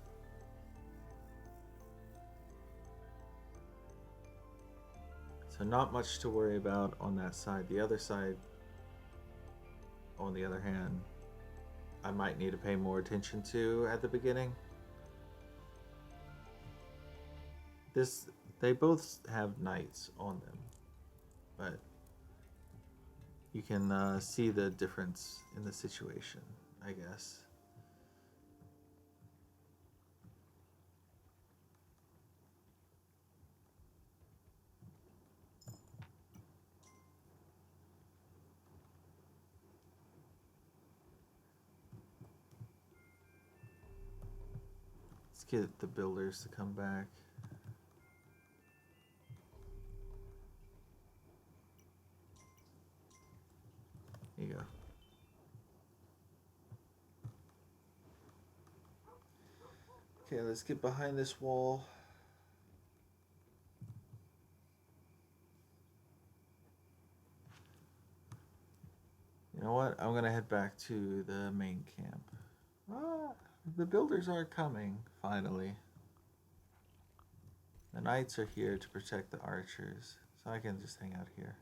Speaker 1: So not much to worry about on that side. The other side, on the other hand, I might need to pay more attention to at the beginning. They both have knights on them, but you can see the difference in the situation, I guess. Let's get the builders to come back. Here you go. Okay, let's get behind this wall. You know what? I'm gonna head back to the main camp. Ah, the builders are coming, finally. The knights are here to protect the archers, so I can just hang out here.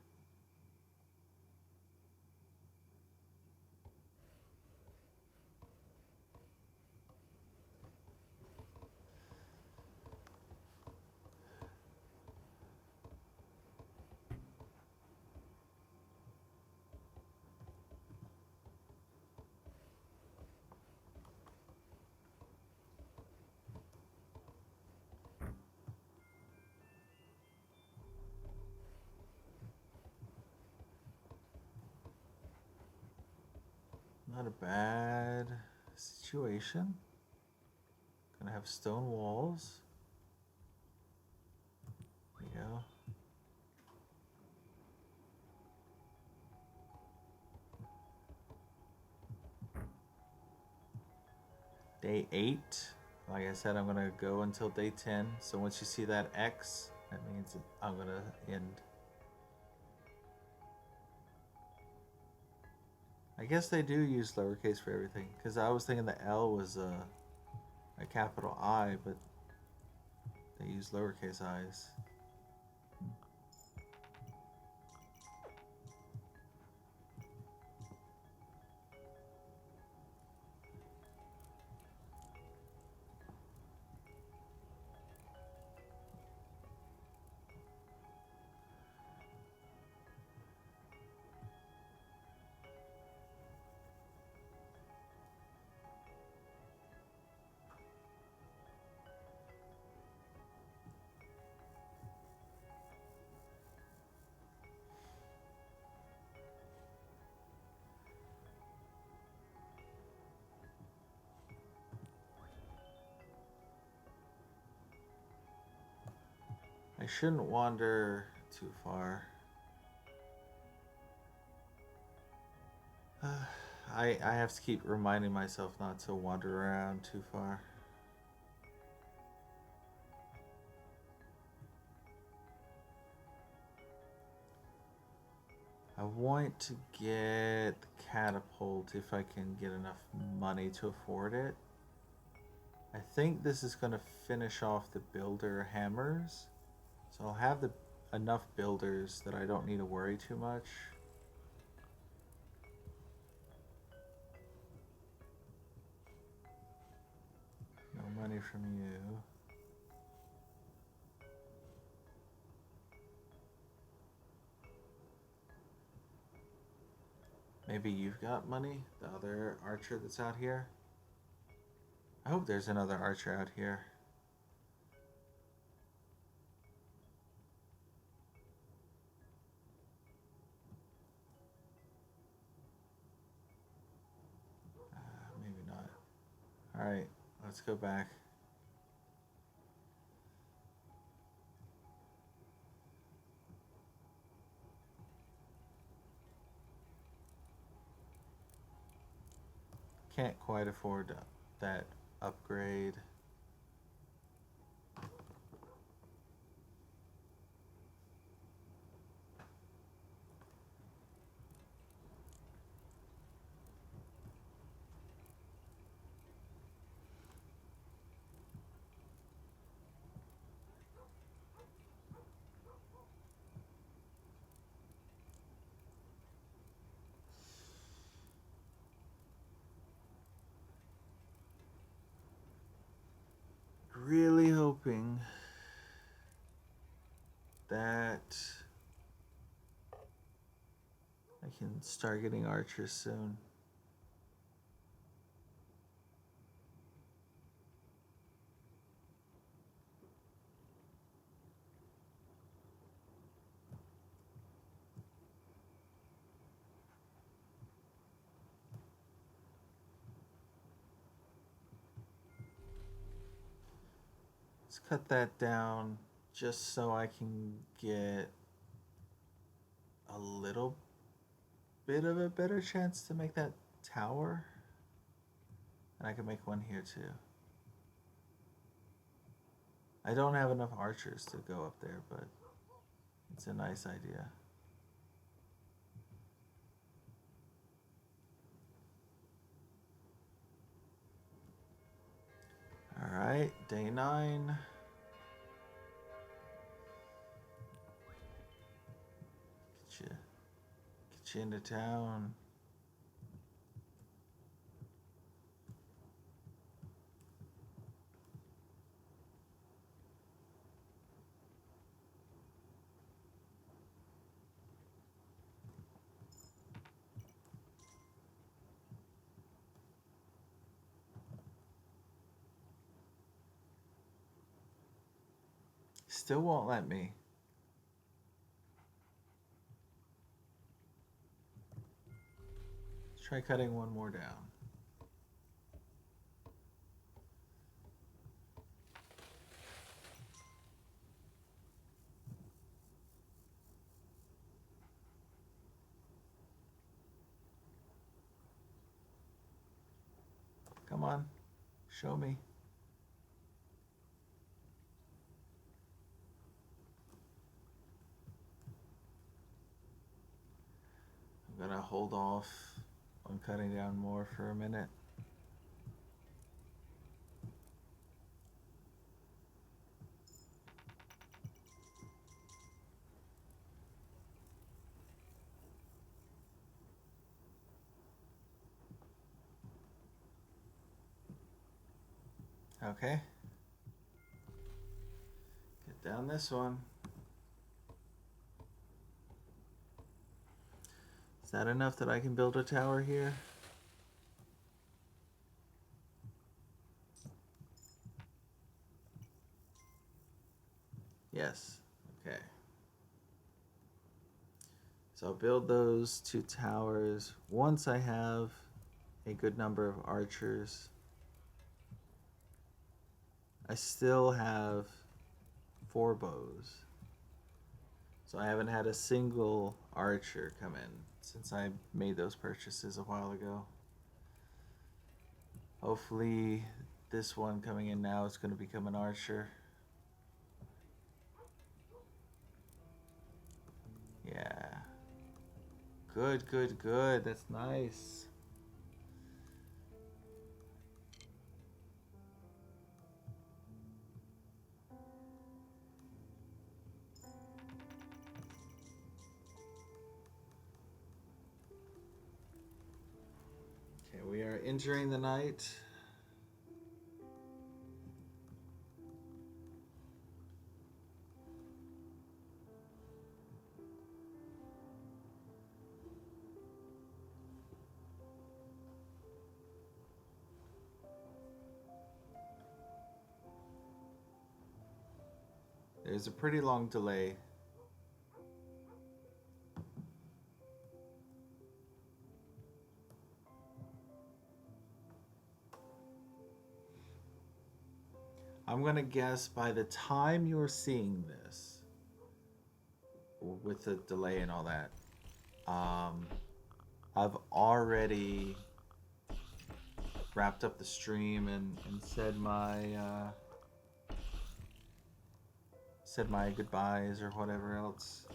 Speaker 1: Not a bad situation. Gonna have stone walls. There we go. Day 8. Like I said, I'm gonna go until day 10. So once you see that X, that means I'm gonna end. I guess they do use lowercase for everything, because I was thinking the L was a capital I, but they use lowercase i's. I shouldn't wander too far. I have to keep reminding myself not to wander around too far. I want to get the catapult if I can get enough money to afford it. I think this is going to finish off the builder hammers. So I'll have enough builders that I don't need to worry too much. No money from you. Maybe you've got money? The other archer that's out here? I hope there's another archer out here. Maybe not. Alright, let's go back. Can't quite afford that upgrade. Really hoping that I can start getting archers soon. Let's cut that down just so I can get a little bit of a better chance to make that tower. And I can make one here too. I don't have enough archers to go up there, but it's a nice idea. Alright, day 9. Get you into town. Still won't let me. Try cutting one more down. Come on, show me. I'm gonna hold off on cutting down more for a minute. Okay. Get down this one. Is that enough that I can build a tower here? Yes. Okay. So I'll build those 2 towers once I have a good number of archers. I still have 4 bows. So I haven't had a single archer come in since I made those purchases a while ago. Hopefully this one coming in now is going to become an archer. Yeah. Good, good, good. That's nice. Okay, we are entering the night. There's a pretty long delay. I'm gonna guess by the time you're seeing this, with the delay and all that, I've already wrapped up the stream and said my goodbyes or whatever else.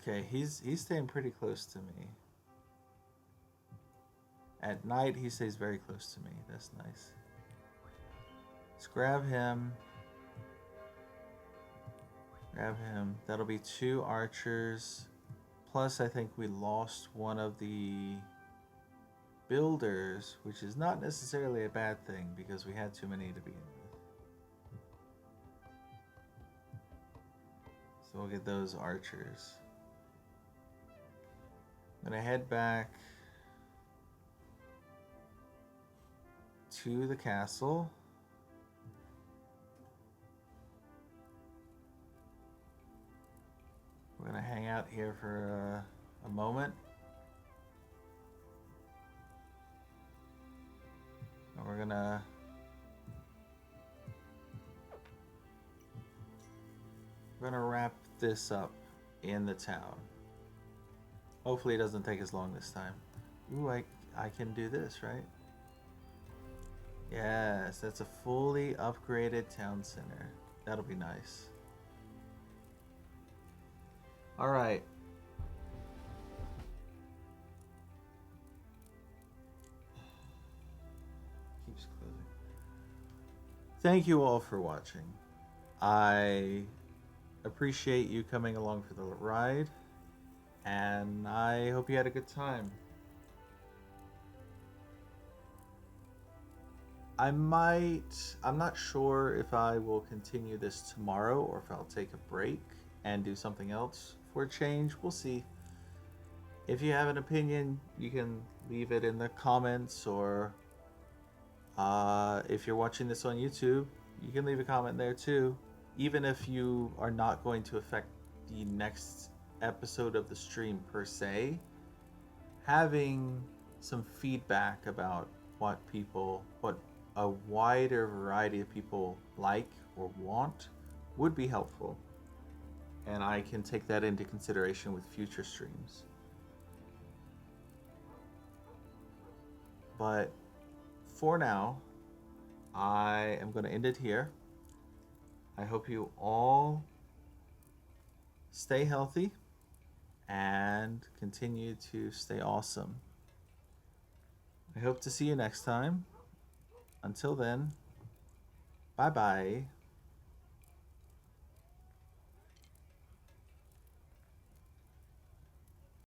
Speaker 1: Okay, he's staying pretty close to me. At night, he stays very close to me. That's nice. Let's grab him. Grab him. That'll be 2 archers. Plus, I think we lost one of the builders, which is not necessarily a bad thing because we had too many to begin with. So we'll get those archers. I'm gonna head back to the castle. We're gonna hang out here for a moment. And we're gonna wrap this up in the town. Hopefully it doesn't take as long this time. Ooh, I can do this, right? Yes, that's a fully upgraded town center. That'll be nice. All right. Keeps closing. Thank you all for watching. I appreciate you coming along for the ride, and I hope you had a good time. I'm not sure if I will continue this tomorrow or if I'll take a break and do something else for a change. We'll see. If you have an opinion, you can leave it in the comments, or if you're watching this on YouTube, you can leave a comment there too. Even if you are not going to affect the next episode of the stream per se, having some feedback about what a wider variety of people like or want would be helpful. And I can take that into consideration with future streams. But for now, I am going to end it here. I hope you all stay healthy and continue to stay awesome. I hope to see you next time. Until then, bye bye.